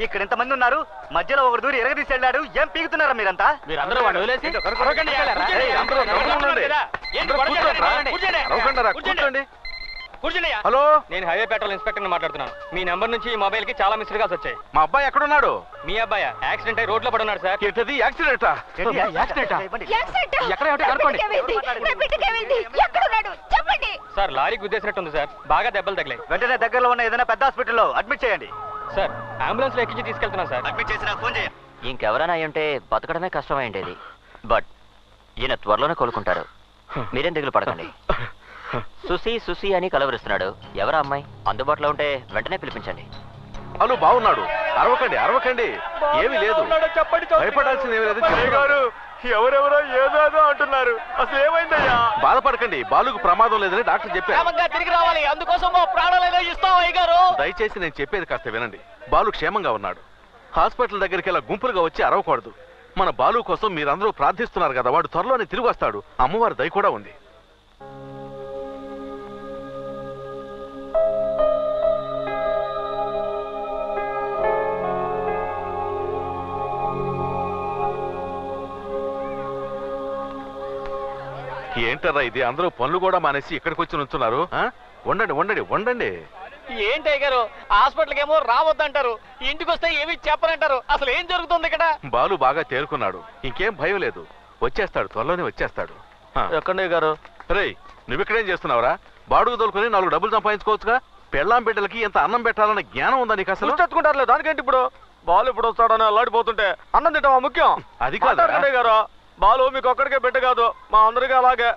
ఇక్కడ ఎంతమంది ఉన్నారు, మధ్యలో ఒకరు దూరి ఎరగదీసి వెళ్ళాడు. ఏం పీకుతున్నారా మీరంతా? మీరందరూ వాడిని వదిలేసి హలో, నేను హైవే పెట్రోల్ ఇన్స్పెక్టర్ మాట్లాడుతున్నాను. మీ నెంబర్ నుంచి ఈ మొబైల్ కి చాలా మిస్డ్ కాల్స్ వచ్చాయి. మా అబ్బాయి ఎక్కడున్నాడు? మీ అబ్బాయి యాక్సిడెంట్ అయి రోడ్ లో పడున్నాడు సార్. ఏంటది యాక్సిడెంటా? సార్ లారీ గుద్దేసినట్టుంది సార్, బాగా దెబ్బలు తగిలాయి. వెంటనే దగ్గరలో ఉన్న ఏదైనా పెద్ద హాస్పిటల్లో అడ్మిట్ చేయండి. సార్ అంబులెన్స్ లో ఎక్కించి తీసుకెళ్తున్నాను సార్. అడ్మిట్ చేసి నాకు ఫోన్ చేయండి. ఇంకెవరైనా అయ్యుంటే బతకడమే కష్టమైండేది. బట్ ఈయన త్వరలోనే కోలుకుంటారు, మీరేం దిగులు పడకండి. సుసి సుసి అని కలవరిస్తున్నాడు. ఎవరా అమ్మాయి? అందుబాటులో ఉంటే వెంటనే పిలిపించండి. హలో, బాగున్నాడు. అరవకండి అరవకండి, ఏమీ లేదు, భయపడాల్సింది ఏమీ లేదు. ఎవరెవరో ఏదో అంటున్నారు, అసలు ఏమైందయ్యా? బాధపడకండి, బాలుకు ప్రమాదం లేదని డాక్టర్ చెప్పారు. తిరిగి రావాలి, అందుకోసం ప్రాణాలు ఇస్తాం అయ్యగారు. దయచేసి నేను చెప్పేది కాస్త వినండి. బాలు క్షేమంగా ఉన్నాడు. హాస్పిటల్ దగ్గరికి ఇలా గుంపులుగా వచ్చి అరవకూడదు. మన బాలు కోసం మీరందరూ ప్రార్థిస్తున్నారు కదా, వాడు త్వరలోనే తిరిగి వస్తాడు. అమ్మవారి దయ కూడా ఉంది. ఏంటరా ఇది, అందరూ పనులు కూడా మానేసి ఇక్కడికి వచ్చి నుంచున్నారు. వండండి వండండి వండండి. ఏంటి అయ్యగారు, హాస్పిటల్కి ఏమో రావద్దంటారు, ఇంటికి వస్తే ఏమి చెప్పనంటారు. అసలు ఏం జరుగుతుంది ఇక్కడ? బాలు బాగా తేరుకున్నాడు, ఇంకేం భయం లేదు, వచ్చేస్తాడు, త్వరలోనే వచ్చేస్తాడు. ఎక్కడయ్య గారు? రేయ్, నువ్విక్కడేం చేస్తున్నావురా? బాడుగు తోలుకొని 4 డబ్బులు సంపాదించుకోవచ్చుగా. పెళ్ళాం బిడ్డలకి ఎంత అన్నం పెట్టాలన్న జ్ఞానం ఉందా నీకు అసలు? తెచ్చుకుంటారులే, దానికేంటి ఇప్పుడు? బాలు ఇప్పుడు వస్తాడని అల్లాడిపోతుంటే అన్నం తింటామా ముఖ్యం? అది కాదు గారు, బాలు మీకు ఒక్కడికే బిడ్డ కాదు, మా అందరికీ అలాగే.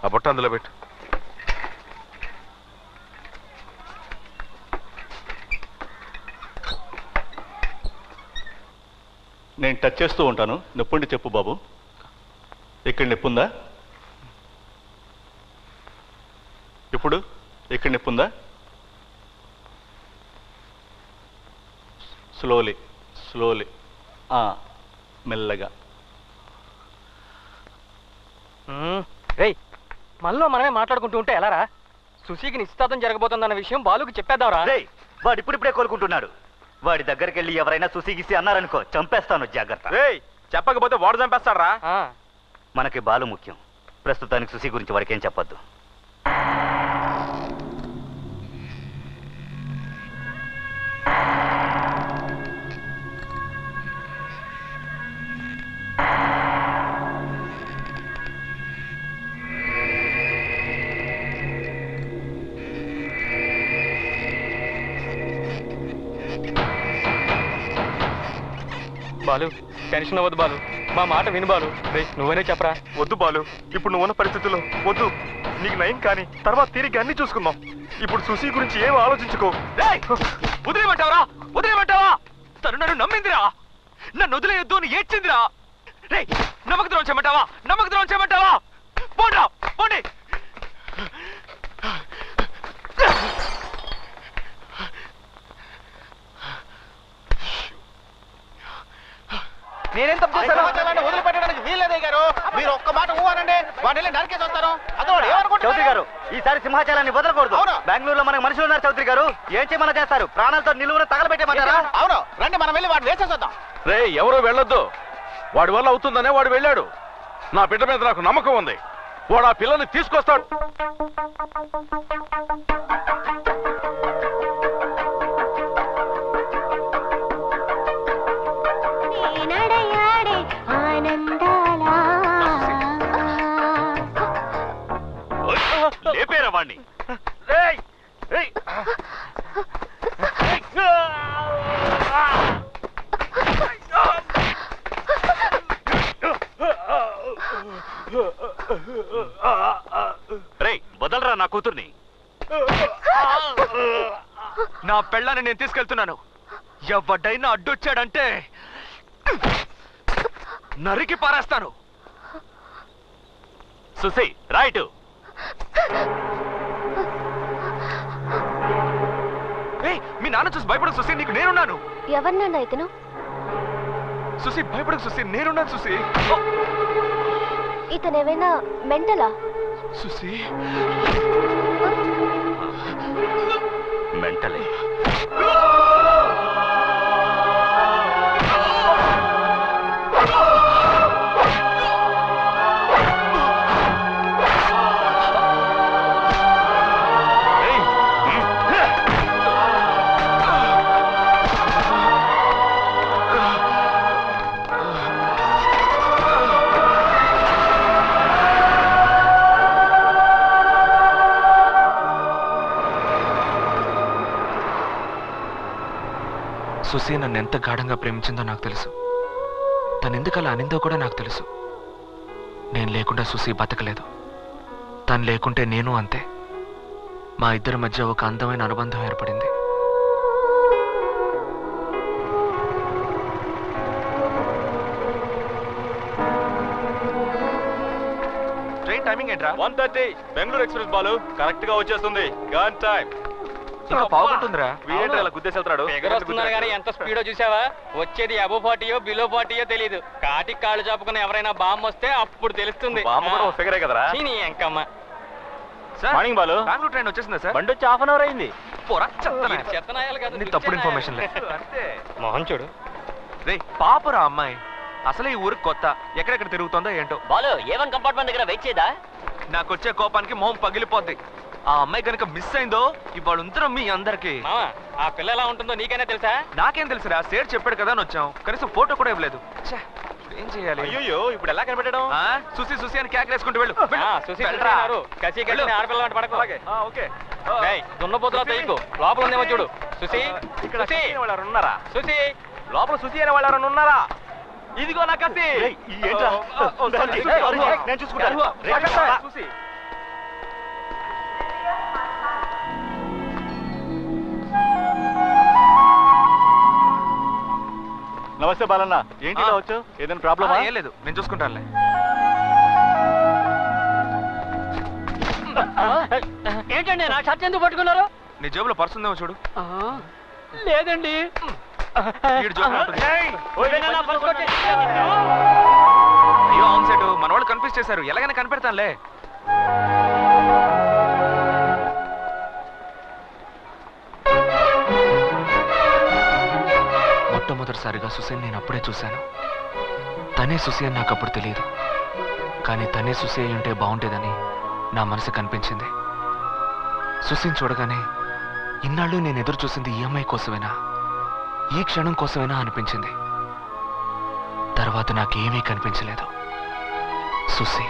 ఆ బొట్ట అందులో పెట్టు. నేను టచ్ చేస్తూ ఉంటాను, నొప్పుండి చెప్పు బాబు. ఇక్కడ నొప్పుందా? ఇప్పుడు ఇక్కడ నొప్పుందా? స్లోలీ స్లోలీ, మెల్లగా. మనలో మనమే మాట్లాడుకుంటూ ఉంటే ఎలారా? సుశీకి నిశ్చితార్థం జరగబోతుందన్న విషయం బాలుకి చెప్పేద్దాంరా. వాడు ఇప్పుడిప్పుడే కోలుకుంటున్నాడు. వాడి దగ్గరికి వెళ్ళి ఎవరైనా సుసిగిసి అన్నారనుకో, చంపేస్తాను, జాగ్రత్త. చెప్పకపోతే వాడు చంపేస్తాడరా. మనకి బాలు ముఖ్యం. ప్రస్తుతానికి సుసి గురించి వాడికేం చెప్పొద్దు. బాలు, టెన్షన్ అవ్వద్దు బాలు, మా మాట విను బాలు. నువ్వనే చెప్పరా. వద్దు బాలు, ఇప్పుడు నువ్వున్న పరిస్థితుల్లో వద్దు. నీకు నయం కానీ తర్వాత తిరిగి అన్ని చూసుకుందాం. ఇప్పుడు సుశీ గురించి ఏం ఆలోచించుకో. వదిలేమంటావరా? వదిలేమంటావా? తను నన్ను నమ్మిందిరా, నన్ను వదిలేయొద్దు అని ఏడ్చిందిరా. రే, నమ్మక ద్రోహం చేయమంటావా? నమ్మక ద్రోహం చేయమంటావా? పోండ్రా, పోండి. నేనేం తప్పు చేశాను? వదిలిపెట్టడానికి వీల్లేదే గారు. మీరు ఒక్క మాట ఊహనండి, వాడిని నరికేసి వస్తారు. చౌదరి గారు, ఈసారి సింహాచలాన్ని వదలకూడదు. బెంగళూరులో మనకు మనుషులు ఉన్నారు చౌదరి గారు. ఏం చేయమన్నా చేస్తారు? ప్రాణాలతో నిలువున తగలబెట్టేమంటారా? అవును, రండి మనం వెళ్ళి వాడిని వేసేద్దాం. రే, ఎవరో వెళ్ళొద్దు. వాడి వల్ల అవుతుందనే వాడు వెళ్ళాడు. నా బిడ్డ మీద నాకు నమ్మకం ఉంది. వాడు ఆ పిల్లని తీసుకొస్తాడు. లేపేరా వాణ్ణి. రేయ్, వదలరా నా కూతుర్ని. నా పెళ్ళాన్ని నేను తీసుకెళ్తున్నాను. ఎవడైనా అడ్డొచ్చాడంటే నరికి పారేస్తాను. సుసి, రైట్. మీ నాన్న చూసి భయపడకు సుసి, నీకు నేనున్నాను. ఎవరినన్నా ఇతను? సుసి, భయపడకు సుసి, నేనున్నాను సుసి. ఇతనేమైనా మెంటలా? సుసి, మెంటలే. సుసి నన్ను ఎంత గాఢంగా ప్రేమించిందో నాకు తెలుసు. తను ఎందుకు అలా అనిందో కూడా నాకు తెలుసు. నేను లేకుండా సుసి బతకలేదు. తను లేకుంటే నేను అంతే. మా ఇద్దరి మధ్య ఒక అందమైన అనుబంధం ఏర్పడింది. ట్రైన్ టైమింగ్ ఏంట్రా? 1:30 బెంగళూరు ఎక్స్ప్రెస్ బాలు కరెక్ట్ గా వచ్చేస్తుంది. Gun time. ఇంకా పావుకుంటుందిరా. వీడేంటి అలా గుద్దేసి వెళ్తాడు? ఎగరొస్తున్నారు కానీ ఎంత స్పీడో చూసావా? వచ్చేది అబో 40యో బిలో 40యో తెలియదు. కాటికి కాళ్ళు చాపుకుని ఎవరైనా బాంబు వస్తే అప్పుడు తెలుస్తుంది. బామ్మ కూడా ఒక ఫిగరే కదరా? ఎంకమ్మ. మార్నింగ్ బాలు. బెంగళూరు ట్రైన్ వచ్చేసిందా సార్? బండి వచ్చి హాఫ్ అన్ అవర్ అయింది. పోరా చెత్తనా. చెత్తనాయాలు కదా. నీ తప్పుడు ఇన్ఫర్మేషన్ లే. మోహన్ చూడు. రే పాపరా అమ్మాయి. అసలు ఈ ఊరికి కొత్త. ఎక్కడెక్కడ తిరుగుతుందో ఏంటో. బాలు A1 కంపార్ట్మెంట్ దగ్గర వెయిట్ చేయదా? నాకు వచ్చే కోపానికి మొహం పగిలిపోద్ది. ఆ అమ్మాయి కనుక మిస్ అయిందో ఇవాళ ఉందరం మీ అందరికి. మామా ఆ పిల్ల ఎలా ఉంటుందో నీకైనా తెలుసా? నాకేం తెలుసురా, సేర్ చెప్పాడు కదా అని వచ్చాం. కనీసం ఫోటో కూడా ఇవ్వలేదు. ఏం చేయాలి? అయ్యో ఇప్పుడు ఎలా కనిపెట్టడం? సుసి సుసి అని కేకలేసుకుంటూ వెళ్ళు. కసి కసి ఆడపిల్ల అంటే పడకు. ఓకే. దున్నపోతులా తెయ్యకు. లోపల ఉందేమో చూడు. సుసి ఇక్కడ వాళ్ళు ఉన్నారా? సుసి లోపల సుసి అనే వాళ్ళు ఉన్నారా? ఇదిగో నా కత్తి. నేను చూసుకుంటాను. నమస్తే బాలన్న. ఏంటి ఇలా వచ్చావు? ఏదైనా ప్రాబ్లమా? ఏం లేదు, నేను చూసుకుంటానులే. ఏంటండి నా షర్ట్ ఎందుకు పట్టుకున్నారు? నీ జేబులో పర్స్ ఉందేమో చూడు. లేదండి. వీడు జోబులో ఉంటుంది. అయ్యో అవును సెట్, మన వాళ్ళు కన్ఫ్యూజ్ చేశారు. ఎలాగైనా కనిపెడతానులే. మొట్టమొదటిసారిగా సుసేన్ నేను అప్పుడే చూశాను. తనే సుసి అని నాకు అప్పుడు తెలియదు. కానీ తనే సుసి అయి ఉంటే బాగుంటేదని నా మనసు కనిపించింది. సుసిని చూడగానే ఇన్నాళ్ళు నేను ఎదురు చూసింది ఈ అమ్మాయి కోసమేనా, ఈ క్షణం కోసమేనా అనిపించింది. తర్వాత నాకేమీ కనిపించలేదు. సుసి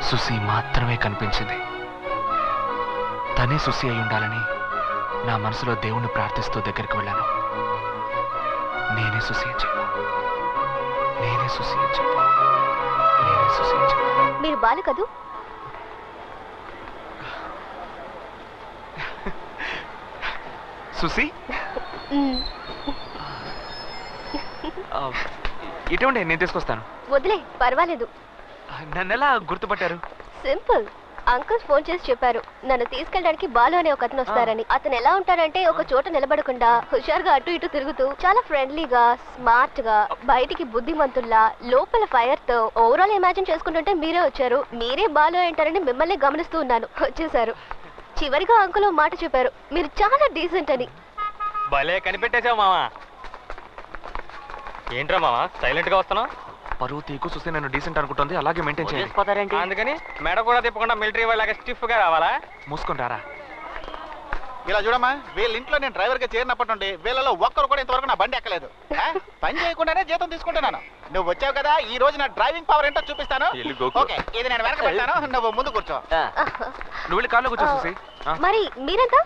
సుసి మాత్రమే కనిపించింది. తనే సుసి అయి ఉండాలని నా మనసులో దేవుణ్ణి ప్రార్థిస్తూ దగ్గరికి వెళ్ళాను. నేనే సుసి అని చెప్పు, నేనే సుసి అని చెప్పు, నేనే సుసి అని చెప్పు. మీరు బాలు కదూ? సుసి ఇటువంటి నేను తీసుకొస్తాను. వదిలే, పర్వాలేదు. నన్ను ఎలా గుర్తుపట్టారు? సింపుల్. అంకుల్ ఫోన్ చేసి చెప్పారు నన్ను తీసుకెళ్ళడానికి బాలు అనే ఒక అతను వస్తారని. అతను ఎలా ఉంటాడంటే ఒక చోట నిలబడకుండా హుషారుగా అటు ఇటు తిరుగుతూ చాలా ఫ్రెండ్లీగా, స్మార్ట్ గా, బయటికి బుద్ధిమంతుల్లా, లోపల ఫైర్ తో. ఓవరాల్ ఇమాజిన్ చేసుకుంటుంటే మీరే వచ్చారు. మీరే బాలు అంటారని మిమ్మల్ని గమనిస్తూ ఉన్నాను. వచ్చేసారు. చివరిగా అంకుల్ మాట చెప్పారు, మీరు చాలా డీసెంట్ అని. భలే కనిపెట్టేశావు మామా. ఏంట్రా మామా సైలెంట్ గా వస్తున్నావు? పరువు తీకు చూస్తే నేను డీసెంట్ అనుకుంటుంది, అలాగే మెయింటైన్ చేయాలి. అందుకని మెడ కూడా తిప్పకుండా మిలిటరీ వాళ్ళగా స్టిఫ్ గా రావాలా? మూసుకొని రారా. ఇలా చూడమ్మా, వీళ్ళ ఇంట్లో నేను డ్రైవర్ గా చేరినప్పటి నుండి వీళ్ళలో ఒక్కరు కూడా ఇంతవరకు నా బండి ఎక్కలేదు. పని చేయకుండానే జీతం తీసుకుంటున్నాను. నువ్వు వచ్చావు కదా, ఈ రోజు నా డ్రైవింగ్ పవర్ ఏంటో చూపిస్తాను. ఓకే, ఇది నేను వెనక పెడతాను, నువ్వు ముందు కూర్చో. నువ్వు వెళ్ళి కార్లో కూర్చో చూసి. మరి మీరంతా?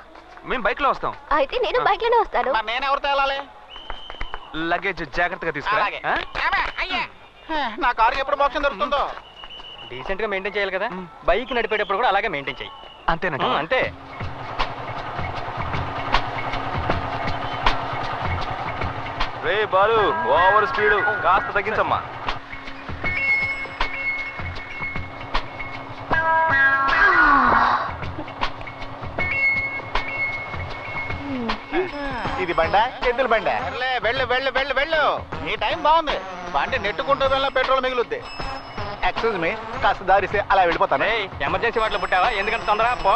మేము బైక్ లో వస్తాం. అయితే నేను బైక్ లోనే వస్తాను. నేను ఎవరితో వెళ్ళాలి? లగేజ్ జాగ్రత్తగా తీసుకురా. నా కారు ఎప్పుడు మోక్షం దొరుకుతుందో. డీసెంట్ గా మెయింటైన్ చేయాలి కదా. బైక్ నడిపేటప్పుడు కూడా అలాగే మెయింటైన్ చేయి. అంతేనా? అంతే. రే బాలు, ఓవర్ స్పీడ్ కాస్త తగ్గించమ్మా. ఇది బండా, ఎద్దుల బండా? వెళ్ళు వెళ్ళు వెళ్ళు వెళ్ళు, నీ టైం బాగుంది. బండి నెట్టుకుంటూ వెళ్ళిన పెట్రోల్ మిగులుద్ది. ఎక్స్క్యూజ్ మీ, కాస్త దారిస్తే అలా వెళ్ళిపోతాను. ఎమర్జెన్సీ వాటిలో పుట్టావా? ఎందుకంటే తొందర పో.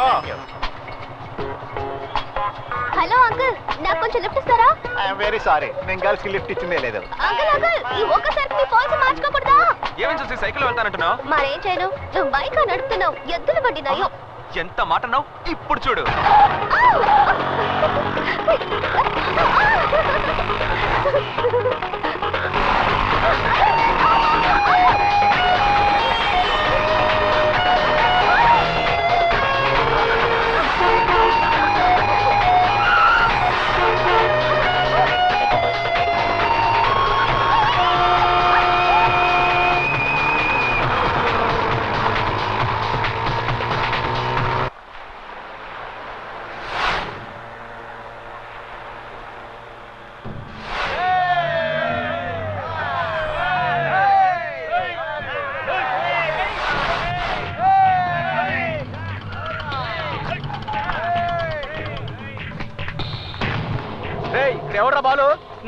హలో అంకుల్, నాకు కొంచెం లిఫ్ట్ ఇస్తారా? ఐఎమ్ వెరీ సారీ, నేను గర్ల్స్ కి లిఫ్ట్ ఇచ్చిందే లేదు. అంకుల్ అంకుల్, ఈ ఒక్కసారి మీ పాలసీ మార్చుకోకూడదా? ఏమేం చూసి సైకిల్ వెళ్తానంటున్నావు? మరేం చేయను, నువ్వు బైక్ నడుపుతున్నావు. ఎద్దుల బండి నయ్యో. ఎంత మాట అన్నావు? ఇప్పుడు చూడు.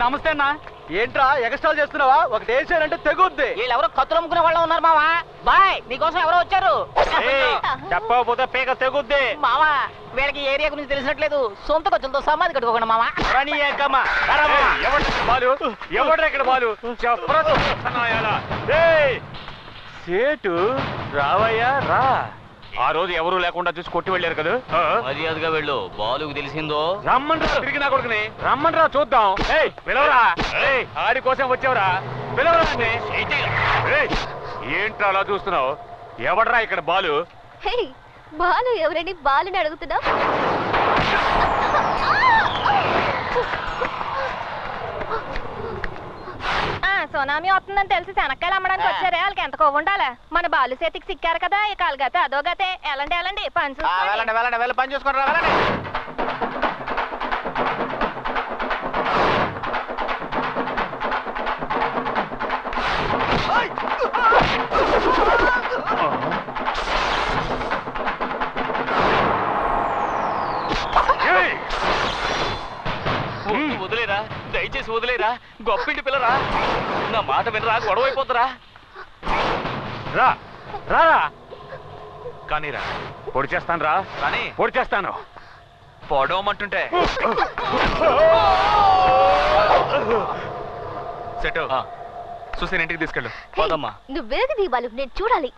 నమస్తే అన్న. ఏంట్రా ఎక్స్ట్రాల్ చేస్తున్నావా? ఒకటి వేసానంటే తెగుద్ది. వీళ్ళెవరో కత్తులు అమ్ముకునే వాళ్ళు ఉన్నారు మావా. బాయ్ నీకోసం ఎవరో వచ్చారు. చెప్పకపోతే పీక తెగుద్ది. మావా వీళ్ళకి ఏరియా గురించి తెలిసినట్లేదు. సొంత ఖర్చులతో సమాధి కట్టుకోకుండా మావా. ఎవడ్రా ఇక్కడ బాలు? సేటు రావయ్యా రా. ఆ రోజు ఎవరు లేకుండా చూసి కొట్టి వెళ్ళారు కదా. మర్యాదగా వెళ్ళు. బాలుకు తెలిసిందో రమ్మన్రా తిరిగి నా కొడుకుని రమ్మన్రా చూద్దాం. పిలవరా. ఆడి కోసం వచ్చావురా. పిలవరా. ఏంట్రా అలా చూస్తున్నావు? ఎవడ్రా ఇక్కడ బాలు? హే బాలు ఎవరని బాలుని అడుగుతున్నావు? సునామీ వస్తుందని తెలిసి శనక్కాయలు అమ్మడానికి వచ్చారే, వాళ్ళకి ఎంత కొవ్వు ఉండాలా? మన బాలు చేతికి సిక్కారు కదా, ఇక అలాగతే అదోగతే. ఎలాంటి పని వెళ్ళండి పని చూసుకుంటారా వెళ్ళండి. వదిలేరా, దయచేసి వదిలేరా. గొప్పింటి పిల్లరా, నా మాట వినరా, గొడవ అయిపోతురా. రా రా కానీ రా. పొడి చేస్తాను రా. కానీ పొడి చేస్తాను. పొడవమంటుంటే సెటు సుసేన్ ఇంటికి తీసుకెళ్ళు. పోదమ్మా. నువ్వు వేగ దీపాలు నేను చూడాలి.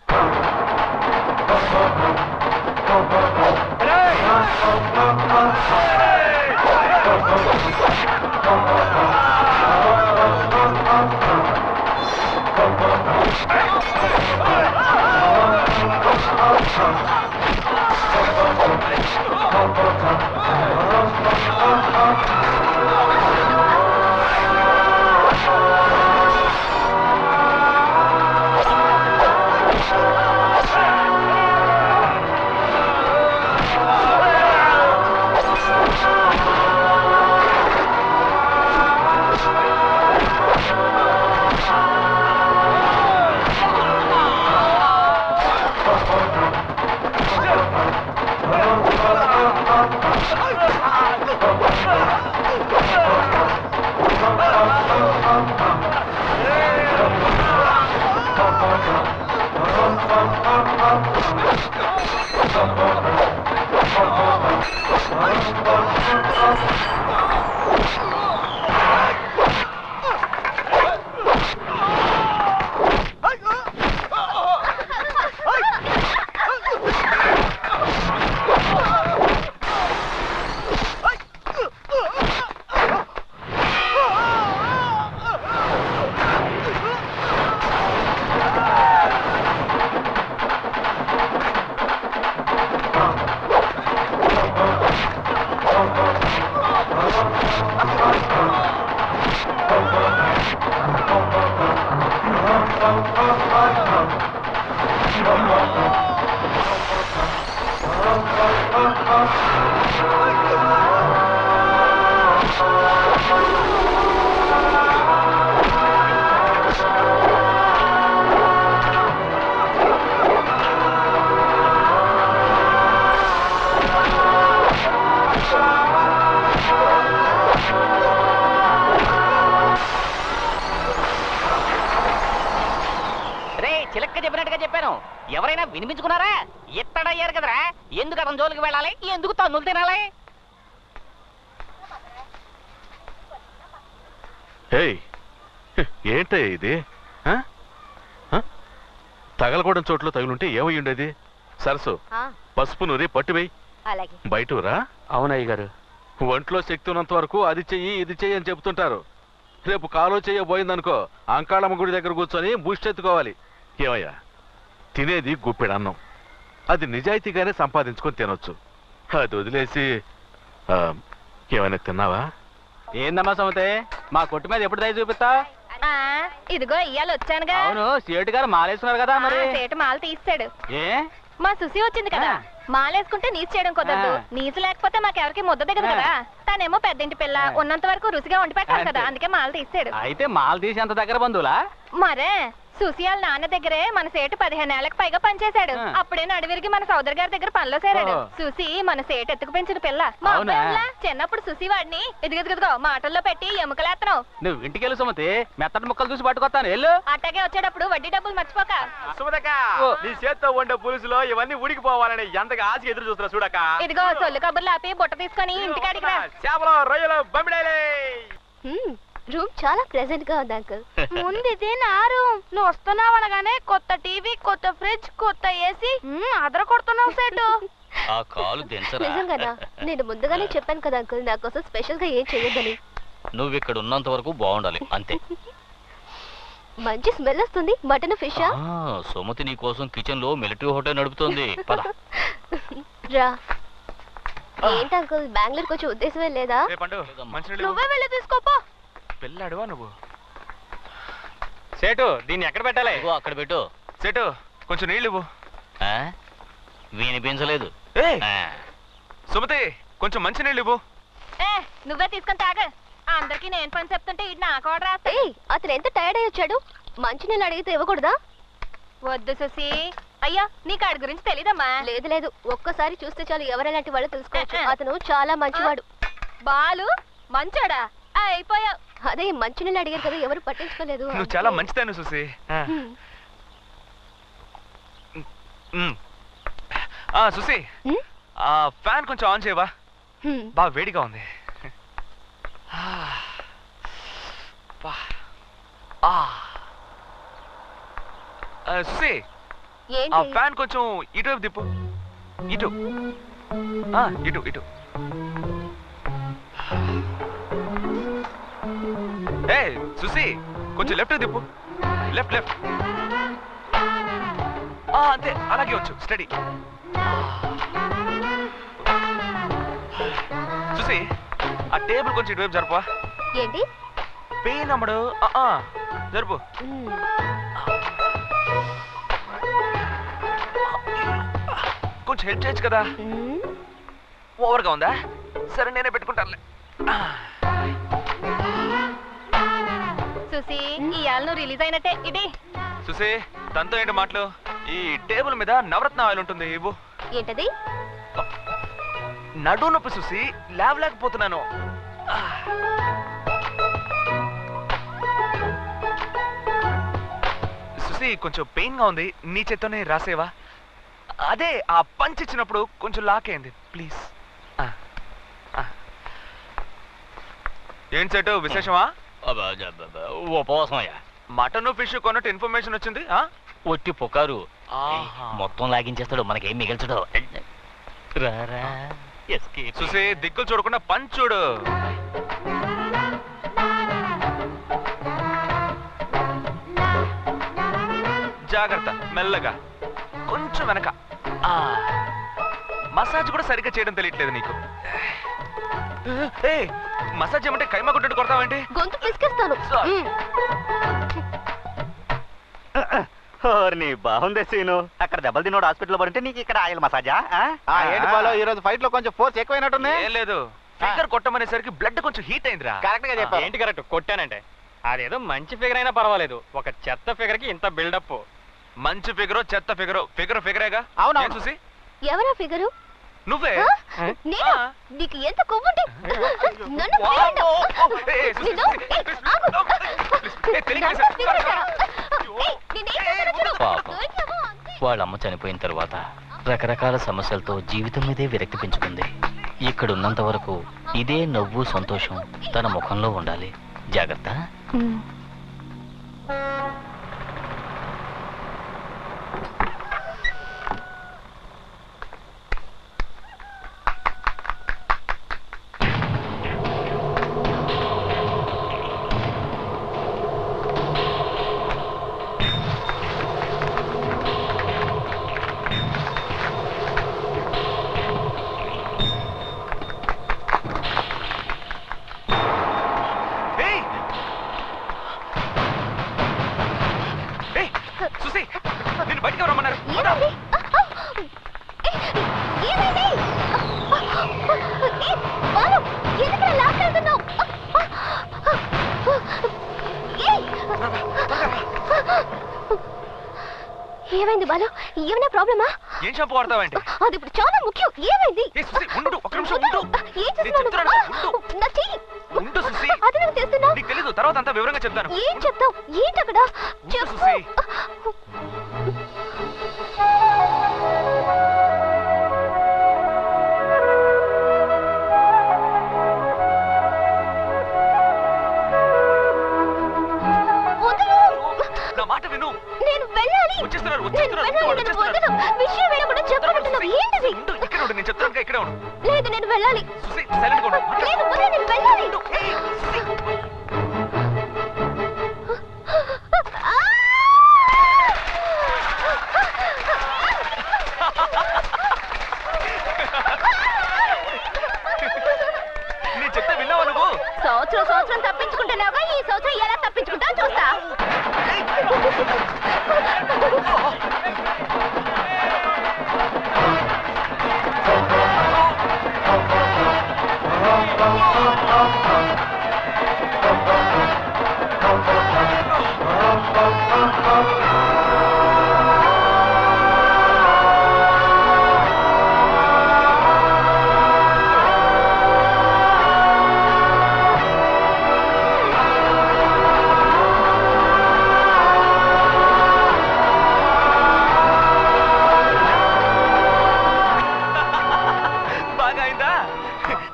ఎవరైనా వినిపించుకున్నారా? ఎత్తడయ్యారు కదరా, ఎందుకు అతని జోలికి వెళ్ళాలి? ఎందుకు తన్నులు తినాలి? ఏంట ఇది? తగలకూడని చోట్ల తగులుంటే ఏమై ఉండేది? సరసు పసుపు నూరి పట్టువేయి. బయటరా. అవునయ్య గారు. ఒంట్లో శక్తి ఉన్నంత వరకు అది చెయ్యి ఇది చెయ్యి అని చెబుతుంటారు. రేపు కాలో చెయ్యబోయిందనుకో అంకాళమ్మ గుడి దగ్గర కూర్చొని బూస్టెత్తుకోవాలి. ఏమయ్యా, తినేది గుప్పెడన్నం, అది నిజాయితీగానే సంపాదించుకొని తినొచ్చు. అది వదిలేసి ఏమైనా తిన్నావా? ఏందమ్మా సమతే, మా కొట్టు మీద ఎప్పుడు దయ చూపిస్తా? ఇదిగో ఇయ్యాల వచ్చానుగా. అవును, సేటు గారు మాలేస్తున్నారు కదా. మరి సేటు మాల తీస్తాడు. ఏ మా సుసి వచ్చింది కదా, మాలేసుకుంటే నీసు చేయడం కుదరదు. నీసు లేకపోతే మాకెవరికి ముద్ద దిగదు కదా. తానేమో పెద్దింటి పిల్ల ఉన్నంత వరకు రుచిగా వండి పెట్టాలి కదా, అందుకే మాల తీసాడు. అయితే మాల తీసి అంత దగ్గర బంధువులా? మరే సుశీల నాన్న దగ్గరే మన సేటు 15 ఏళ్లకు పైగా పనిచేశాడు. అప్పుడే నడివిరిగి మన సోదరు గారి దగ్గర పనిలో చేరాడు. సుసి మన సేటు ఎత్తుకు పెంచిన పిల్ల. మా అబ్బాయిలా చిన్నప్పుడు సుసి వాడిని ఇదిగో మాటల్లో పెట్టి ఎముకలేస్తున్నావు. నువ్వు ఇంటికెళ్ళు సుమతి, మెత్తటి ముక్కలు చూసి పట్టుకొస్తాను వెళ్ళు. అట్టాగే వచ్చేటప్పుడు వడ్డీ డబ్బులు మర్చిపోక. సుమతక్క, నీ చేత్తో వండే పులుసులో ఇవన్నీ ఉడికిపోవాలని ఎంతగా ఆశ ఎదురు చూస్తున్నా చూడక్క. ఇదిగో సొల్లు కబుర్లు ఆపి బుట్ట తీసుకొని ఇంటికాడికి రా. చేపలు రొయ్యలు బొమ్మిడాయలే. రూమ్ చాలా ప్రెజెంట్ గా ఉంది అంకుల్. ముందు ఇది నా రూమ్. నువ్వు వస్తున్నావు అనగానే కొత్త టీవీ, కొత్త ఫ్రిడ్జ్, కొత్త ఏసీ అదర కొడుతున్నావు సేటు. ఆ కాలు దించరా. నిజంగానా? నేను ముందుగానే చెప్పాను కదా అంకుల్, నా కోసం స్పెషల్ గా ఏం చేయొద్దని. నువ్వు ఇక్కడ ఉన్నంత వరకు బాగుండాలి అంతే. మంచి స్మెల్ వస్తుంది. మటన్ ఫిష్ సుమతి నీ కోసం కిచెన్ లో మిలిటరీ హోటల్ నడుపుతోంది. పద రా. ఏంటి అంకుల్, బెంగళూరుకి వచ్చే ఉద్దేశమే లేదా? నువ్వే వెళ్ళి తీసుకోపో. పెళ్ళాడువా నువ్వు? సేటు దీన్ని ఎక్కడ పెట్టాలి? అక్కడ పెట్టు. సేటు కొంచెం నీళ్ళు ఇవ్వు. వినిపించలేదు. సుమతి కొంచెం మంచి నీళ్ళు ఇవ్వు. నువ్వే తీసుకొని తాగ. అందరికి నేను పని చెప్తుంటే ఇది నాకు ఆర్డర్ రాస్తా. అతను ఎంత టైర్డ్ అయ్యి వచ్చాడు, మంచి నీళ్ళు అడిగితే ఇవ్వకూడదా? వద్దు సుసి. అయ్యా నీకు ఆడి గురించి తెలీదమ్మా. లేదు, ఒక్కసారి చూస్తే చాలు ఎవరెలాంటి వాళ్ళు తెలుసుకోవచ్చు. అతను చాలా మంచివాడు. బాలు మంచోడా? అయిపోయావు. అదే మంచి నీళ్ళు అడిగారు కదా, ఎవరు పట్టించుకోలేదు. నువ్వు చాలా మంచిదాన్ని చూసి. సుసి, ఆ ఫ్యాన్ కొంచెం ఆన్ చేయవా? బాగా వేడిగా ఉంది. సుసి, ఆ ఫ్యాన్ కొంచెం ఇటువైపు తిప్పు. ఇటు ఇటు ఇటు. సుసి కొంచెం లెఫ్ట్ తిప్పు. Left left. అంతే, అలాగే వచ్చు. స్టడీ. సుసి, ఆ టేబుల్ కొంచెం ఇటువైపు జరుపా. ఏంటి పెయిన్ అమ్మడు? జరుపు. కొంచెం హెల్ప్ చేయొచ్చు కదా. ఓవర్గా ఉందా? సరే నేనే పెట్టుకుంటానులే. సుసి, ఇవాళ నువ్వు రిలీజ్ అయినట్టే. ఇది సుసి, తనతో ఏంటి మాటలు? ఈ టేబుల్ మీద నవరత్న ఆయిల్ ఉంటుంది, ఇవ్వు. ఏంటది? నడు నొప్పి సుసి, లేవలేకపోతున్నాను. సుసి కొంచెం పెయిన్ గా ఉంది, నీ చేత్తోనే రాసేవా? అదే ఆ పంచ్ ఇచ్చినప్పుడు కొంచెం లాకేంది, ప్లీజ్. ఏంటి సెటు విశేషమా? ఉపవాసమయ్యా. మటన్ ఫిష్ కొన్నట్టు ఇన్ఫర్మేషన్ వచ్చింది. ఒట్టి పుకారు. మొత్తం లాగించేస్తాడు, మనకేం మిగల్చడు. చూసి దిక్కులు చూడకుండా పంచ్ చూడు. జాగ్రత్త, మెల్లగా కొంచెం వెనక. మసాజ్ కూడా సరిగ్గా చేయడం తెలియట్లేదు నీకు. మసాజ్ ఏమంటే కైమా కొట్టట్టు కొడతావేంటి? గొంతు పిసికేస్తాను. బాగుందే సీను. అక్కడ దెబ్బలు తినోడు హాస్పిటల్ పడితే నీకు ఇక్కడ ఆయిల్ మసాజా? ఏంటి బాలో, ఈ రోజు ఫైట్ లో కొంచెం ఫోర్స్ ఎక్కువైనట్టుంది. ఏం లేదు, ఫిగర్ కొట్టమనేసరికి బ్లడ్ కొంచెం హీట్ అయిందిరా. కరెక్ట్ గా చెప్పా. ఏంటి కరెక్ట్? కొట్టానంటే అదేదో మంచి ఫిగర్ అయినా పర్వాలేదు, ఒక చెత్త ఫిగర్ కి ఇంత బిల్డప్. మంచి ఫిగరో చెత్త ఫిగరో, ఫిగరేగా. అవునా? చూసి ఎవరా ఫిగరు? నువ్వే. నీకు ఎంత కొవ్వుంటే వాళ్ళమ్మ చనిపోయిన తర్వాత రకరకాల సమస్యలతో జీవితం మీదే విరక్తి పెంచుకుంది. ఇక్కడున్నంత వరకు ఇదే నవ్వు సంతోషం తన ముఖంలో ఉండాలి. జాగ్రత్త. సుసి, నేను బయటికి రమ్మన్నారు. ఎందుకు ఏమైంది బాలు? ఏమైనా ప్రాబ్లమా? ఏం షాంపూ వాడతావండి? అది ఇప్పుడు చాలా ముఖ్యం. ఏమైంది? ఉండు, ఒక్క నిమిషం ఉండు. ఏం చేస్తున్నావు? నా చెయ్యి. ఉండు సుసి. అది నువ్వు చేస్తున్నావు. నీకు తెలీదు, తర్వాత అంతా వివరంగా చెప్తాను. ఏం చెప్తావు? ఏంటక్కడ? చెప్పు. సుసి. నా మాట విను. నేను వెళ్ళాలి. వచ్చేస్తున్నారు. విషయం వేయకుండా చెప్పమంటున్నావు. ఏంటిది? ఉండు, ఇక్కడ ఉండు. నేను చెప్తాను, ఇక్కడే ఉండు. లేదు, నేను వెళ్ళాలి. సుసి, సైలెంట్ గా ఉండు. లేదు, నేను వెళ్ళాలి. నేను చెప్తే విన్నావా నువ్వు? సంవత్సరం తప్పించుకుంటున్నావుగా, ఈ సంవత్సరం ఎలా తప్పించుకుంటావు చూస్తా.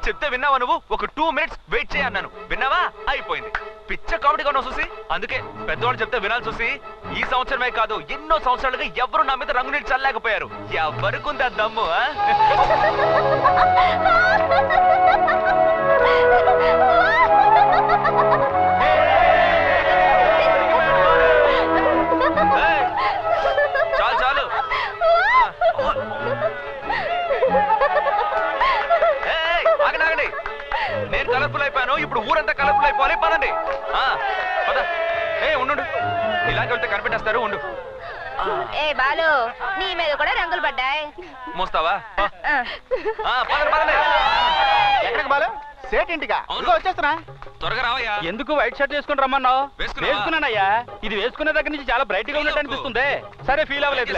చెప్తే విన్నావా నువ్వు? ఒక 2 minutes వెయిట్ చేయన్నాను, విన్నావా? అయిపోయింది. పిచ్చ కామెడీగా ఉన్నావు చూసి. అందుకే పెద్దవాళ్ళు చెప్తే వినాలి చూసి. ఈ సంవత్సరమే కాదు, ఎన్నో సంవత్సరాలుగా ఎవరు నా మీద రంగు నీళ్ళు చల్లలేకపోయారు. ఎవరికి ఆ దమ్ము? చాలు చాలు. ఆగండి, నేను కలర్ఫుల్ అయిపోయాను, ఇప్పుడు ఊరంతా కలర్ఫుల్ అయిపోవాలి. పదండి. పద. ఉండు, ఇలాగే వెళ్తే కనిపెట్టేస్తారు. ఉండు. ఏ బాలు, నీ మీద కూడా రంగులు పడ్డాయి. మోస్తావా? పదండి పదండి. ఎక్కడికి బాలు? సేట్ ఇంటిగా? వచ్చేస్తున్నా. త్వరగా రావయ్యా. ఎందుకు వైట్ షర్ట్ వేసుకుని రమ్మన్నావు? వేసుకున్నానయ్యా. ఇది వేసుకునే దగ్గర నుంచి చాలా బ్రైట్ గా ఉన్నట్టు అనిపిస్తుంది. సరే, ఫీల్ అవ్వలేదు.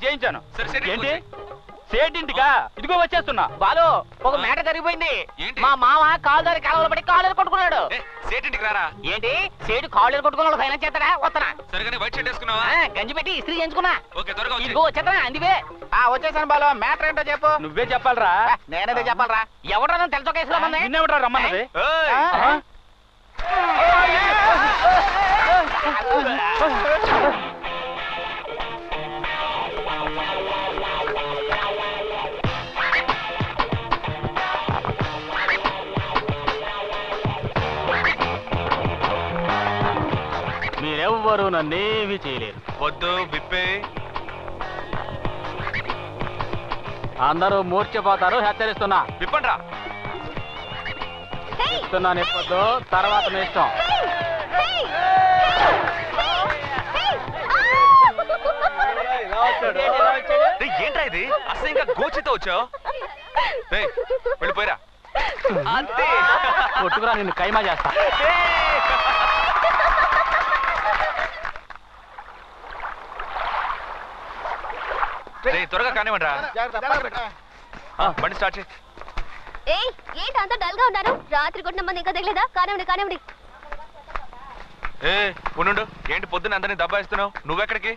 చేయించాను. ఏంటి సేటింటిగా? ఇదిగో వచ్చేస్తున్నా. బాలు, ఒక మేట జరిగిపోయింది. మా మామ కాలు దారి కాలువలో పడి కాళ్ళు కొట్టుకున్నాడు. సేటింటికి రారా. ఏంటి సేటు కాళ్ళు కొట్టుకున్నాడు? ఫైనాన్స్ చేస్తాడా? వస్తానా? సరిగానే వైట్ షర్ట్ వేసుకున్నావా? గంజి పెట్టి ఇస్త్రీ చేయించుకున్నా. ఓకే, త్వరగా ఇదిగో వచ్చేస్తానా? అందివే వచ్చేసాను బాలు. మ్యాటర్ ఏంటో చెప్పు. నువ్వే చెప్పాలరా. నేనేదే చెప్పాలరా? ఎవడన్నా తెలుసో కేసులో మంది నిన్నెవడరా రమ్మన్నది? మీరెవ్వరూ నన్నేమీ చేయలేరు. వద్దు, విప్పే. అందరూ మూర్చిపోతారు. హెచ్చరిస్తున్నా. విప్పండ్రా. ఇస్తున్నాను ఇప్పొద్దు, తర్వాత మీ ఇష్టం. ఏంట్రా ఇది? అసలు ఇంకా గోచితో వచ్చావు? వెళ్ళిపోయిరా. అంతే. కొట్టుకురా, నిన్ను కైమా చేస్తా. త్వరగా కానివ్వండి రా. బండి స్టార్ట్ చేయి. ఏంటి అంత డల్ గా ఉన్నారు? రాత్రి కొట్టిన మంది ఇంకా తగలేదా? కానివ్వండి. ఉండు. ఏంటి పొద్దున్న అందరినీ దబ్బాయిస్తున్నావు? నువ్వెక్కడికి?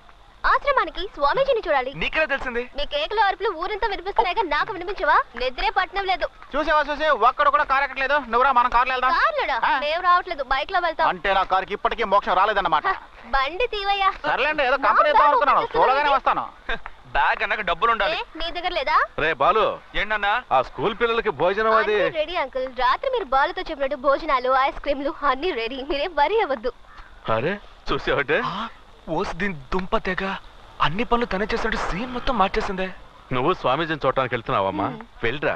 ఆశ్రమానికి స్వామీజీని చూడాలి. నీకెలా తెలిసింది? మీ కేకులు అరుపులు ఊరంతా వినిపిస్తున్నాయిగా, నాకు వినిపించవా? నిద్రే పట్టణం లేదు. చూసేవా ఒక్కడు కూడా కారు ఎక్కట్లేదు. నువ్వురా, మనం కార్లో వెళ్దాం. కార్లోడా? మేము రావట్లేదు, బైక్ లో వెళ్తాం. అంటే నా కారుకి ఇప్పటికీ మోక్షం రాలేదన్నమాట. బండి తీవయ్యా. సర్లేండి, ఏదో కంపెనీ ఇద్దాం అనుకున్నాను. సోలోగానే వస్తాను. బ్యాగ్ అన్నాక డబ్బులు ఉండాలి. నీ దగ్గర లేదా? రే బాలు, ఏంటన్నా ఆ స్కూల్ పిల్లలకి భోజనం అది రెడీ అంకుల్. రాత్రి మీరు బాలుతో చెప్పినట్టు భోజనాలు ఐస్ క్రీమ్లు అన్ని రెడీ. మీరేం వరి అవ్వద్దు. అరే చూసావటే ఓసి దీని దుంప తెగ అన్ని పనులు తనే చేసినట్టు సీన్ మొత్తం మార్చేసిందే. నువ్వు స్వామీజీని చూడటానికి వెళ్తున్నావమ్మా? వెళ్ళరా.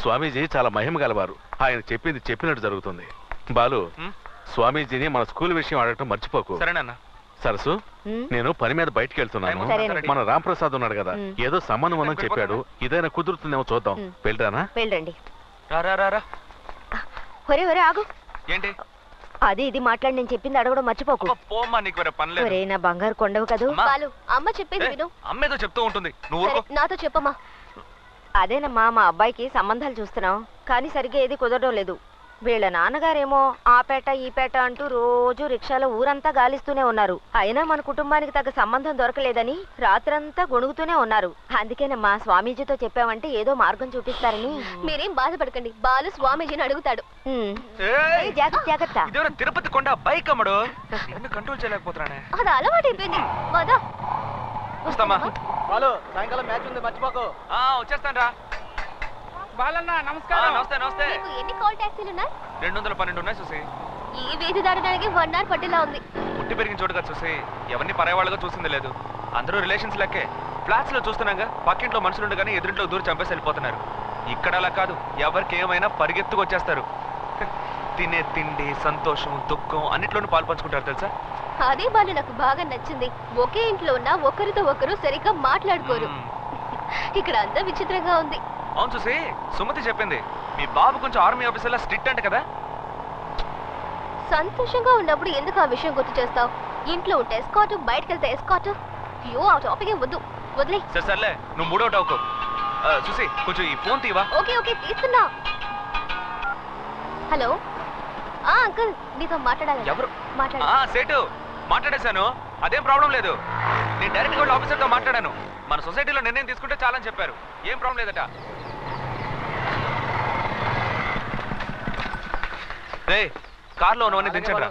స్వామీజీ చాలా మహిమ గలవారు. ఆయన చెప్పింది చెప్పినట్టు జరుగుతుంది. బాలు, స్వామీజీని మన స్కూల్ విషయం అడగటం మర్చిపోకు. సరేనన్నా. సరసు, నేను పని మీద బయటికి వెళ్తున్నాను. మన రాంప్రసాద్ ఉన్నాడు కదా, ఏదో సంబంధం చెప్పాడు. ఇదైనా కుదురుతుందేమో చూద్దాం. వెళ్ళరానా? వెళ్ళండి. రా. ఒరే ఆగు. ఏంటి? అది ఇది మాట్లాడి నేను చెప్పింది అడగడం మర్చిపోకు. పోమ్మా, నీకు వేరే పని లేదు. ఒరే నా బంగారు కొండవు కదూ. బాలు అమ్మ చెప్పేది విను. అమ్మేదో చెప్తూ ఉంటుంది, నువ్వు సరే, నాతో చెప్పమ్మా. అదేనమ్మా, మా అబ్బాయికి సంబంధాలు చూస్తున్నాం, కానీ సరిగ్గా ఏది కుదరడం లేదు. వీళ్ళ నాన్నగారేమో ఆ పేట ఈ పేట అంటూ రోజు రిక్షాలో ఊరంతా గాలిస్తూనే ఉన్నారు. అయినా మన కుటుంబానికి తగ్గ సంబంధం దొరకలేదని రాత్రంతా గొణుగుతూనే ఉన్నారు. అందుకేనమ్మా స్వామీజీతో చెప్పామంటే ఏదో మార్గం చూపిస్తారని. మీరేం బాధపడకండి, బాలు స్వామీజీని అడుగుతాడు. జాగ్రత్త జాగ్రత్త. ఇదేమన్నా తిరుపతి కొండ బైక్ అమ్మడు, కంట్రోల్ చేయలేకపోతున్నానే. అది అలవాటు అయిపోయింది. వదా వస్తామా? బాలు సాయంకాలం మ్యాచ్ ఉంది, మర్చిపోకు. వచ్చేస్తాను రా. బాలన్న నమస్కారం. నమస్తే నమస్తే. నీకు ఎన్ని కాల్ ట్యాక్సీలు ఉన్నాయి? 212 ఉన్నాయి చూసి. ఈ వీధి దాటడానికి 1 hour పట్టేలా ఉంది. పుట్టి పెరిగిన చోటుగా చూసి ఎవరిని పరాయవాళ్ళగా చూసింది లేదు. అందరూ రిలేషన్స్ లెక్కే. ఫ్లాట్స్ లో చూస్తున్నాగా పక్కింట్లో మనుషులుండు కానీ ఎదురింట్లో దూరం చంపేసి వెళ్ళిపోతున్నారు. ఇక్కడ అలా కాదు, ఎవరికి ఏమైనా పరిగెత్తుకు వచ్చేస్తారు. తినే తిండి, సంతోషం, దుఃఖం అన్నిట్లోనూ పాలు పంచుకుంటారు తెలుసా. అదే బాలు నాకు బాగా నచ్చింది. ఒకే ఇంట్లో ఉన్న ఒకరితో ఒకరు సరిగ్గా మాట్లాడుకోరు. ఇక్కడ అంతా విచిత్రంగా ఉంది. అవును చూసి, సుమతి చెప్పింది మీ బాబు కొంచెం ఆర్మీ ఆఫీసర్లా స్ట్రిక్ట్ అంట కదా. సంతోషంగా ఉన్నప్పుడు ఎందుకు ఆ విషయం గుర్తు చేస్తావు? ఇంట్లో ఉంటే ఎస్కాట్, బయటకు వెళ్తే ఎస్కాట్. అయ్యో ఆ టాపిక్ వద్దు, వదిలే. సర్లే, నువ్వు మూడవుట్ అవుకో. చూసి కొంచెం ఈ ఫోన్ తీవా. ఓకే ఓకే తీస్తున్నా. హలో అంకుల్, నీతో మాట్లాడాలి. ఎవరు? మాట్లాడు. సేటు మాట్లాడేశాను, అదేం ప్రాబ్లం లేదు. నేను డైరెక్ట్ గా ఆఫీసర్తో మాట్లాడాను. మన సొసైటీలో నిర్ణయం తీసుకుంటే చాలని చెప్పారు. ఏం ప్రాబ్లం లేదట. కార్లో ఉన్నవన్నీ దించండి.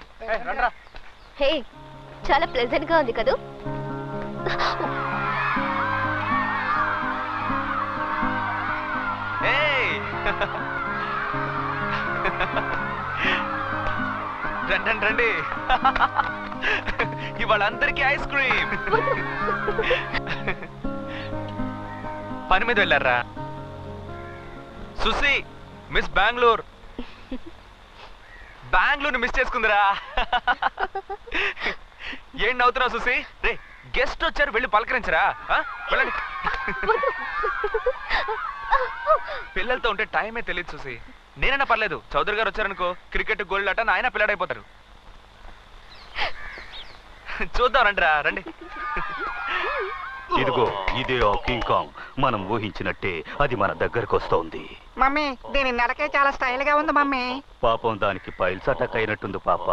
హే, చాలా ప్లెజెంట్ గా ఉంది కదూ. రండి రండి, ఇవాళ అందరికీ ఐస్ క్రీమ్. పని మీద వెళ్ళారా? సుసి మిస్ బెంగళూరు మిస్ చేసుకుందిరా. ఏం నవ్వుతున్నావు సుసి? రే గెస్ట్ వచ్చారు, వెళ్ళి పలకరించరా. వెళ్ళండి. పిల్లలతో ఉంటే టైమే తెలియదు సుసి. నేనైనా పర్లేదు, చౌదరి గారు వచ్చారనుకో క్రికెట్ గోల్డ్ ఆట ఆయన పిల్లాడైపోతారు. చూద్దాం రండి రా, రండి. ఇదిగో ఇదే ఆ కింగ్ కాంగ్. మనం ఊహించినట్టే అది మన దగ్గరకు వస్తోంది. మమ్మీ దీని నడకే చాలా స్టైల్ గా ఉంది మమ్మీ. పాపం దానికి పైల్స్ అటాక్ అయినట్టుంది పాప.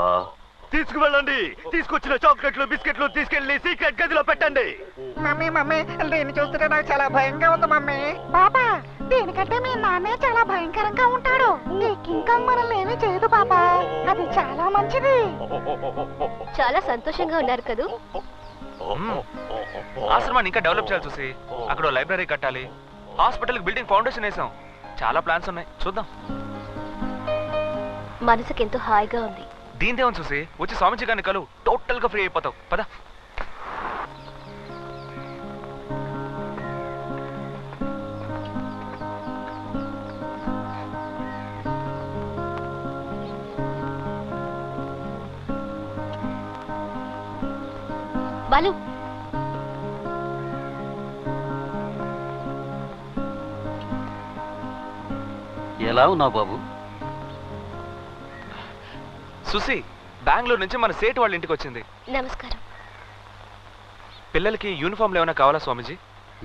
తీసుకువెళ్ళండి, తీసుకొచ్చిన చాక్లెట్లు బిస్కెట్లు తీసుకెళ్లి సీక్రెట్ గదిలో పెట్టండి. మమ్మీ మమ్మీ దీన్ని చూస్తుంటే నాకు చాలా భయంగా ఉంది మమ్మీ. పాపా దీనికంటే మీ నాన్నే చాలా భయంకరంగా ఉంటాడు. ఈ కింగ్ కాంగ్ మనల్ని ఏమీ చేయదు పాపా, అది చాలా మంచిది. చాలా సంతోషంగా ఉన్నారు కదూ. ఆశ్రమాన్ని ఇంకా డెవలప్ చేయాలి చూసి. అక్కడ లైబ్రరీ కట్టాలి, హాస్పిటల్ బిల్డింగ్ ఫౌండేషన్ వేసాం. చాలా ప్లాన్స్ ఉన్నాయి, చూద్దాం. మనసుకి ఎంతో హాయిగా ఉంది. దీనిదేమని చూసి వచ్చి స్వామిజీ గారిని కలు, టోటల్ గా ఫ్రీ అయిపోతావు. పద. బాలు ఎలా ఉన్నావు బాబు? సుసి బెంగళూరు నుంచి మన సేటు వాళ్ళ ఇంటికి వచ్చింది. నమస్కారం. పిల్లలకి యూనిఫామ్లు ఏమైనా కావాలా స్వామిజీ?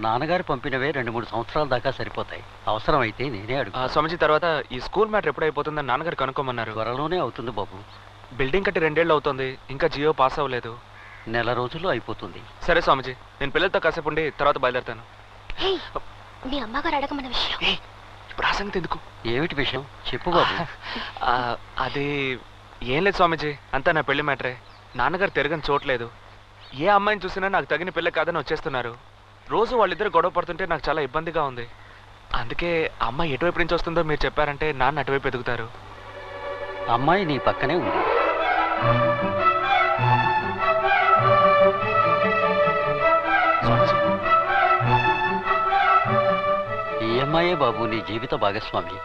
నాన్నగారు పంపినవే 2-3 సంవత్సరాల దాకా సరిపోతాయి. అవసరమైతే నేనే అడుగు. స్వామిజీ తర్వాత ఈ స్కూల్ మ్యాటర్ ఎప్పుడు అయిపోతుందని నాన్నగారు కనుక్కోమన్నారు. త్వరలోనే అవుతుంది బాబు. బిల్డింగ్ కట్టి 2 ఏళ్ళు అవుతుంది, ఇంకా జియో పాస్ అవ్వలేదు. నెల రోజుల్లో అయిపోతుంది. సరే స్వామిజీ, నేను పిల్లలతో కాసేపు ఉండి తర్వాత బయలుదేరుతాను. మీ అమ్మగారు అడగమన్న విషయం. ఇప్పుడు ఆ సంగతి ఎందుకు? ఏమిటి విషయం చెప్పు బాబు. అది ఏం లేదు స్వామిజీ, అంతా నా పెళ్లి మ్యాటరే. నాన్నగారు తిరగని చోట్లేదు. ఏ అమ్మాయిని చూసినా నాకు తగిన పిల్ల కాదని వచ్చేస్తున్నారు. రోజు వాళ్ళిద్దరు గొడవ పడుతుంటే నాకు చాలా ఇబ్బందిగా ఉంది. అందుకే అమ్మాయి ఎటువైపు నుంచి వస్తుందో మీరు చెప్పారంటే నాన్న అటువైపు ఎదుగుతారు. అమ్మాయి నీ పక్కనే ఉంది. ఈ అమ్మాయే బాబు నీ జీవిత భాగస్వామి.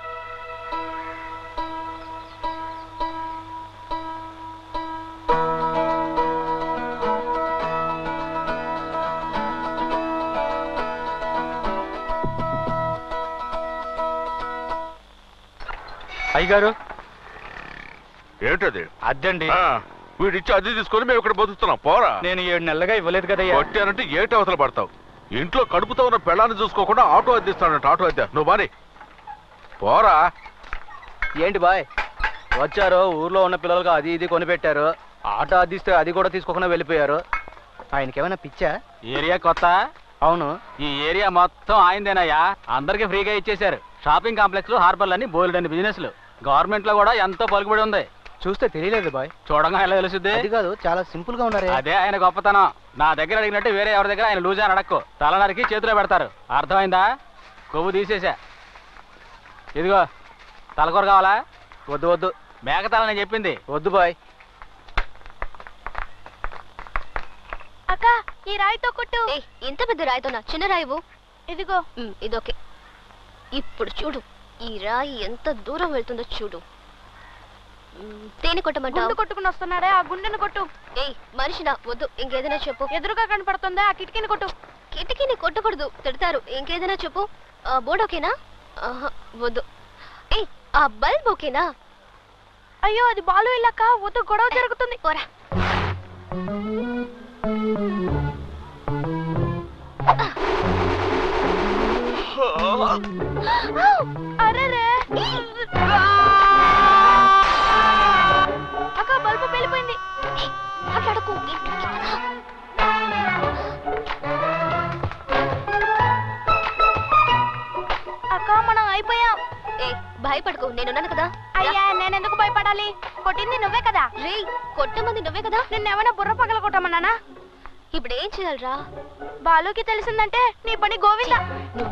అయ్యగారు ఏంటది? అద్దండి. వీడిచ్చి అద్దె తీసుకొని మేము ఇక్కడ బతుకుతున్నాం. పోరా. నేను 7 నెలలుగా ఇవ్వలేదు కదయ్యా. కొట్టానంటే ఏటి అవతల పడతావు. ఇంట్లో కడుపుతో ఉన్న పెళ్ళాన్ని చూసుకోకుండా ఆటో అద్దెస్తానంట. ఆటో అద్దె నువ్వు బాని పోరా. ఏంటి బాయ్ వచ్చారు, ఊర్లో ఉన్న పిల్లలకు అది ఇది కొనిపెట్టారు, ఆటో అద్దిస్తే అది కూడా తీసుకోకుండా వెళ్ళిపోయారు. ఆయనకేమైనా పిచ్చా? ఏరియా కొత్త? అవును, ఈ ఏరియా మొత్తం ఆయనదేనయ్యా. అందరికి ఫ్రీగా ఇచ్చేశారు. షాపింగ్ కాంప్లెక్స్, హార్బర్లన్నీ బోల్డన్ని బిజినెస్లు. గవర్నమెంట్ లో కూడా ఎంతో పలుకుబడి ఉంది. చూస్తే తెలియలేదు బాయ్. చూడంగా ఎలా తెలుసుద్ది? అది కాదు, చాలా సింపుల్ గా ఉన్నారు. అదే ఆయన గొప్పతనం. నా దగ్గర అడిగినట్టు వేరే ఎవరి దగ్గర ఆయన లూజ్ అని అడక్కు. తల నరికి చేతిలో పెడతారు. అర్థమైందా? కొవ్వు తీసేసా. ఇదిగో తలకూర కావాలా? వద్దు వద్దు, మేకతల నేను చెప్పింది వద్దు బాయ్. అక్క ఈ రాయితో కొట్టు. ఇంత పెద్ద రాయితోనా? చిన్న రాయివు. ఇదిగో ఇదొకే. ఇప్పుడు చూడు ఈ రాయి ఎంత దూరం వెళ్తుందో చూడు. దేని కొట్టమంటావు? కొట్టుకుని వస్తున్నాడే ఆ గుండెను కొట్టు. ఏయ్ మనిషినా? వద్దు, ఇంకేదైనా చెప్పు. ఎదురుగా కనపడుతుందా ఆ కిటికీని కొట్టు. కిటికీని కొట్టకూడదు, తిడతారు. ఇంకేదైనా చెప్పు. బోర్డు ఓకేనా? వద్దు. ఏయ్ ఆ బల్బ్ ఓకేనా? అయ్యో అది బాలు ఇల్లక్క, వద్దు గొడవ జరుగుతుంది. పోరా. అరే అక్క బల్బు వెళ్ళిపోయింది. మాట్లాడకు. అక్క మనం అయిపోయాం. ఏ భయపడకు, నేనున్నాను కదా. అయ్యా నేనెందుకు భయపడాలి? కొట్టింది నువ్వే కదా. రే కొట్టమంది నువ్వే కదా. నిన్నేమైనా బుర్ర పగల కొట్టమన్నానా? ఇప్పుడు ఏం చేయాలరా? బాలుకి తెలిసిందంటే నీ పని గోవింద.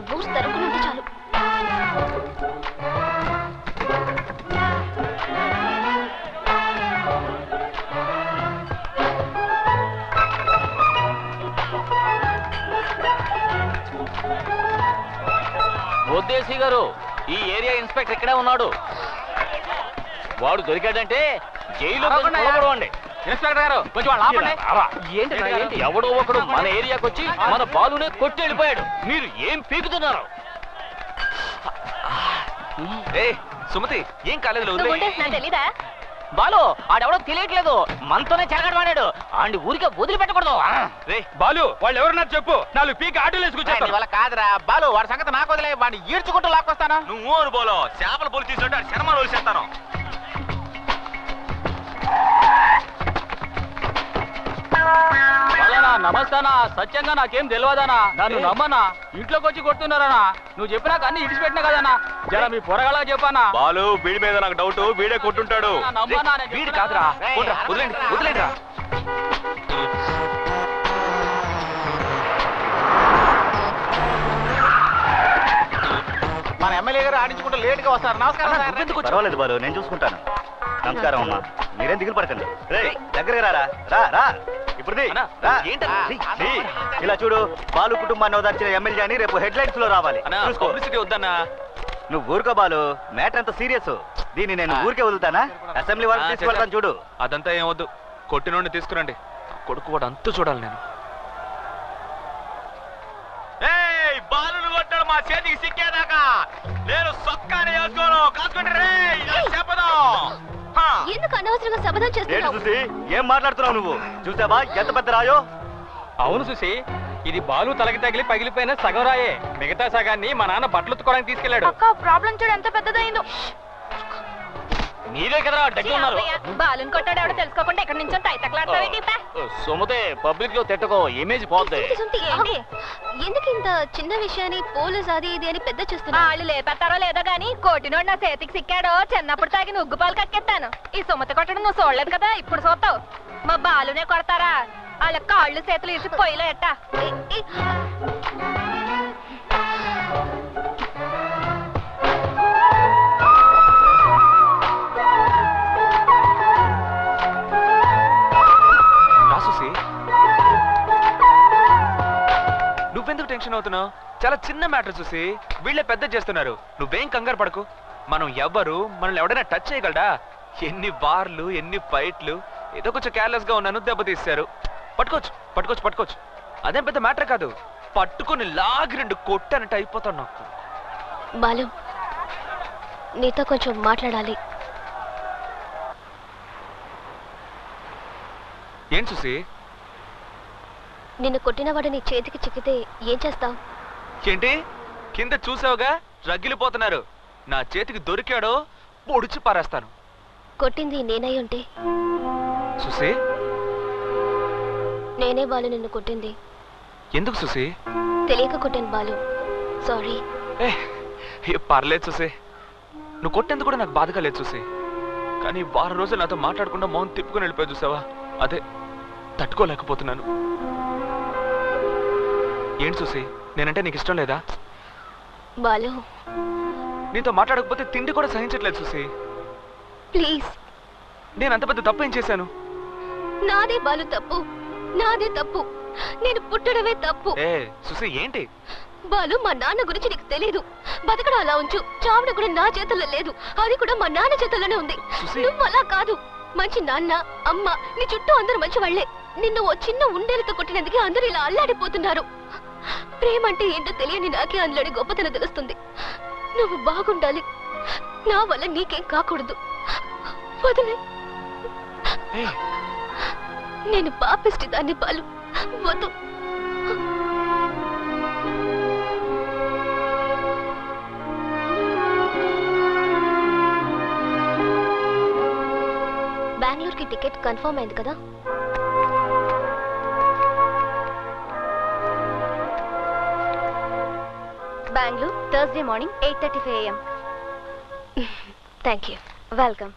నువ్వు తరుపు నుండి చాలు. బొద్దేసి గారు, ఈ ఏరియా ఇన్స్పెక్టర్ ఇక్కడే ఉన్నాడు. వాడు దొరికాడంటే జైలు అండి. ఇన్స్పెక్టర్ గారు కొంచెం వాళ్ళు ఆపండి. ఏంటి ఎవడో ఒకడు మన ఏరియాకి వచ్చి మన బాలునే కొట్టి వెళ్ళిపోయాడు. మీరు ఏం పీకుతున్నారు? సుమతి ఏం కాలేదు. తెలీదా? బాలు ఆడెవడో తెలియట్లేదు, మనతోనే చెరగడమాడాడు. ఆండి ఊరికే వదిలిపెట్టకూడదు. రే బాలు, వాళ్ళు ఎవరున్నారు చెప్పు. 4 పీకి ఆటోలు వేసుకొచ్చారు. వాళ్ళ కాదురా బాలు, వాడి సంగతి నాకు వదిలే. వాడిని ఈడ్చుకుంటూ లాక్కొస్తాను. నువ్వు అని బోలో చేపల పొలి తీసుకుంటే శర్మలు వదిలేస్తాను. నమస్తానా, సత్యంగా నాకేం తెలియదానా? నన్ను నమ్మనా? ఇంట్లోకి వచ్చి కొడుతున్నారనా? నువ్వు చెప్పినాక అన్ని ఇడిచిపెట్టినా కదనా? జర మీ పొరగలా చెప్పానా? బాలు వీడి మీద నాకు డౌట్, వీడే కొట్టుంటాడు. వీడి కాదురా, వదిలేండి వదిలేండి రా. మన ఎమ్మెల్యే గారు ఆడించుకుంటూ లేట్ గా వస్తారు. నమస్కారం. పర్వాలేదు బాలు, నేను చూసుకుంటాను. నమస్కారం అమ్మా, మీరేం దిగులు పడకండి. రే దగ్గరగా రారా. రా రా ఇప్పుడు ఇలా చూడు. బాలు కుటుంబాన్ని ఓదార్చిన ఎమ్మెల్యే అని రేపు హెడ్ లైన్స్ లో రావాలి. వద్దన్నా. నువ్వు ఊరుకో బాలు, మ్యాటర్ అంత సీరియస్. దీన్ని నేను ఊరికే వదులుతానా? అసెంబ్లీ వరకు తీసుకెళ్తాను చూడు. అదంతా ఏం వద్దు, కొట్టినోడిని తీసుకురండి. కొడుకు వాడు అంతూ చూడాలి నేను. బాలును కొట్టాడు మా చేతికి సిక్కేదాకా నేను సొక్కాని వేసుకోను. కాసుకుంటే చెప్పదు. ఎందుకు అనవసరంగా శబదం చేస్తున్నావు? ఏం మాట్లాడుతున్నావు నువ్వు? చూసావా ఎంత పెద్ద రాయో? అవును సుసి, ఇది బాలు తలకి తగిలి పగిలిపోయిన సగం రాయే. మిగతా సగాన్ని మా నాన్న బట్టలు ఉత్తుకోవడానికి తీసుకెళ్లాడు. ప్రాబ్లం చూడు ఎంత పెద్దదైందో. మీరే కదా దగ్గర ఉన్నారు. బాలుని కొట్టాడు ఎవడో తెలుసుకోకుండా ఎక్కడి నుంచో తైతట్లాడతావేంటి? సుమతే పబ్లిక్ లో తిట్టకో, ఇమేజ్ పోద్ది. ఎందుకు ఇంత చిన్న విషయాన్ని పోలీస్ అది ఇది అని పెద్ద చేస్తున్నా? వాళ్ళు లేపెత్తారో లేదో గానీ కోటినోడు నా చేతికి సిక్కాడో చిన్నప్పుడు తాగిన ఉగ్గుపాలు కక్కెత్తాను. ఈ సుమతి కొట్టడం నువ్వు చూడలేదు కదా, ఇప్పుడు చూస్తావు. మా బాలునే కొడతారా? వాళ్ళ కాళ్ళు చేతులు ఇసి పొయ్యిలో ఎట్టా. నువ్వెందుకు టెన్షన్ అవుతున్నావు? చాలా చిన్న మ్యాటర్ చూసి వీళ్ళే పెద్ద చేస్తున్నారు. నువ్వేం కంగారు పడకు. మనం ఎవ్వరు మనల్ని ఎవడైనా టచ్ చేయగలడా? ఎన్ని వార్లు, ఎన్ని ఫైట్లు. ఏదో కొంచెం కేర్లెస్ గా ఉన్నాను, దెబ్బతీశారు. పట్టుకోవచ్చు పట్టుకోవచ్చు పట్టుకోవచ్చు. అదేం పెద్ద మ్యాటర్ కాదు. పట్టుకుని లాగి 2 కొట్టానంటే అయిపోతాను. నాకు బాలు నీతో కొంచెం మాట్లాడాలి. ఏం చూసి? నిన్ను కొట్టినవాడు నీ చేతికి చిక్కితే ఏం చేస్తావు? ఏంటి కింద చూసావుగా రగిలిపోతున్నారు. నా చేతికి దొరికాడో పొడిచి పారేస్తాను. కొట్టింది నేనై ఉంటే? సుసి, నేనే బాలు నిన్ను కొట్టింది. ఎందుకు సుసి? తెలియక కొట్టాను బాలు, సారీ. పర్లేదు సుసి, నువ్వు కొట్టేందుకు కూడా నాకు బాధగా లేదు సుసి. కానీ వారం రోజులు నాతో మాట్లాడకుండా మౌన్ తిప్పుకొని వెళ్ళిపోయి చూసావా, అదే తట్టుకోలేకపోతున్నాను. ఏంటి సుసి, నేనంటే నీకు ఇష్టం లేదా? బాలు, నీతో మాట్లాడకపోతే తిండి కూడా సహించట్లేదు సుసి. ప్లీజ్. నేను అంత పెద్ద తప్పు ఏం చేశాను? నాదే బాలు తప్పు, నాదే తప్పు. నేను పుట్టడమే తప్పు. సుసి ఏంటి? బాలు, మా నాన్న గురించి నీకు తెలీదు. బతకడం అలా ఉంచు, చావడం కూడా నా చేతుల్లో లేదు. అది కూడా మా నాన్న చేతుల్లోనే ఉంది. నువ్వు అలా కాదు. మంచి నాన్న, అమ్మ, నీ చుట్టూ అందరూ మంచి వాళ్లే. నిన్ను ఓ చిన్న ఉండేలతో కొట్టినందుకే అందరూ ఇలా అల్లాడిపోతున్నారు. ప్రేమ అంటే ఏంటో తెలియని నాకే అందులోని గొప్పతనం తెలుస్తుంది. నువ్వు బాగుండాలి, నా వల్ల నీకేం కాకూడదు. వదిలే. నేను పాపిష్టి దాన్ని బాలు, వద్దు. బెంగళూరుకి టికెట్ కన్ఫర్మ్ అయింది కదా? Bengaluru Thursday morning 8:35 AM. Thank you. Welcome.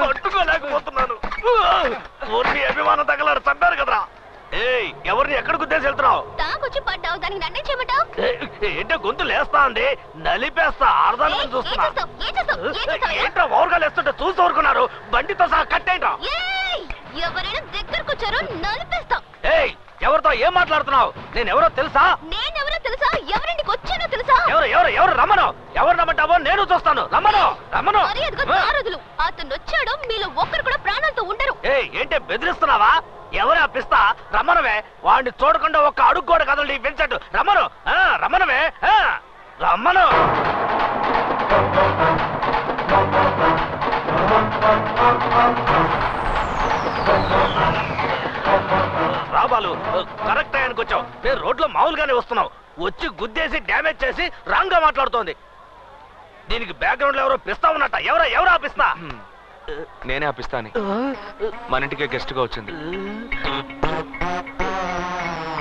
పట్టుకోలేకపోతున్నాను. అభిమానం తగలాడు, చంపారు కదరా. ఎవరిని ఎక్కడ గుద్దేసి వెళ్తున్నావు? తాకొచ్చి పడ్డావు, దానికి నన్నే చేయమంటావు? ఏంటో గొంతు లేస్తా అండి, నలిపేస్తా. అర్థాన్ని చూస్తున్నా. ఏంటో ఓవర్గాలు వేస్తుంటే చూసి ఊరుకున్నారు. బండితో సహా కట్టేంట్రా. ఎవరైనా దగ్గరకు వచ్చారో నలిపేస్తా. ఎవరితో ఏం మాట్లాడుతున్నావు? నేను ఎవరో తెలుసా? నేనెవరో తెలుసా? ఎవరింటికి వచ్చానో తెలుసా? ఎవరు ఎవరు ఎవరు? రమ్మను. ఎవరు రమ్మంటావో నేను చూస్తాను. రమ్మను రమ్మను. అతను వచ్చాడు, మీలో ఒక్కరు కూడా ప్రాణాలతో ఉండరు. ఏంటి బెదిరిస్తున్నావా? ఎవరు అప్పిస్తా? రమ్మనవే. వాడిని చూడకుండా ఒక్క అడుగు కూడా కదలండి. పెంచట్టు. రమ్మను రమ్మనవే. రమ్మను. రాబాలు, కరెక్ట్ టైంకి వచ్చావు. నేను రోడ్లో మామూలుగానే వస్తున్నావు. వచ్చి గుద్దేసి డ్యామేజ్ చేసి రాంగ్ గా మాట్లాడుతోంది. దీనికి బ్యాక్గ్రౌండ్ లో ఎవరో పిస్తా ఉన్నట్ట. ఎవరో ఆపిస్తా? నేనే ఆపిస్తాను. మన ఇంటికే గెస్ట్ గా వచ్చింది.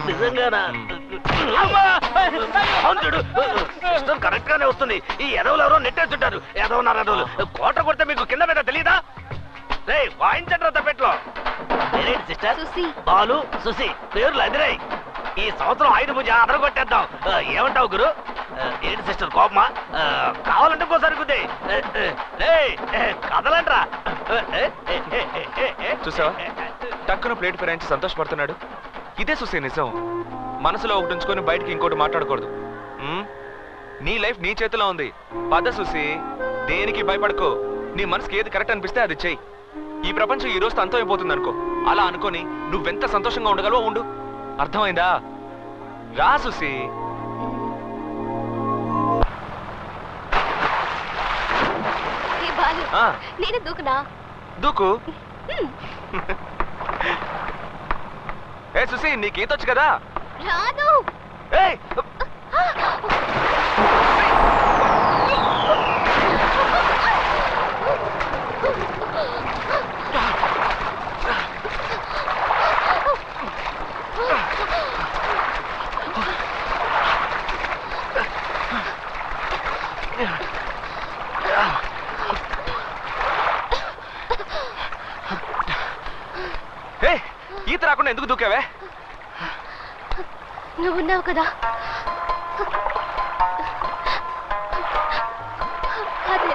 నిజంగానా? కరెక్ట్ గానే వస్తుంది. ఈ ఎదవులు ఎవరో నెట్టేస్తుంటారు. ఎదవున్నారు ఎదవులు. కోట కొడితే మీకు కింద మీద తెలీదా? వాయించండి తప్పెట్లో. సిస్టర్ బాలు, సుసి పేర్లు అదిరాయి. ఈ సంవత్సరం 5 పూజ అదరగొట్టేద్దాం. ఏమంటావు గురు? ఏంటి సిస్టర్ కోపమా? కావాలంటే ఇంకోసారి కుద్దే. కదలంట్రా. చూసావా, టక్కున ప్లేట్ ఫిరాయించి సంతోషపడుతున్నాడు. ఇదే చూసే నిజం. మనసులో ఒకటి ఉంచుకొని బయటికి ఇంకోటి మాట్లాడకూడదు. నీ లైఫ్ నీ చేతిలో ఉంది. పద చూసి, దేనికి భయపడకో. నీ మనసుకి ఏది కరెక్ట్ అనిపిస్తే అది చెయ్యి. ఈ ప్రపంచం ఈ రోజుతో అంతమైపోతుంది అనుకో. అలా అనుకొని నువ్వెంత సంతోషంగా ఉండగలవో ఉండు. అర్థమైందా? రా సుసి. నేను దూకునా? దూకు. ఏ సుసి, నీకు ఈతొచ్చు కదా? రాదు. ఈత రాకుండా ఎందుకు దూకావే? నువ్వున్నావు కదా, అదే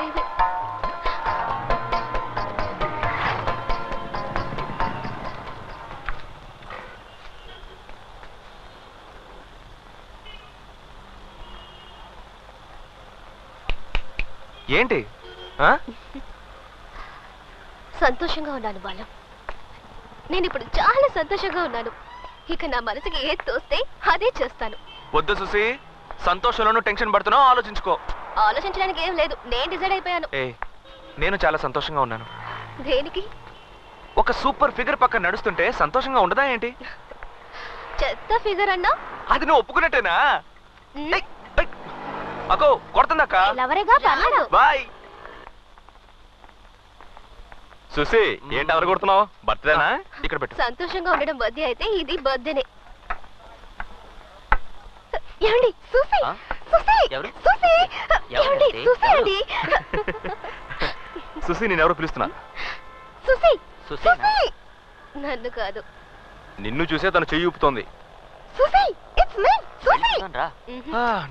ఏంటి? సంతోషంగా ఉన్నాను బాలు. నేను ఇప్పుడు చాలా సంతోషంగా ఉన్నాను. ఇక నా మనసుకి ఏది తోస్తే అదే చేస్తాను. వద్దు సుసి, సంతోషంలోనూ టెన్షన్ పడుతున్నావు, ఆలోచించుకో. ఆలోచించడానికి ఏం లేదు, నేను డిసైడ్ అయిపోయాను. నేను చాలా సంతోషంగా ఉన్నాను. దేనికి? ఒక సూపర్ ఫిగర్ పక్కన నడుస్తుంటే సంతోషంగా ఉండదా ఏంటి? చెత్త ఫిగర్ అన్నా అది నువ్వు ఒప్పుకున్నట్టేనా? అకో కొడుతుందక్క. బాయ్ సుసి. ఏంటి ఎవరు కొడుతున్నావు? బర్త్డేనా? ఇక్కడ పెట్టు. సంతోషంగా ఉండడం బర్త్డే అయితే ఇది బర్త్డేనే. ఏమండి సుసి, సుసి, సుసి, ఏమండి సుసి అండి. సుసి నేను ఎవరు పిలుస్తున్నా? సుసి, సుసి. నన్ను కాదు. నిన్ను చూసే తను చెయ్యి ఊపుతోంది. Susi, it's me Susi.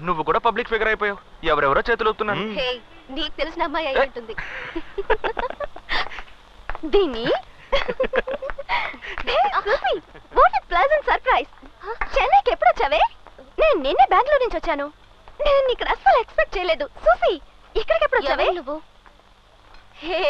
నువ్వు కూడా పబ్లిక్ ఫిగర్ అయిపోయావు. ఎవరెవరో చేతులు ఊపుతున్నారు. హే, నీకు తెలిసిన అమ్మాయి అయి ఉంటుంది. దీని Susi, what a pleasant surprise. చెన్నైకి ఎప్పుడు వచ్చావే? నేను నిన్నే బెంగళూరు నుంచి వచ్చాను. నేను ఇక్కడ అస్సలు ఎక్స్పెక్ట్ చేయలేదు. సుసి, ఇక్కడికి ఎప్పుడు వచ్చావే నువ్వు? హే,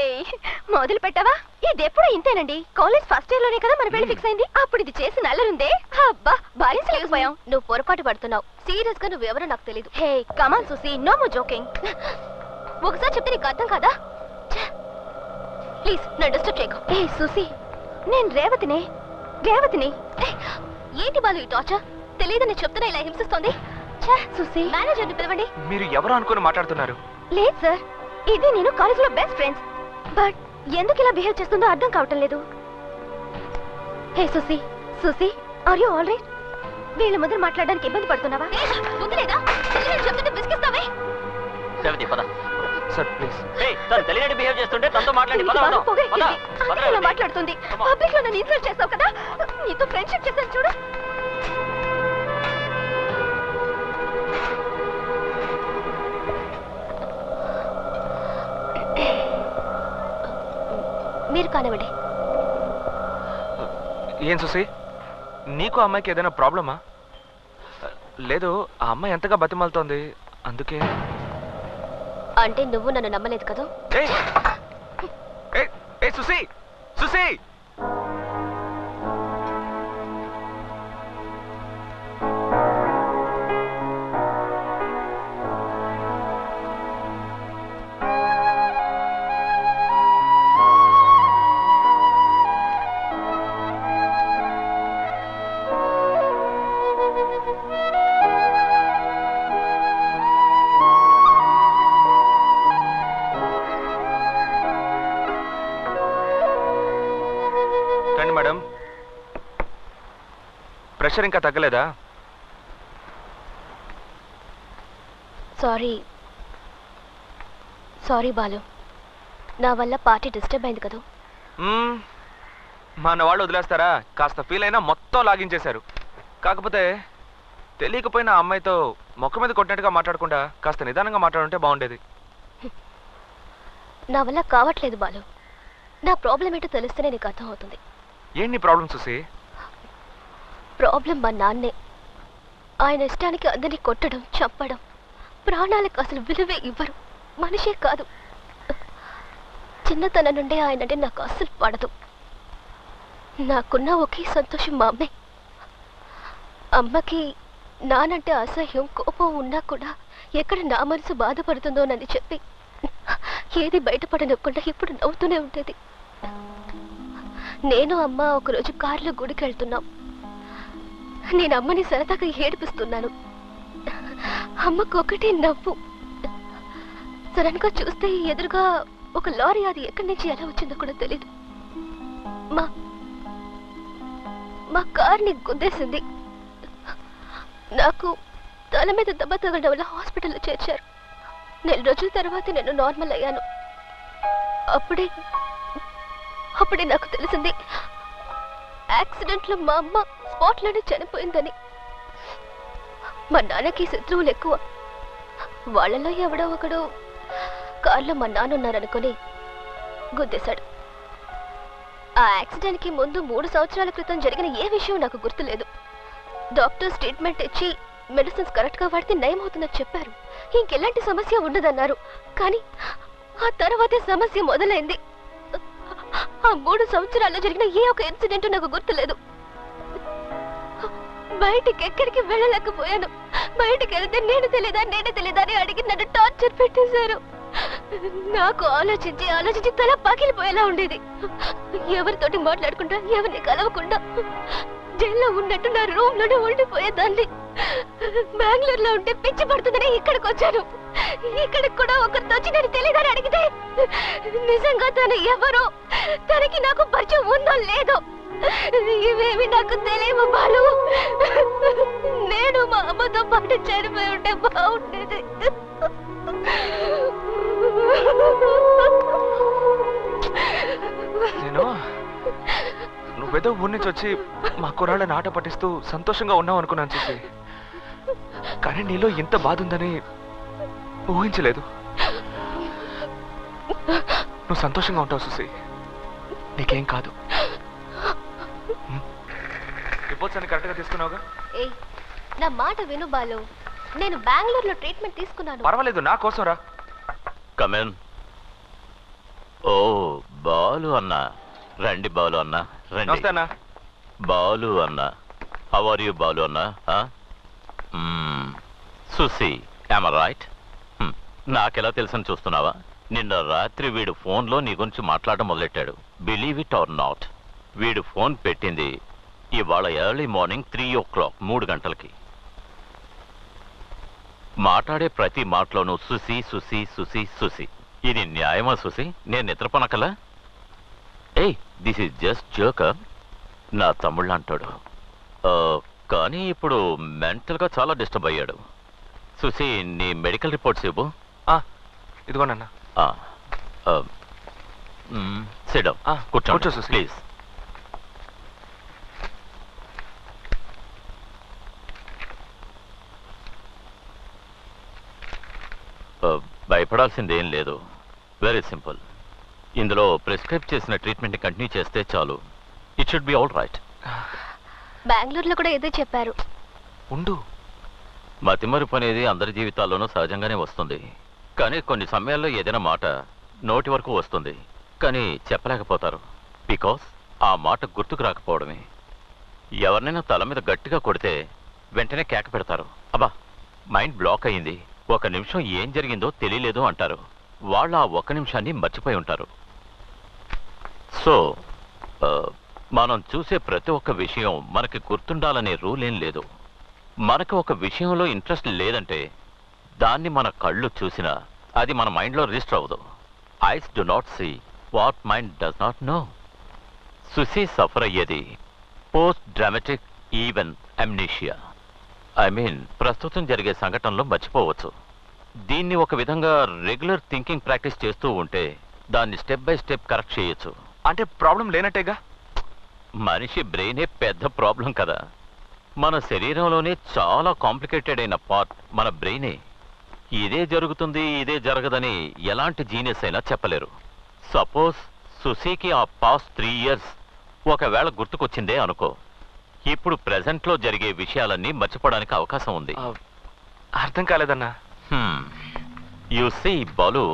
మొదలు పెట్టావా? ఇది ఎప్పుడు ఇంతేనండి. కాలేజ్ ఫస్ట్ ఇయర్ లోనే కదా మన పెళ్లి ఫిక్స్ అయింది. అప్పుడు ఇది చేసి నల్లరుందే. అబ్బా, భరించలేకపోయాం. నువ్వు పొరపాటు పడుతున్నావు. సీరియస్ గా నువ్వెవరో నాకు తెలియదు. హే కమాన్ సుసి, నో మోర్ జోకింగ్. ఒకసారి చెప్తే నీకు అర్థం కాదా? ప్లీజ్ నన్ను డిస్టర్బ్ చేయకు. ఏ సుసి, నేను రేవతిని. రేవతిని. ఏంటి బాలు ఈ టార్చర్? తెలియదని చెప్తున్నా ఇలా హింసిస్తోంది. సుసి, మేనేజర్ని పిలవండి. మీరు ఎవరు అనుకుని మాట్లాడుతున్నారు? లేదు సార్, ఇది నేను కాలేజీలో బెస్ట్ ఫ్రెండ్స్. బట్ ఎందుకు ఇలా బిహేవ్ చేస్తుందో అర్థం కావటం లేదు. Hey Susi, Susi, are you all right? వీళ్ళ ముందు మాట్లాడడానికి ఇబ్బంది పడుతున్నావా? లేదా చెప్తుంటే బిస్కిస్తావే. Sir please. తను తెలియని బిహేవ్ చేస్తుంటే తనతో మాట్లాడి మాట్లాడుతుంది. పబ్లిక్ లో నన్ను ఇన్సల్ట్ చేస్తావు కదా, నీతో ఫ్రెండ్షిప్ చేస్తాను చూడు. మీరు కానివ్వండి. ఏం సుసి, నీకు అమ్మాయికి ఏదైనా ప్రాబ్లమా? లేదు, ఆ అమ్మాయి ఎంతగా బతిమాలుతోంది, అందుకే. అంటే నువ్వు నన్ను నమ్మలేదు కదా? సుసి, సుసి. మేడం, ప్రెషర్ ఇంకా తగ్గలేదా? సారీ సారీ బాలు, నా వల్ల పార్టీ డిస్టర్బ్ అయింది కదా. మన వాళ్ళు వదిలేస్తారా? కాస్త ఫీల్ అయినా మొత్తం లాగించేశారు. కాకపోతే తెలియకపోయినా అమ్మాయితో మొక్క మీద కొట్టినట్టుగా మాట్లాడకుండా కాస్త నిదానంగా మాట్లాడుంటే బాగుండేది. నా వల్ల కావట్లేదు బాలు. నా ప్రాబ్లం ఏంటో తెలిస్తేనే నీకు అర్థం అవుతుంది. ఏంటి ప్రాబ్లం సుసి? ప్రాబ్లం మా నాన్నే. ఆయన ఇష్టానికి అందరినీ కొట్టడం, చంపడం, ప్రాణాలకు అసలు విలువే ఇవ్వరు. మనిషే కాదు. చిన్నతనం నుండే ఆయనంటే నాకు అస్సలు పడదు. నాకున్న ఒకే సంతోషం మా అమ్మే. అమ్మకి నానంటే అసహ్యం, కోపం ఉన్నా కూడా ఎక్కడ నా మనసు బాధపడుతుందోనని చెప్పి ఏది బయటపడనివ్వకుండా ఇప్పుడు నవ్వుతూనే ఉండేది. నేను అమ్మ ఒకరోజు కారులో గుడికి వెళ్తున్నాం. నేను అమ్మని సరదాగా ఏడిపిస్తున్నాను. అమ్మకు ఒకటే నవ్వు. సడన్ గా చూస్తే ఎదురుగా ఒక లారీ, అది ఎక్కడి నుంచి ఎలా వచ్చిందో కూడా తెలీదు. మా కార్ని గుద్దేసింది. నాకు తల మీద దెబ్బ తగలడం వల్ల హాస్పిటల్లో చేర్చారు. 4 రోజుల తర్వాత నేను నార్మల్ అయ్యాను. అప్పుడే నాకు తెలిసింది యాక్సిడెంట్ లో మా అమ్మ స్పాట్ లోనే చనిపోయిందని. మా నాన్నకి శత్రువులు ఎక్కువ. వాళ్ళలో ఎవడో ఒకడు కార్లో మా నాన్న ఉన్నారనుకుని గుద్దేశాడు. ఆ యాక్సిడెంట్ కి ముందు 3 సంవత్సరాల క్రితం జరిగిన ఏ విషయం నాకు గుర్తులేదు. డాక్టర్స్ ట్రీట్మెంట్ ఇచ్చి మెడిసిన్స్ కరెక్ట్ గా వాడితే నయం అవుతుందని చెప్పారు. ఇంకెలాంటి సమస్య ఉండదన్నారు. కానీ ఆ తర్వాతే సమస్య మొదలైంది. ఆ 3 సంవత్సరాల్లో జరిగిన ఏ ఒక్క ఇన్సిడెంట్ నాకు గుర్తులేదు. బయటికి ఎక్కడికి వెళ్ళలేకపోయాను. బయటికి వెళ్తే నేను తెలీదా అని అడిగి నన్ను టార్చర్ పెట్టేశారు. నాకు ఆలోచించి తల పగిలిపోయేలా ఉండేది. ఎవరితోటి మాట్లాడకుండా, ఎవరిని కలవకుండా జైల్లో ఉన్నట్టు నా రూమ్ లోనే ఉండిపోయేదాన్ని. బెంగళూరులో ఉంటే పిచ్చి పడుతుందని ఇక్కడికి వచ్చాను. ఇక్కడికి కూడా ఒకరితో వచ్చి నేను తెలియదని అడిగితే నిజంగా తను ఎవరో, తనకి నాకు పరిచయం ఉందో లేదో ఇవేమి నాకు తెలియవు బాలు. నేను మా అమ్మతో పాటు చనిపోయి ఉంటే బాగుండేది. నేను నువ్వేదో ఊరి నుంచి వచ్చి మా కుర్రాళ్ళని ఆట పట్టిస్తూ సంతోషంగా ఉన్నావు అనుకున్నాను చూసి, కానీ నీలో ఇంత బాధ ఉందని ఊహించలేదు. నువ్వు సంతోషంగా ఉంటావు సుసి, నీకేం కాదు. రిపోర్ట్స్ అన్ని కరెక్ట్గా తీసుకున్నావుగా? ఏయ్, నా మాట విను బాలు. నేను బెంగళూరులో ట్రీట్మెంట్ తీసుకున్నాను. పర్వాలేదు, నా కోసం రా. కమెన్. ఓ బాలు అన్నా, రండి బాలు అన్నా, రండి. బాలు అన్నా, హౌ ఆర్ యూ బాలు అన్నా? Susi, am right? నాకెలా తెలుసని చూస్తున్నావా? నిన్న రాత్రి వీడు ఫోన్లో నీ గురించి మాట్లాడడం మొదలెట్టాడు. బిలీవ్ ఇట్ ఆర్ నాట్, వీడు ఫోన్ పెట్టింది ఇవాళ ఎర్లీ మార్నింగ్ 3 o'clock, 3 గంటలకి. మాట్లాడే ప్రతి మాటలోనూ సుసి సుసి సుసి సుసి. ఇది న్యాయమా సుసి? నేను నిద్రపోనకలా? ఏయ్, దిస్ ఈజ్ జస్ట్ జోకర్. నా తమ్ముళ్ళు అంటాడు. కానీ ఇప్పుడు మెంటల్గా చాలా డిస్టర్బ్ అయ్యాడు. సుసి, నీ మెడికల్ రిపోర్ట్స్ ఇవ్వు. ఇదిగోనన్నా. Sit down. కూర్చో సుసి, ప్లీజ్. భయపడాల్సిందేం లేదు. Very simple. ఇందులో ప్రిస్క్రైబ్ చేసిన ట్రీట్మెంట్ కంటిన్యూ చేస్తే చాలు. It should be all right. బెంగళూరులో కూడా ఇదే చెప్పారు. ఉండు, మతిమరుపు అనేది అందరి జీవితాల్లోనూ సహజంగానే వస్తుంది. కానీ కొన్ని సమయాల్లో ఏదైనా మాట నోటి వరకు వస్తుంది, కానీ చెప్పలేకపోతారు. బికాస్ ఆ మాట గుర్తుకు రాకపోవడమే. ఎవరినైనా తల మీద గట్టిగా కొడితే వెంటనే కేక పెడతారు. అబ్బా, మైండ్ బ్లాక్ అయ్యింది, 1 నిమిషం ఏం జరిగిందో తెలియలేదు అంటారు. వాళ్ళు ఆ 1 నిమిషాన్ని మర్చిపోయి ఉంటారు. సో మనం చూసే ప్రతి ఒక్క విషయం మనకి గుర్తుండాలనే రూల్ ఏం లేదు. మనకు ఒక విషయంలో ఇంట్రెస్ట్ లేదంటే దాన్ని మన కళ్ళు చూసినా అది మన మైండ్లో రిజిస్టర్ అవ్వదు. Eyes do not see what mind does not know. Susi suffer అయ్యేది post traumatic even amnesia. I mean, ప్రస్తుతం జరిగే సంఘటనలో మర్చిపోవచ్చు. దీన్ని ఒక విధంగా రెగ్యులర్ థింకింగ్ ప్రాక్టీస్ చేస్తూ ఉంటే దాన్ని స్టెప్ బై స్టెప్ కరెక్ట్ చేయొచ్చు. అంటే ప్రాబ్లం లేనట్టేగా? మనిషి బ్రెయినే పెద్ద ప్రాబ్లం కదా. మన శరీరంలోనే చాలా కాంప్లికేటెడ్ అయిన పార్ట్ మన బ్రెయినే. ఇదే జరుగుతుంది, ఇదే జరగదని ఎలాంటి జీనియస్ అయినా చెప్పలేరు. సపోజ్ సుసీకి ఆ పాస్ట్ 3 years ఒకవేళ గుర్తుకొచ్చిందే అనుకో, ఇప్పుడు ప్రెజెంట్లో జరిగే విషయాలన్నీ మర్చిపోవడానికి అవకాశం ఉంది. అర్థం కాలేదన్నా. యు సీ బాలు,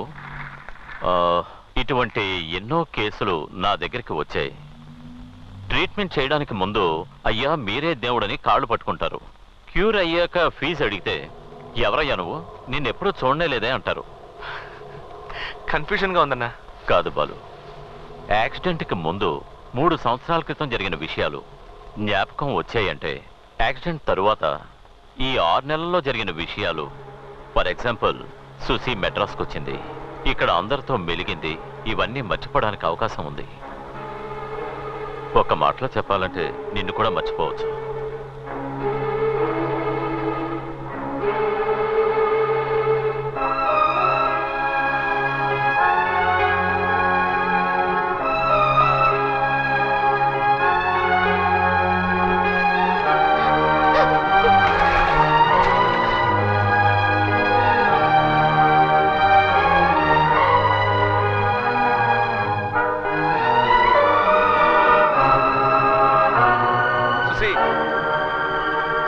ఇటువంటి ఎన్నో కేసులు నా దగ్గరికి వచ్చాయి. ట్రీట్మెంట్ చేయడానికి ముందు అయ్యా మీరే దేవుడని కాళ్ళు పట్టుకుంటారు. క్యూర్ అయ్యాక ఫీజు అడిగితే ఎవరయ్యా నువ్వు, నిన్నెప్పుడూ చూడలేదే అంటారు. కన్ఫ్యూజన్గా ఉందన్నా. కాదు బాలు, యాక్సిడెంట్కి ముందు 3 సంవత్సరాల క్రితం జరిగిన విషయాలు జ్ఞాపకం వచ్చాయంటే యాక్సిడెంట్ తరువాత ఈ 6 నెలల్లో జరిగిన విషయాలు. ఫర్ ఎగ్జాంపుల్, సుసి మెడ్రాస్కి వచ్చింది, ఇక్కడ అందరితో మెలిగింది, ఇవన్నీ మర్చిపోవడానికి అవకాశం ఉంది. ఒక మాటలో చెప్పాలంటే నిన్ను కూడా మర్చిపోవచ్చు.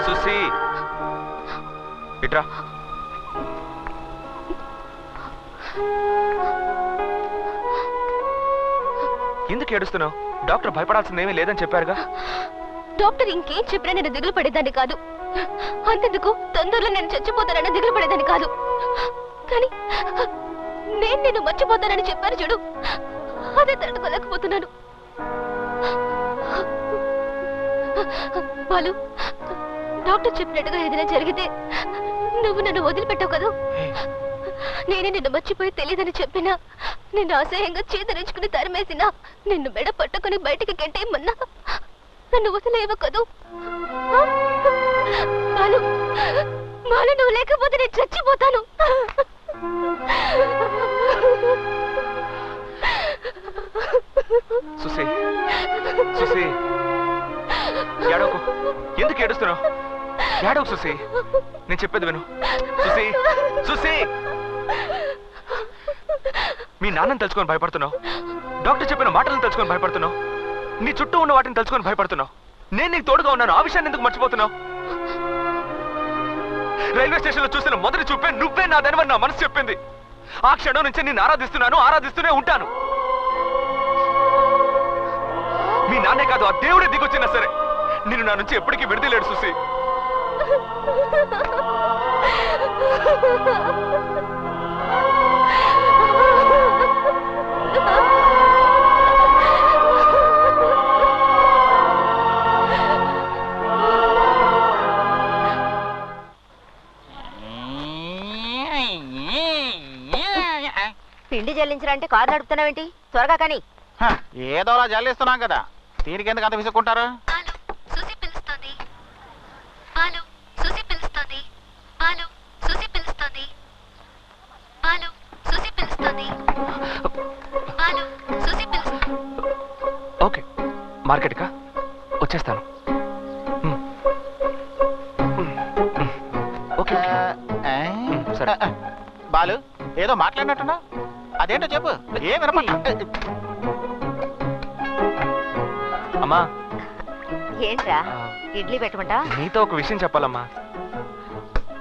సుసి ఇట్రా. ఎందుకు ఏడుస్తున్నావు? డాక్టర్ భయపడాల్సిందేమీ లేదని చెప్పారుగా. డాక్టర్ ఇంకేం చెప్పినా నేను దిగులు పడేదాన్ని కాదు. అంతెందుకు తొందరలో నేను చచ్చిపోతానని దిగులు పడేదాన్ని కాదు. కానీ నేను నిన్ను మర్చిపోతానని చెప్పాను చూడు, అదే తట్టుకోలేకపోతున్నాను. బాలు, డాక్టర్ చెప్పినట్టుగా ఏదైనా జరిగితే నువ్వు నన్ను వదిలిపెట్టావు కదా. నేనే నిన్ను మర్చిపోయి తెలియదని చెప్పినా, నిన్ను అసహ్యంగా చేతరించుకుని తరిమేసినా, నిన్ను మెడ పట్టుకుని బయటికి గెంటేయమన్నా నన్ను వదిలేవు కదూ. బాలు, బాలు, నువ్వు లేకపోతే నేను చచ్చిపోతాను. సుసి, సుసి, ఏడవకు. ఎందుకు ఏడుస్తున్నావు? ఏడవకు సుసి, నేను చెప్పేది విను. సుసి, సుసి, మీ నాన్నని తలుచుకొని భయపడుతున్నావు. డాక్టర్ చెప్పిన మాటలను తలుచుకొని భయపడుతున్నావు. నీ చుట్టూ ఉన్న వాటిని తలుచుకొని భయపడుతున్నావు. నేను నీకు తోడుగా ఉన్నాను, ఆ విషయాన్ని ఎందుకు మర్చిపోతున్నావు? రైల్వే స్టేషన్ లో చూసిన మొదటి చూపే నువ్వే నాదనివని నా మనసు చెప్పింది. ఆ క్షణం నుంచి నేను ఆరాధిస్తున్నాను, ఆరాధిస్తూనే ఉంటాను. మీ నాన్నే కాదు, ఆ దేవుడే దిగొచ్చినా సరే నిన్ను నా నుంచి ఎప్పటికీ విడదలేడు సుసి. పిండి చెల్లించాలంటే కారు నడుపుతున్నావేంటి? త్వరగా కానీ. ఏదోలా జల్లిస్తున్నాం కదా, దీనికి ఎందుకు అంత విసుక్కుంటారు? ఓకే, మార్కెట్కా వచ్చేస్తాను. ఓకే సరే. బాలు, ఏదో మాట్లాడినట్టున్నా, అదేంటో చెప్పు. ఏం వినపట్ల. అమ్మా, ఏంట్రా ఇడ్లీ పెట్టమంటా? నీతో ఒక విషయం చెప్పాలమ్మా.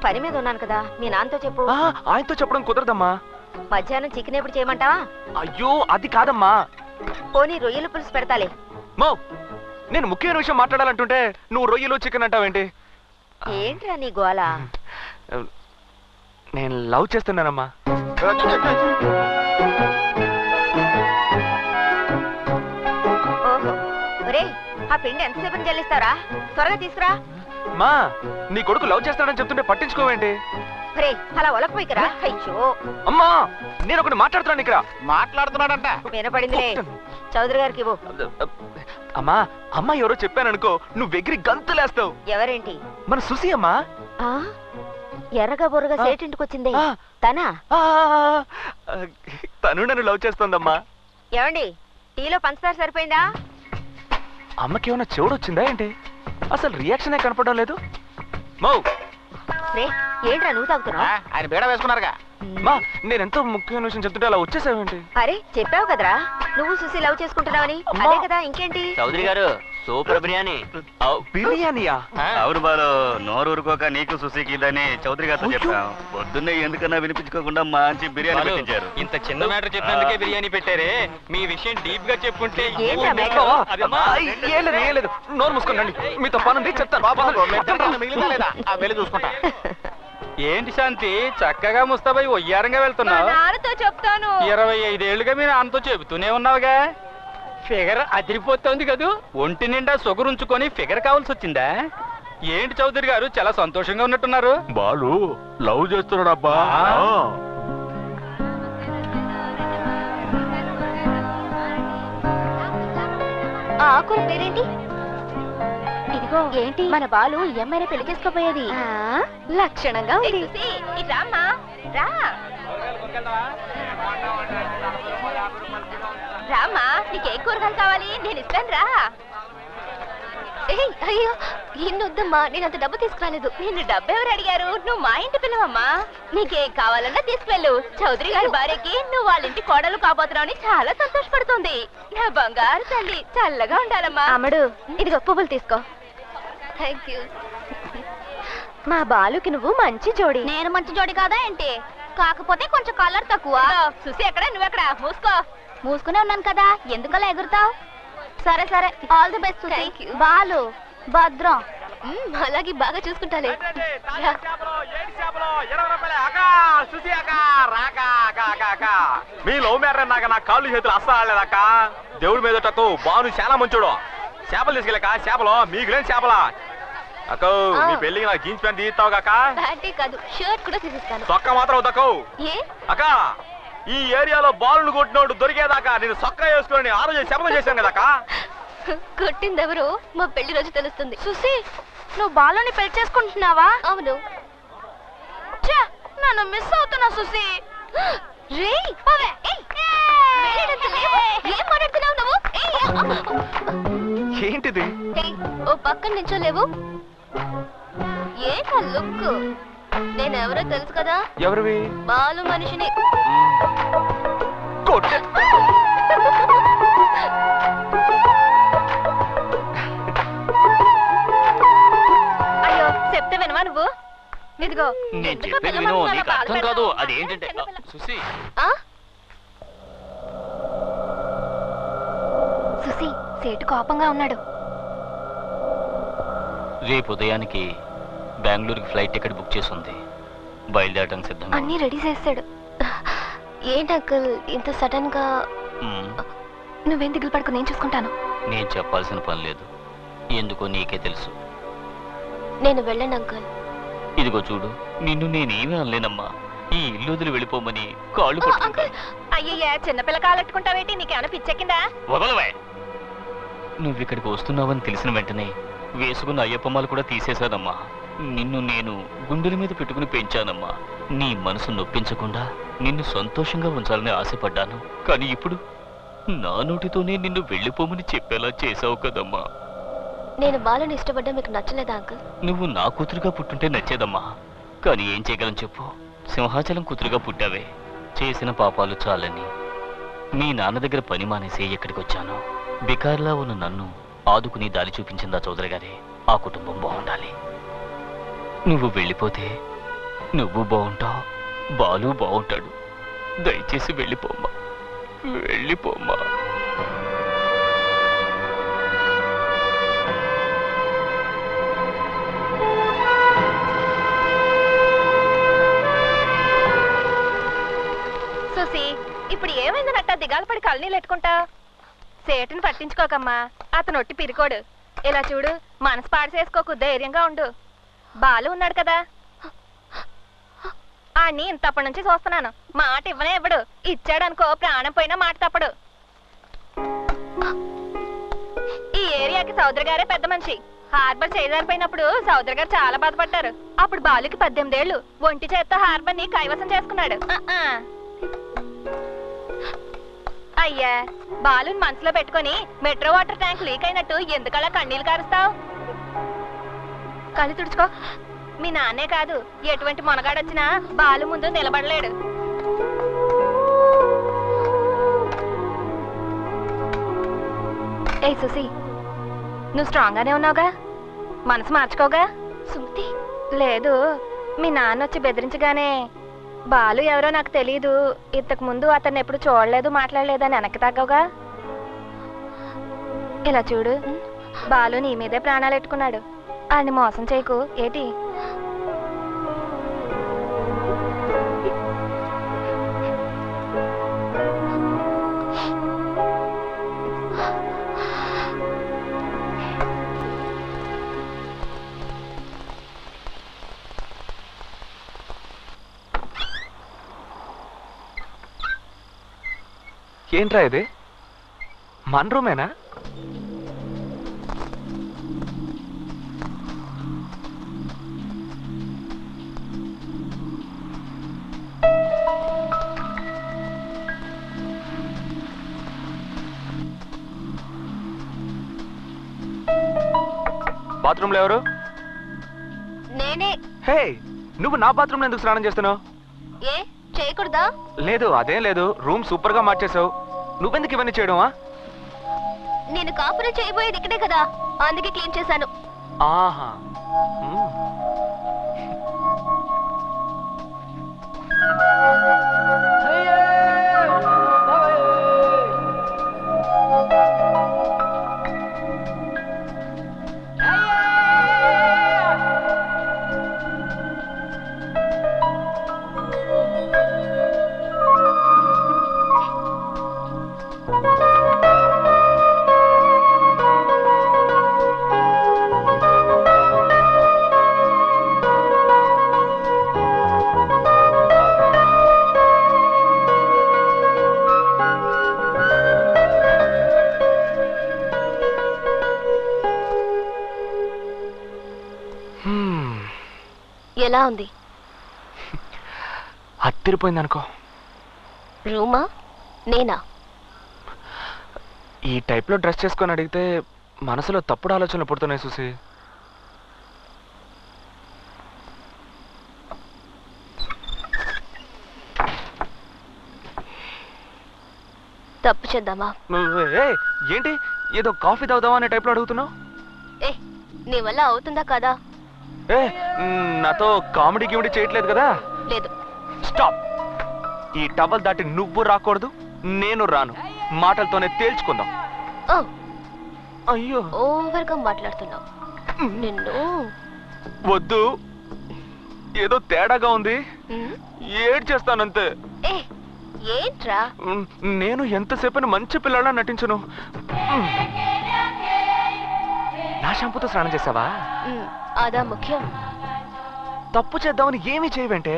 పని మీద ఉన్నాను కదా, మీ నాన్నతో చెప్పు. ఆయనతో చెప్పడం కుదరదమ్మా. మధ్యాహ్నం చికెన్ ఎప్పుడు చేయమంటావా? అయ్యో, అది కాదమ్మా. పోనీ రొయ్యలు పులుసు పెడతాలే. మో, నేను ముఖ్యమైన విషయం మాట్లాడాలంటుంటే నువ్వు రొయ్యలు చికెన్ అంటావేంటి? ఏంట్రా నీ గోల? నేను లవ్ చేస్తున్నానమ్మా. ఓహో, ఒరే, ఆ పిండి ఎంతసేపు జల్లిస్తారా? త్వరగా తీసుకురా. మా, నీ కొడుకు లవ్ చేస్తాడని చెప్తుంటే పట్టించుకోవేంటి? ఒరే, అలా ఒలకపోయికరా. అయ్యో అమ్మా, నేను ఒకటి మాట్లాడుతున్నాను ఇక్కడ. మాట్లాడుతున్నాడంట. వినపడిందిలే, చౌదరి గారికి ఇవ్వు. అమ్మా, అమ్మా ఎవరో చెప్పాననుకో, నువ్వు ఎగిరి గంతులేస్తావు. ఎవరేంటి? మన సుసి అమ్మా. ఎర్రగా బొర్రగా సేటింటికి వచ్చిందే తనా? తను నన్ను లవ్ చేస్తోందమ్మా. ఏమండి, టీలో పంచదార సరిపోయిందా? అమ్మకి ఏమైనా చెవుడు వచ్చిందా ఏంటి? అసలు రియాక్షనే కనపడడం లేదు. మౌ, ఏంట్రా నువ్వు తాగుతున్నావు? ఆయన బీడ వేసుకున్నారుగా. మా, నేను ఎంతో ముఖ్యమైన విషయం చెప్తుంటే అలా వచ్చేసావేంటి? అరే, చెప్పావు కదరా నువ్వు సుసి లవ్ చేసుకుంటున్నావని. అదే కదా, ఇంకేంటి? చౌదరి గారు, సూపర్ బిర్యానీ. బిర్యానీయా? అవును బాలు, నోరు ఊరుకోక నీకు సుశీకి ఇదని చౌదరి గారితో చెప్పాం. పొద్దున్నే ఎందుకన్నా వినిపించుకోకుండా మంచి బిర్యానీ పెట్టించారు. ఇంత చిన్న మ్యాటర్ చెప్పినందుకే బిర్యానీ పెట్టారే. మీ విషయం డీప్ గా చెప్పుకుంటే లేదు. నోరు మూసుకోండి, మీతో పనుంది చెప్తాను. మిగిలిందా లేదా వెళ్ళి చూసుకుంటా. ఏంటి శాంతి, చక్కగా ముస్తాబై ఒయ్యారంగా వెళ్తున్నావు? నాన్నతో చెప్తాను. 25 ఏళ్ళుగా మీ నాన్నతో చెబుతూనే ఉన్నావుగా. ఫిగర్ అదిరిపోతుంది కదూ. ఒంటి నిండా సొగురుంచుకొని ఫిగర్ కావాల్సి వచ్చిందా ఏంటి? చౌదరి గారు చాలా సంతోషంగా ఉన్నట్టున్నారు. బాలు లవ్ చేస్తున్నాడు అబ్బా. ఆకుల పేరేంటి? ఇదిగో, ఏంటి మన బాలు ఈ అమ్మాయిని పెళ్లి చేసుకోపోయేది. లక్షణంగా ఉంది. రామ్మా, రా రామ్మా, నీకేం కూరగాయలు కావాలి? నేను ఇస్తాను, రా. అయ్యో, ఇన్నొద్దమ్మా, నేను అంత డబ్బు తీసుకురాలేదు. నిన్ను డబ్బు ఎవరు అడిగారు? నువ్వు మా ఇంటి పిల్లవమ్మా. నీకేం కావాలన్నా తీసుకెళ్ళు. చౌదరి గారి భార్యకి నువ్వు వాళ్ళ ఇంటి కోడలు కాబోతున్నావు చాలా సంతోషపడుతుంది. నా బంగారు తల్లి, చల్లగా ఉండాలమ్మా. అమ్మడు, ఇదిగో పువ్వులు తీసుకో. Thank you. మా బాలుకి నువ్వు మంచి జోడి. నేను మంచి జోడి కాదా ఏంటి? కాకపోతే కొంచెం కలర్ తక్కువ. చూసి ఎక్కడ నువ్వెక్కడ మూసుకో. మూసుకునే ఉన్నాను కదా, ఎందుకలా ఎగురుతావు? సరే సరే, ఆల్ ది బెస్ట్. బాలు భద్రం. అలాగే బాగా చూసుకుంటాలే. మీ లవ్ మ్యారేజ్ నాక నా కాళ్ళు చేతులు అస్సలు ఆడలేదక్క. దేవుడి మీద బాను చాలా మంచోడు. చేపలు తీసుకెళ్ళక చేపలు మీకు లేని చేపలా అక్క. మీ పెళ్లికి నాకు జీన్స్ ప్యాంట్ తీస్తావు కాక? కాదు, షర్ట్ కూడా తీసిస్తాను. సొక్క మాత్రం వద్దకు అక్క. ఈ ఏరియాలో బాలును కొట్టినోడు దొరికేదాకా నేను సొక్క వేసుకుని ఆ రోజు శపథం చేశాను కదక్క. కొట్టిందెవరు మా పెళ్లి రోజు తెలుస్తుంది. సుసి, నువ్వు బాలుని పెళ్లి చేసుకుంటున్నావా? అవును. నన్ను మిస్ అవుతున్నా సుసి. ఏం మాట్లాడుతున్నావు నువ్వు? ఏంటిది? ఓ పక్కన నించోలేవు? ఏంటా లుక్? నేనెవరో తెలుసు కదా? ఎవరివి? బాలు మనిషిని. అయ్యో చెప్తే వినవా నువ్వు? ఇదిగో నేను చెప్పేది విను, నీకు అర్థం కాదు. అది ఏంటంటే సుసి, సుసి సేటు కోపంగా ఉన్నాడు. రేపు ఉదయానికి బెంగళూరుకి ఫ్లైట్ టికెట్ బుక్ చేసి ఉంది. బయలుదేరడానికి సిద్ధంగా. అన్నీ రెడీ చేస్తాడు. ఏంటి అంకుల్ ఇంత సడన్ గా? నువ్వేం దిగులు పడుకో, నేను చూసుకుంటాను. నేను చెప్పాల్సిన పని లేదు, ఎందుకో నీకే తెలుసు. నేను వెళ్ళండి అంకుల్. ఇదిగో చూడు, నిన్ను నేనేమీ అనలేనమ్మా. ఈ ఇల్లు వదిలి వెళ్ళిపోమని కాళ్ళు పట్టుకుంటాను. అయ్యయ్యా, చిన్నపిల్ల కాలెట్టుకుంటావేంటి? నీకేమైనా పిచ్చెక్కిందా? వదలవే. నువ్వు ఇక్కడికి వస్తున్నావని తెలిసిన వెంటనే వేసుకున్న అయ్యప్పమ్మలు కూడా తీసేశానమ్మా. నిన్ను నేను గుండెల మీద పెట్టుకుని పెంచానమ్మా. నీ మనసు నొప్పించకుండా నిన్ను సంతోషంగా ఉంచాలని ఆశపడ్డాను. కానీ ఇప్పుడు నా నోటితోనే నిన్ను వెళ్ళిపోమని చెప్పేలా చేసావు కదమ్మా. నేను బాలుని ఇష్టపడ్డా మీకు నచ్చలేదా అంకుల్? నువ్వు నా కూతురుగా పుట్టుంటే నచ్చేదమ్మా. కానీ ఏం చేయగలను చెప్పు? సింహాచలం కూతురుగా పుట్టావే. చేసిన పాపాలు చాలని మీ నాన్న దగ్గర పని మానేసి ఇక్కడికి వచ్చాను. బికార్లా ఉన్న నన్ను ఆదుకుని దారి చూపించిందా చౌదరి గారే. ఆ కుటుంబం బాగుండాలి. నువ్వు వెళ్ళిపోతే నువ్వు బాగుంటావు, బాలు బాగుంటాడు. దయచేసి వెళ్ళిపోమ్మా, వెళ్ళిపోమ్మా. సుసి, ఇప్పుడు ఏమైందనట్ట దిగాలు పడి కళ్ళనీళ్ళు ఎట్టుకుంటా? సేటుని పట్టించుకోకమ్మా, అతను ఒట్టి పిరికోడు. ఇలా చూడు, మనసు పాడు చేసుకోకు, ధైర్యంగా ఉండు. బాలు ఉన్నాడు కదా, ఆణ్ణి ఇంతప్పటి నుంచి చూస్తున్నాను. మాట ఇవ్వనే ఇవ్వడు. ఇచ్చాడనుకో ప్రాణం పోయినా మాట తప్పడు. ఈ ఏరియాకి చౌదరి గారే పెద్ద మనిషి. హార్బర్ చేయజారిపోయినప్పుడు చౌదరి గారు చాలా బాధపడ్డారు. అప్పుడు బాలుకి 18 ఏళ్ళు. ఒంటి చేత్తో హార్బర్ ని కైవసం చేసుకున్నాడు. అయ్యా, బాలుని మనసులో పెట్టుకుని మెట్రో వాటర్ ట్యాంక్ లీక్ అయినట్టు ఎందుకలా కన్నీళ్ళు కారుస్తావు? కళ్ళు తుడుచుకో. మీ నాన్నే కాదు, ఎటువంటి మొనగాడొచ్చినా బాలు ముందు నిలబడలేడు. ఏ సుసి, నువ్వు స్ట్రాంగ్ గానే ఉన్నావుగా? మనసు మార్చుకోగా? సుమతి, లేదు, మీ నాన్న వచ్చి బెదిరించగానే బాలు ఎవరో నాకు తెలీదు, ఇంతకు ముందు అతన్ని ఎప్పుడు చూడలేదు మాట్లాడలేదని వెనక్కి తగ్గవుగా. ఇలా చూడు, బాలు నీ మీదే ప్రాణాలు ఎట్టుకున్నాడు. ఆయన్ని మోసం చేయకు. ఏటి? ఏంట్రా ఇది? మన రూమేనా? బాత్రూంలో ఎవరు? నేనే. హే, నువ్వు నా బాత్రూంలో ఎందుకు స్నానం చేస్తున్నావు? ఏ చేయకూడదా? లేదు, అదేం లేదు. రూమ్ సూపర్ గా మార్చేసావు. నువ్వెందుకు ఇవన్నీ చేయడమా? నేను కాపురం చేయబోయేది ఇక్కడే కదా, అందుకే క్లీన్ చేశాను. ఆహా. ఎలా ఉంది? అత్తిరిపోయింది అనుకో. రూమా నేనా? ఈ టైప్లో డ్రెస్ చేసుకొని అడిగితే మనసులో తప్పుడు ఆలోచనలు పుడుతున్నాయి సుసి. తప్పు చేద్దామా? ఏంటి ఏదో కాఫీ తాగుదామా అనే టైప్లో అడుగుతున్నావు? నీ వల్ల అవుతుందా కదా? నాతో కామెడీ గిమిడీ చేయట్లేదు కదా? లేదు. స్టాప్. ఈ టవల్ దాటి నువ్వు రాకూడదు, నేను రాను. మాటలతోనే తేల్చుకుందాం. అయ్యో ఓవర్గా మాట్లాడుతున్నావు. నిన్ను వద్దు, ఏదో తేడాగా ఉంది. ఏడ్ చేస్తానంతే. ఏంట్రా? నేను ఎంతసేపు మంచి పిల్లలా నటించను. నా షాంపూతో స్నానం చేసావా? అదా ముఖ్యం. తప్పు చేద్దామని ఏమీ చేయవంటే.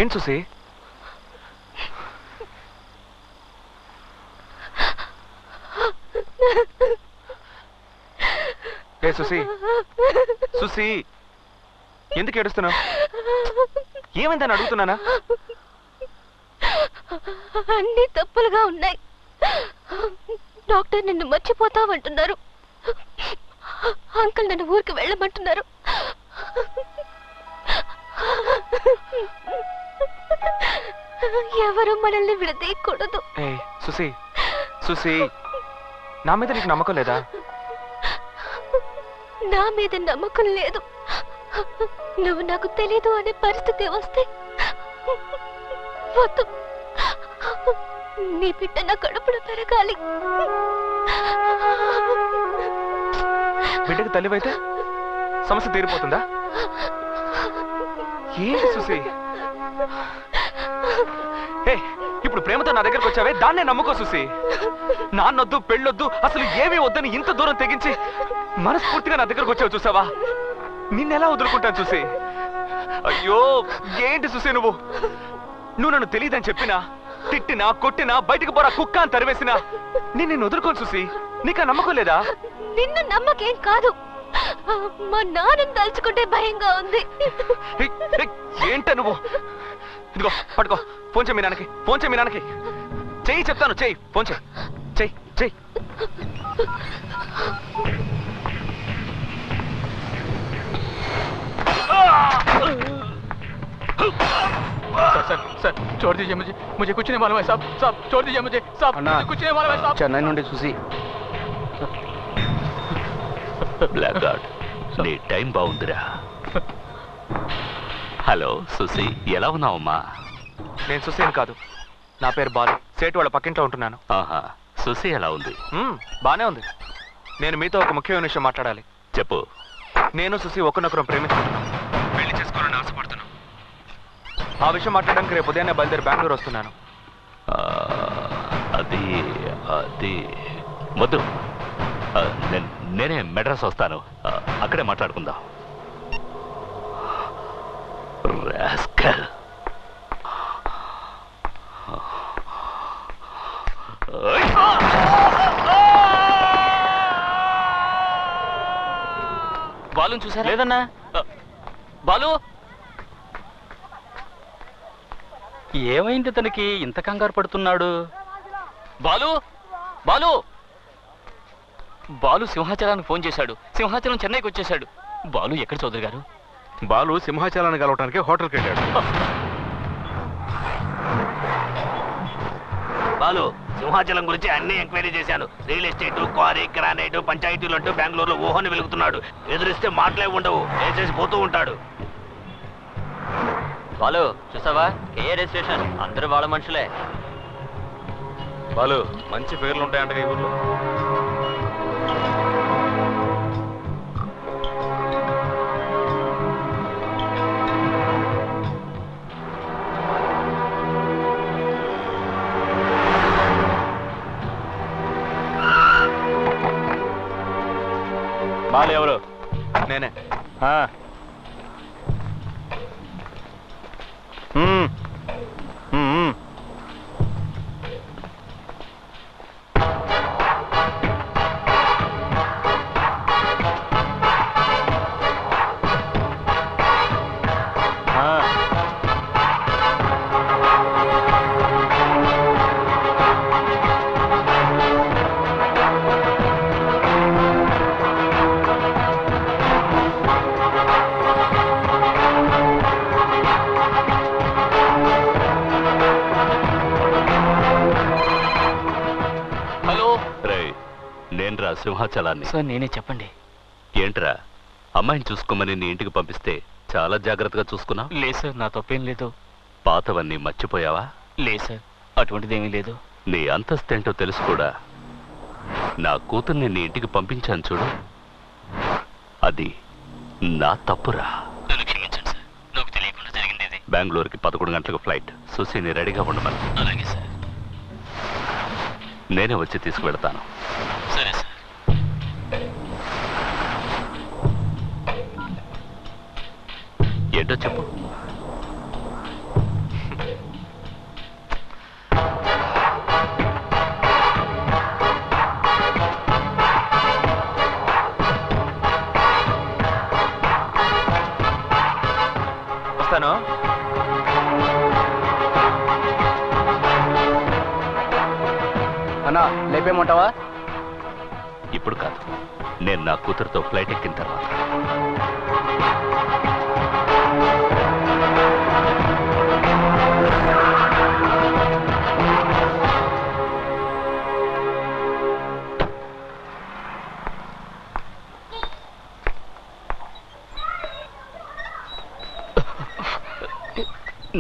ఏం చూసి? ఏ సుసి, సుసి ఎందుకు ఏడుస్తున్నావు? ఏమైందని అడుగుతున్నానా? అన్ని తప్పులుగా ఉన్నాయి. డాక్టర్ నిన్ను మర్చిపోతావంటున్నారు. అంకుల్ నన్ను ఊరికి వెళ్ళమంటున్నారు. ఎవరు మనల్ని విడదీయకూడదు. సుసి, సుసి నా మీద నీకు నమ్మకం లేదా? నా మీద నమ్మకం లేదు. నువ్వు నాకు తెలీదు అనే పరిస్థితి వస్తే వద్దు. నీ బిడ్డ నా కడుపులో పెరగాలి. బిడ్డకు తల్లివైతే సమస్య తీరిపోతుందా? ఏంటి సుసి? ఇప్పుడు ప్రేమతో నా దగ్గరకు వచ్చావే, దాన్నే నమ్ముకో సుసి. నాన్నొద్దు, పెళ్ళొద్దు, అసలు ఏమీ వద్దని ఇంత దూరం తెగించి మనస్ఫూర్తిగా నా దగ్గరకు వచ్చావు చూసావా? నిన్నెలా వదులుకుంటాను చూసి? అయ్యో ఏంటి సుసి నువ్వు నన్ను తెలియదని చెప్పినా, తిట్టినా, కొట్టినా, బయటకు పోరా కుక్క అని తరివేసినా నిన్ను వదులుకోను చూసి. నీకు ఆ నమ్మకం లేదా? నిన్ను నమ్మకేం కాదు, మా నాన్నని తలుచుకుంటే భయంగా ఉంది. ఏంట నువ్వు? ఇదిగో పట్టుకో, ఫోన్ చేయి మీ నాన్నకి, ఫోన్ చేయి మీ నాన్నకి. చెయ్యి చెప్తాను, చెయ్యి, ఫోన్ చేయి, చెయ్యి, చెయ్యి. सर छोड़ दीजिए मुझे, मुझे कुछ नहीं मालूम है साहब, साहब छोड़ दीजिए मुझे, साहब मुझे कुछ नहीं मालूम है साहब. చెన్నై నుండి చూసి బ్లాక్ గార్డ్ నీ టైం బాగుందిరా. హలో సుసి, ఎలా ఉన్నావమ్మా? నేను సుసేన్ కాదు, నా పేరు బాలు. సేటు వాళ్ళ పక్కింట్లో ఉంటున్నాను. ఆహా, సుసి ఎలా ఉంది? బానే ఉంది. నేను మీతో ఒక ముఖ్యమైన విషయం మాట్లాడాలి. చెప్పు. నేను సుసి ఒకరినొకరం ప్రేమిస్తున్నాను, పెళ్లి చేసుకోవాలని ఆశపడుతున్నాను. ఆ విషయం మాట్లాడడానికి రేపు ఉదయాన్నే బయలుదేరి బెంగళూరు వస్తున్నాను. అది అది వద్దు. నేనే మెడ్రాస్ వస్తాను, అక్కడే మాట్లాడుకుందాం. రాస్కల్. బాలు చూసారా? లేదన్నా. బాలు ఏమైంది తనకి ఇంత కంగారు పడుతున్నాడు? బాలు బాలు బాలు సింహాచలానికి ఫోన్ చేశాడు. సింహాచలం చెన్నైకి వచ్చేశాడు. బాలు ఎక్కడ చౌదరి గారు? బాలు సింహాచలాన్ని కలవటానికి హోటల్కి వెళ్ళాడు. బాలు సింహాచలం గురించి అన్ని ఎంక్వైరీ చేశాను. రియల్ ఎస్టేట్, క్వారీ, గ్రానైట్, పంచాయతీలు అంటూ బెంగళూరులో ఊహని వెలుగుతున్నాడు. ఎదురిస్తే మాటలే ఉండవు, వేసేసి పోతూ ఉంటాడు. బాలు చూసావా? ఏ రిజిస్ట్రేషన్ అందరూ వాళ్ళ మనుషులే. బాలు మంచి పేర్లు ఉంటాయంట ఈ ఊర్లో. బాలు ఎవరు? నేనే. సింహాచలాన్ని. సార్ నేనే, చెప్పండి. ఏంట్రా, అమ్మాయిని చూసుకోమని నీ ఇంటికి పంపిస్తే చాలా జాగ్రత్తగా చూసుకున్నావు? లేదు సార్, నా తప్పేం లేదు. పాతవన్నీ మర్చిపోయావా? లేదు సార్, అటువంటిదేమీ లేదు. నీ అంతస్తేంటో తెలుసు కూడా. నా కూతుర్ని నీ ఇంటికి పంపించాను చూడు, అది నా తప్పురా. నన్ను క్షమించండి సార్, నాకు తెలియకుండా జరిగింది ఇది. బెంగళూరుకి 11 గంటలకు ఫ్లైట్. సుశీని రెడీగా ఉండమని. అలాగే సార్. నేనే వచ్చి తీసుకువెళ్తాను. సరే సార్. ఏంటో చెప్పు. వస్తాను. అన్నా లేపేమంటావా? ఇప్పుడు కాదు, నేను నా కూతురుతో ఫ్లైట్ ఎక్కిన తర్వాత.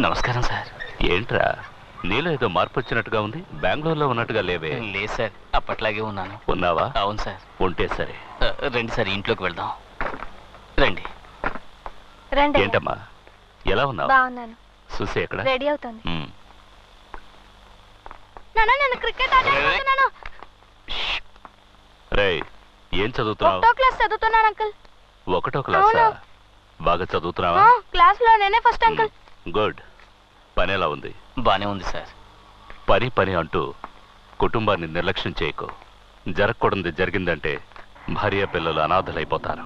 నమస్కారం సార్. ఏంట్రా, నీలో ఏదో మార్పు వచ్చినట్టుగా ఉంది. బెంగళూరులో ఉన్నట్టుగా లేవే? లేదు సార్, అప్పట్లాగే ఉన్నాను. ఉన్నావా? అవును సార్. ఉంటే సరే. రండి సార్, ఇంట్లోకి వెళ్దాం. రండి. రండి. ఏంటమ్మా, ఎలా ఉన్నావు? బాగున్నాను. సుశీ ఎక్కడ? రెడీ అవుతుంది. నేను క్రికెట్ ఆడుతున్నాను. రేయ్, ఏం చదువుతున్నావు? 1వ క్లాస్ చదువుతున్నాను అంకుల్. 1వ క్లాసా? బాగా చదువుతున్నావా? క్లాస్ లో నేనే ఫస్ట్ అంకుల్. గుడ్. పని ఎలా ఉంది? బానే ఉంది సార్. పని పని అంటూ కుటుంబాన్ని నిర్లక్ష్యం చేయకు. జరగకూడదు జరిగిందంటే భార్య పిల్లలు అనాథలైపోతారు.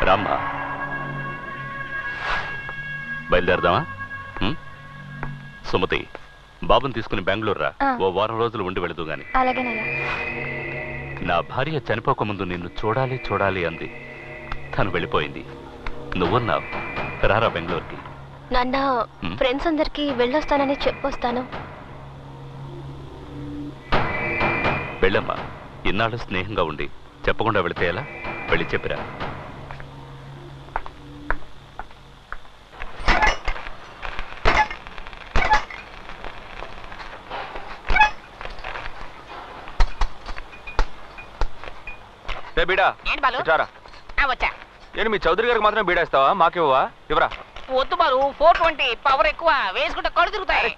రామ్మా, బయలుదేరదామా? సుమతి, బాబుని తీసుకుని బెంగళూరు రా. ఓ వారం రోజులు ఉండి వెళదు గాని. నా భార్య చనిపోకముందు నిన్ను చూడాలి చూడాలి అంది. తను వెళ్ళిపోయింది. నువ్వున్నావు. రారా బెంగళూరుకి. నాన్న, ఫ్రెండ్స్ అందరికి వెళ్ళొస్తానని చెప్పొస్తాను. వెళ్ళమ్మా. ఇన్నాళ్ళు స్నేహంగా ఉండి చెప్పకుండా వెళితే ఎలా? వెళ్ళి చెప్పిరా. బిడా ఏంటి బాలు? ఇట్రారా. వచ్చా. నేను మీ చౌదరి గారికి మాత్రం బీడేస్తావా? మాకివ్వవా? ఇవ్వరా. వద్దు బాలు, 420 పవర్ ఎక్కువ, వేసుకుంటే కళ్ళు తిరుగుతాయి.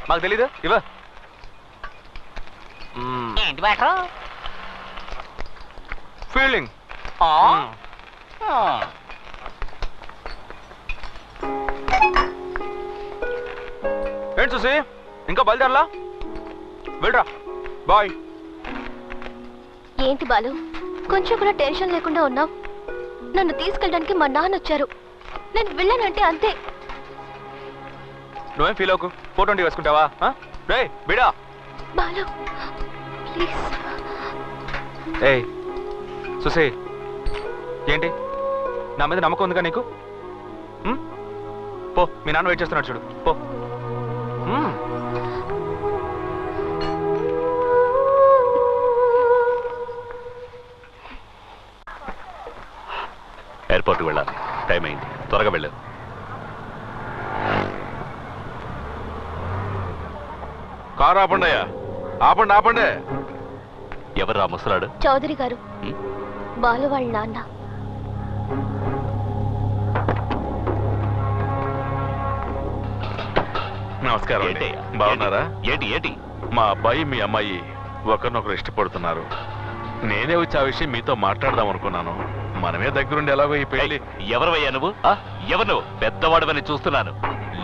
మాకు తెలీదు, ఇవ్వ. ఏంటి బ్యాటర్? ఫీల్డింగ్. ఏంటి చూసి ఇంకా బయలుదేరలా? వెళ్ళరా. బాయ్. ఏంటి బాలు, కొంచెం కూడా టెన్షన్ లేకుండా ఉన్నావు? నన్ను తీసుకెళ్ళడానికి మా నాన్న వచ్చారు, నేను వెళ్ళానంటే అంతే. నువ్వేం ఫీల్ అవ్వకు. 420 వేసుకుంటావా? రే బిడా. బాలు ప్లీజ్. ఏయ్ సుసే, ఏంటి నా మీద నమ్మకం ఉందిగా నీకు? పో, మీ నాన్న వెయిట్ చేస్తున్నాడు చూడు. పో. ఎయిర్పోర్ట్కి వెళ్ళాలి, టైం అయింది, త్వరగా వెళ్ళు. కారు ఆపండి అయ్యా, ఆపండి ఆపండి. ఎవరు ముసలాడు? చౌదరి గారు, బాలు వాళ్ళ నాన్న. నమస్కారం అండి. బాగున్నారా? ఏంటి ఏంటి? మా అబ్బాయి మీ అమ్మాయి ఒకరినొకరు ఇష్టపడుతున్నారు. నేనే వచ్చి ఆ విషయం మీతో మాట్లాడదాం అనుకున్నాను. మనమే దగ్గరుండి ఎలాగో ఈ పెళ్లి. ఎవరివయ్యా నువ్వు? ఎవరు నువ్వు? పెద్దవాడవని చూస్తున్నాను,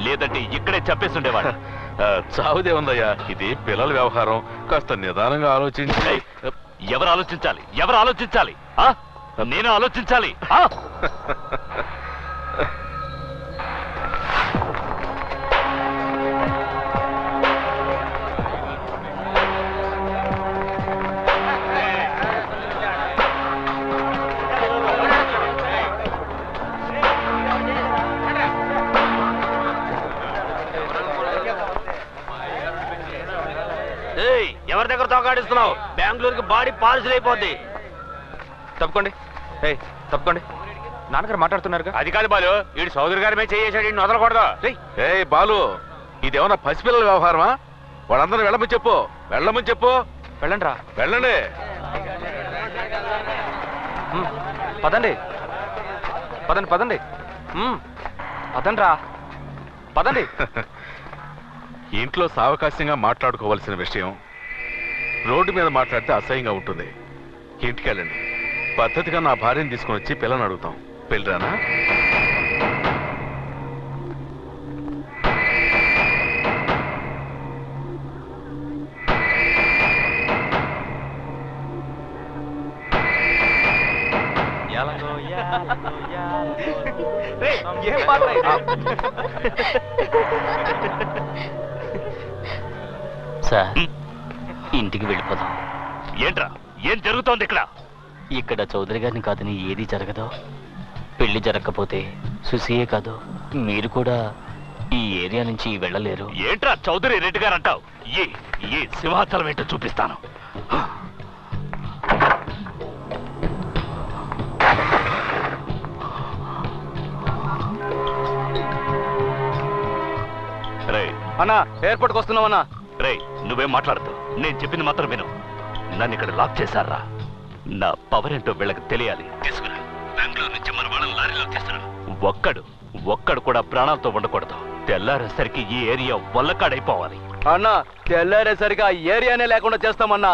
లేదంటే ఇక్కడే చెప్పేస్తుండేవాడు. చావుదే ఉందయ్యా, ఇది పిల్లల వ్యవహారం, కాస్త నిదానంగా ఆలోచించి. ఎవరు ఆలోచించాలి? ఎవరు ఆలోచించాలి? నేను ఆలోచించాలి. ఎవరి దగ్గర తోకాడిస్తున్నావు? బెంగళూరుకి బాడీ పార్సిల్ అయిపోద్ది. తప్పుకోండి. తప్పుకోండి. నాన్నగారు మాట్లాడుతున్నారుగా. అది కాదు బాలు, వీడు సోదరు గారి మీద చేసాడు, ఈయన వదలకూడదు. ఏ బాలు, ఇదేమన్నా పసిపిల్లల వ్యవహారమా? వాళ్ళందరూ వెళ్ళమని చెప్పు, వెళ్ళమని చెప్పు. వెళ్ళండి రా. వెళ్ళండి. పదండి పదండి పదండి పదండి రా, పదండి. ఇంట్లో సావకాశంగా మాట్లాడుకోవాల్సిన విషయం రోడ్డు మీద మాట్లాడితే అసహ్యంగా ఉంటుంది. ఇంటికి వెళ్ళండి. పద్ధతిగా నా భార్యను తీసుకుని వచ్చి పిల్లని అడుగుతాం. పెళ్ళరానా? సార్, ఇంటికి వెళ్ళిపోదాం. ఏంట్రా, ఏం జరుగుతోంది ఇక్కడ? ఇక్కడ చౌదరి గారిని కాదని ఏది జరగదు. పెళ్లి జరగకపోతే సుసియే కాదు, మీరు కూడా ఈ ఏరియా నుంచి వెళ్ళలేరు. ఏంట్రా చౌదరి రెడ్డి గారు అంటావు? ఈ సింహాచలం ఏంటో చూపిస్తాను. అన్నా, ఎయిర్పోర్ట్కి వస్తున్నామన్నా. రే, నువ్వేం మాట్లాడదు, నేను చెప్పింది మాత్రం విను. నన్ను ఇక్కడ లాక్ చేశారా? నా పవర్ ఏంటో వీళ్ళకి తెలియాలి. తీసుకురా, బెంగళూరు నుంచి మన వాళ్ళని లారీలో తీసుకురా. ఒక్కడు కూడా ప్రాణాలతో ఉండకూడదు. తెల్లారేసరికి ఈ ఏరియా వల్లకాడైపోవాలి. అన్నా, తెల్లారేసరికి ఆ ఏరియానే లేకుండా చేస్తామన్నా.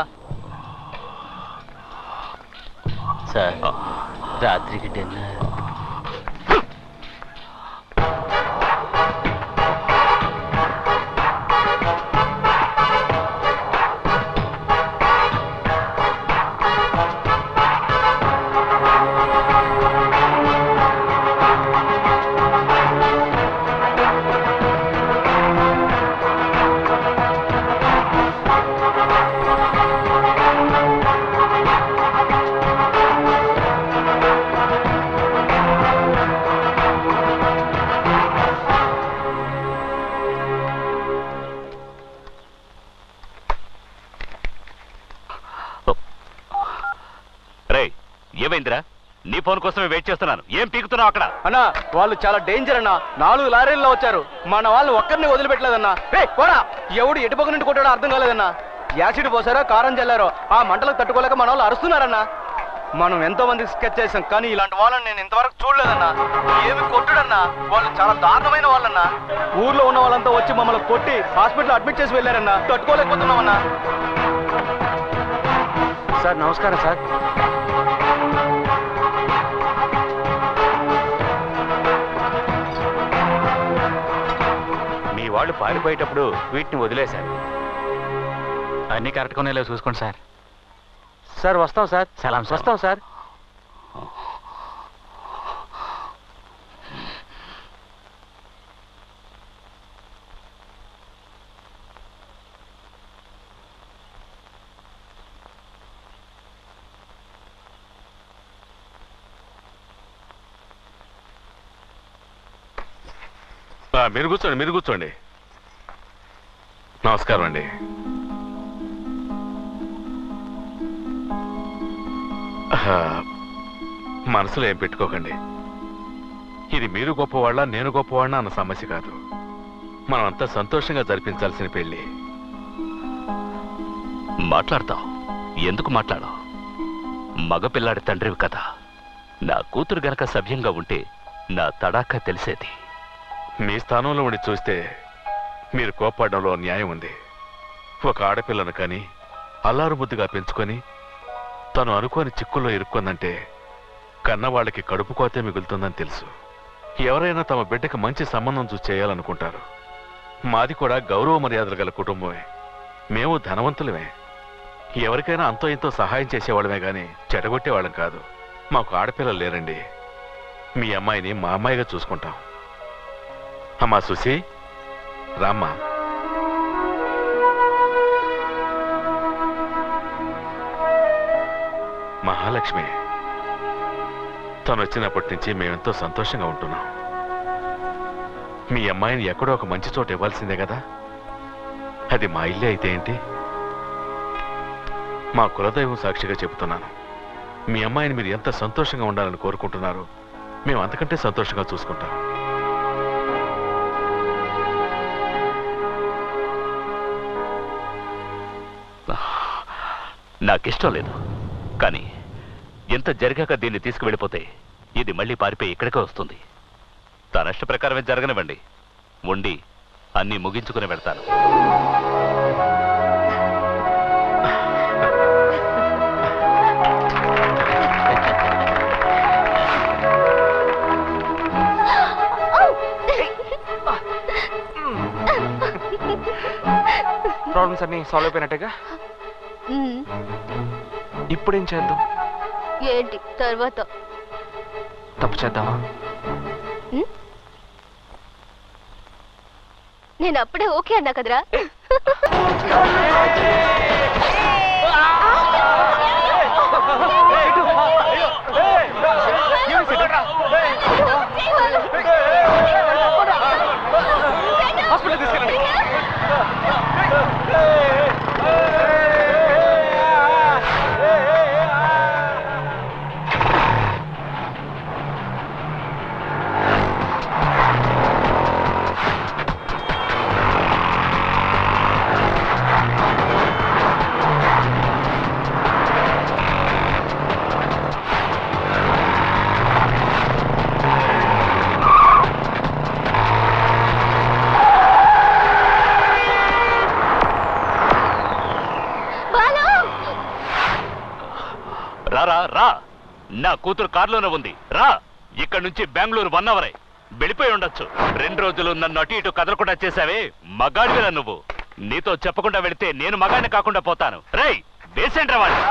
సార్, రాత్రికి డిన్నర్. ఏమైందిరా? నీ ఫోన్ కోసమే వెయిట్ చేస్తున్నాను. ఏం పీకుతున్నావు అక్కడ? అన్నా, వాళ్ళు చాలా డేంజర్ అన్నా. 4 లారీల్లో వచ్చారు. మన వాళ్ళు ఒక్కరిని వదిలిపెట్టలేదన్నా. పోరా, ఎవడు ఎటుపక్క నుండి కొట్టాడో అర్థం కాలేదన్నా. యాసిడ్ పోసారో కారం చల్లారో ఆ మంటలకు తట్టుకోలేక మన వాళ్ళు అరుస్తున్నారన్నా. మనం ఎంతో మందికి స్కెచ్ చేసాం, కానీ ఇలాంటి వాళ్ళని నేను ఇంతవరకు చూడలేదన్నా. ఏమి కొట్టుడన్నా, వాళ్ళు చాలా దారుణమైన వాళ్ళన్నా. ఊర్లో ఉన్న వాళ్ళంతా వచ్చి మమ్మల్ని కొట్టి హాస్పిటల్ అడ్మిట్ చేసి వెళ్ళారన్నా. తట్టుకోలేకపోతున్నామన్నా. సార్ నమస్కారం సార్. మీ వాళ్ళు పారిపోయేటప్పుడు వీటిని వదిలేశారు. అన్ని కరెక్ట్గానే లేవు చూసుకోండి సార్. సార్ వస్తాం సార్. సలాం సార్. వస్తాం సార్. మీరు కూర్చోండి, మీరు కూర్చోండి. నమస్కారం అండి. మనసులో ఏం పెట్టుకోకండి. ఇది మీరు గొప్పవాళ్ళ నేను గొప్పవాళ్ళ అన్న సమస్య కాదు. మనం అంతా సంతోషంగా జరిపించాల్సిన పెళ్లి. మాట్లాడతావు, ఎందుకు మాట్లాడవు? మగపిల్లాడి తండ్రివి కదా. నా కూతురు గనక సవ్యంగా ఉంటే నా తడాకా తెలిసేది. మీ స్థానంలో ఉండి చూస్తే మీరు కోప్పడడంలో న్యాయం ఉంది. ఒక ఆడపిల్లను కానీ అల్లారు ముద్దుగా పెంచుకొని తను అనుకోని చిక్కుల్లో ఇరుక్కుందంటే కన్నవాళ్ళకి కడుపు కోతే మిగులుతుందని తెలుసు. ఎవరైనా తమ బిడ్డకి మంచి సంబంధం చూసి చేయాలనుకుంటారు. మాది కూడా గౌరవ మర్యాదలు గల కుటుంబమే. మేము ధనవంతులమే. ఎవరికైనా అంతో ఇంతో సహాయం చేసేవాళ్ళమే కానీ చెడగొట్టేవాళ్ళం కాదు. మాకు ఆడపిల్లలు లేరండి. మీ అమ్మాయిని మా అమ్మాయిగా చూసుకుంటాం. అమ్మా సుసి, రామ్మా. మహాలక్ష్మి తను వచ్చినప్పటి నుంచి మేమెంతో సంతోషంగా ఉంటున్నాం. మీ అమ్మాయిని ఎక్కడో ఒక మంచి చోట ఇవ్వాల్సిందే కదా. అది మా ఇల్లే అయితే ఏంటి? మా కులదైవం సాక్షిగా చెబుతున్నాను. మీ అమ్మాయిని మీరు ఎంత సంతోషంగా ఉండాలని కోరుకుంటున్నారో మేము అంతకంటే సంతోషంగా చూసుకుంటాం. నాకిష్టం లేదు, కానీ ఎంత జరిగాక దీన్ని తీసుకువెళ్ళిపోతే ఇది మళ్ళీ పారిపోయి ఇక్కడికే వస్తుంది. తన ఇష్ట ప్రకారమే జరగనివ్వండి. ఉండి అన్నీ ముగించుకుని వెళ్తాను. ప్రాబ్లమ్స్ అన్ని సాల్వ్ అయిపోయినట్టుగా. ఇప్పుడేం చేద్దాం? ఏంటి తర్వాత? తప్పు చేద్దామా? నేను అప్పుడే ఓకే అన్నా కదరా. రా, నా కూతురు కారులోనే ఉంది. రా, ఇక్కడి నుంచి బెంగళూరు 1 అవరే. వెళ్ళిపోయి ఉండొచ్చు. 2 రోజులు నన్ను అటు ఇటు కదలకుండా చేశావే, మగాడివిరా నువ్వు. నీతో చెప్పకుండా వెళితే నేను మగాడిని కాకుండా పోతాను. రేయ్, వేసేంట్రా వాళ్ళు.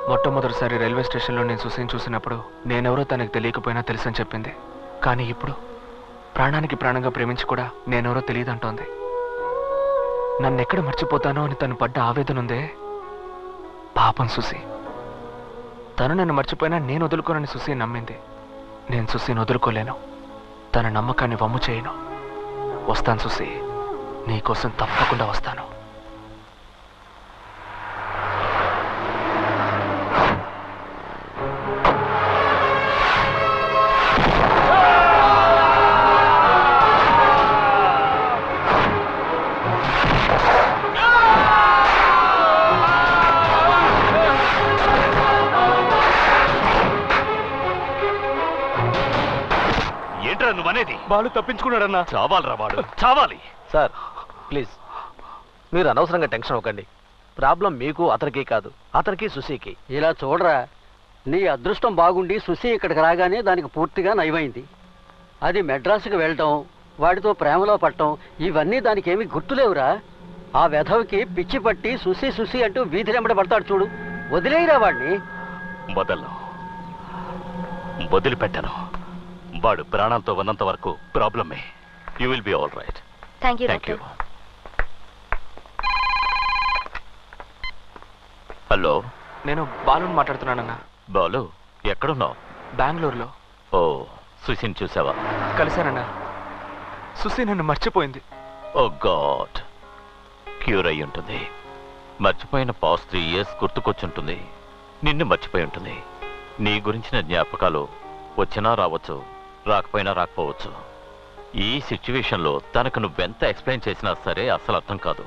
మొట్టమొదటిసారి రైల్వే స్టేషన్లో నేను సుసీని చూసినప్పుడు నేనెవరో తనకు తెలియకపోయినా తెలుసని చెప్పింది. కానీ ఇప్పుడు ప్రాణానికి ప్రాణంగా ప్రేమించి కూడా నేనెవరో తెలియదంటోంది. నన్నెక్కడ మర్చిపోతానో అని తను పడ్డ ఆవేదన ఉందే, పాపం సుసి. తను నన్ను మర్చిపోయినా నేను వదులుకోనని సుసి నమ్మింది. నేను సుసిని వదులుకోలేను. తన నమ్మకాన్ని వమ్ము చేయను. వస్తాను సుసి, నీకోసం తప్పకుండా వస్తాను. నువ్వనేది బాలు తప్పించుకున్నాడన్నా. చావాలరా వాడు, చావాలి. సార్ ప్లీజ్ మీరు అనవసరంగా టెన్షన్ అవ్వకండి. ప్రాబ్లం మీకు అతనికి కాదు, అతనికి సుశీకి. ఇలా చూడరా, నీ అదృష్టం బాగుండి సుశీ ఇక్కడికి రాగానే దానికి పూర్తిగా నయమైంది. అది మెడ్రాస్కి వెళ్ళటం, వాడితో ప్రేమలో పడటం, ఇవన్నీ దానికి ఏమీ గుర్తులేవురా. ఆ వెధవికి పిచ్చి పట్టి సుశీ సుశీ అంటూ వీధిరెంబడి పడతాడు చూడు. వదిలేయరా వాడిని. వదిలిపెట్టాను. వాడు ప్రాణాలతో ఉన్నంత వరకు ప్రాబ్లమే. You will be all right. Thank you. Hello, నేను బాలుని మాట్లాడుతున్నానన్నా. బాలు, ఎక్కడున్నావు? బెంగళూరులో. ఓ, సుశీని చూసావా? కలిశానన్నా. సుశీ నన్ను మర్చిపోయింది. ఓ గాడ్, క్యూర్ అయి ఉంటుంది. మర్చిపోయిన పాస్ట్ 3 years గుర్తుకొచ్చుంటుంది. నిన్ను మర్చిపోయి ఉంటుంది. నీ గురించిన జ్ఞాపకాలు వచ్చినా రావచ్చు, రాకపోయినా రాకపోవచ్చు. ఈ సిచ్యువేషన్లో తనకు నువ్వెంత ఎక్స్ప్లెయిన్ చేసినా సరే అసలు అర్థం కాదు.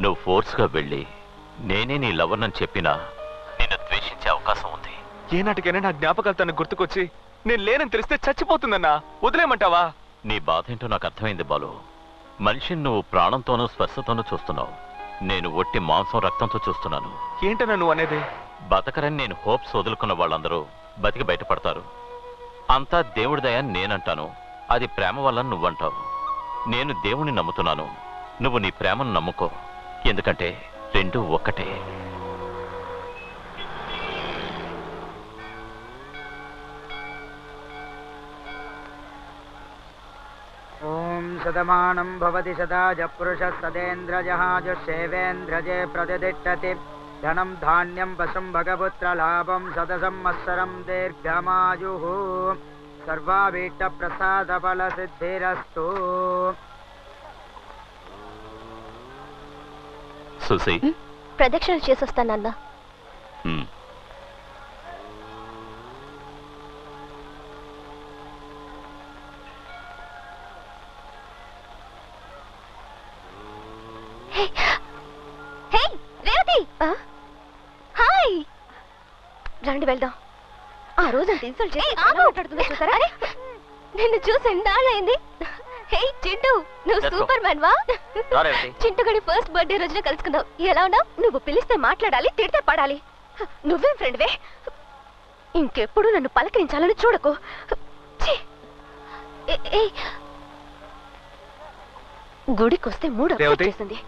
నువ్వు ఫోర్స్గా వెళ్ళి నేనే నీ లవర్నని చెప్పినా నిన్ను ద్వేషించే అవకాశం ఉంది. ఏనాటికైనా నా జ్ఞాపకాలు తనకు గుర్తుకొచ్చి నేను లేనని తెలిస్తే చచ్చిపోతుందన్నా. వదిలేమంటావా? నీ బాధ ఏంటో నాకు అర్థమైంది బాలు. మనిషిని నువ్వు ప్రాణంతోనూ స్పర్శతోనూ చూస్తున్నావు. నేను ఒట్టి మాంసం రక్తంతో చూస్తున్నాను. ఏంటన్నా నువ్వు అనేది? బతకరని నేను హోప్స్ వదులుకున్న వాళ్ళందరూ బతికి బయటపడతారు. అంతా దేవుడి దయ అని నేనంటాను. అది ప్రేమ వల్ల నువ్వంటావు. నేను దేవుణ్ణి నమ్ముతున్నాను, నువ్వు నీ ప్రేమను నమ్ముకో. ఎందుకంటే రెండూ ఒక్కటే. ఓం శతమానం భవతి శతాజ పురుష సదేంద్రజహాజుషేవేంద్రజే ప్రతిష్టతి ధనం ధాన్యం వశం భగపుత్ర లాభం శతసంవత్సరం దీర్ఘమాయు సర్వాభీష్ట ప్రసాద ఫల సిద్ధిరస్తు. సుసి, ప్రదక్షిణలు చేసొస్తానన్నా. రండి వెళ్దాం. ఆ రోజు అంత ఇన్సల్ట్ చేసి మాట్లాడుతున్నా చూసారా? నిన్ను చూసి ఎన్నాళ్ళైంది. హే చింటూ, నువ్వు సూపర్ మ్యాన్ వా? చింటూ గడి ఫస్ట్ బర్త్డే రోజున కలుసుకున్నావు. ఎలా ఉన్నావు? నువ్వు పిలిస్తే మాట్లాడాలి, తిడితే పడాలి. నువ్వేం ఫ్రెండ్వే? ఇంకెప్పుడు నన్ను పలకరించాలని చూడకు. గుడికొస్తే మూడు చేసింది.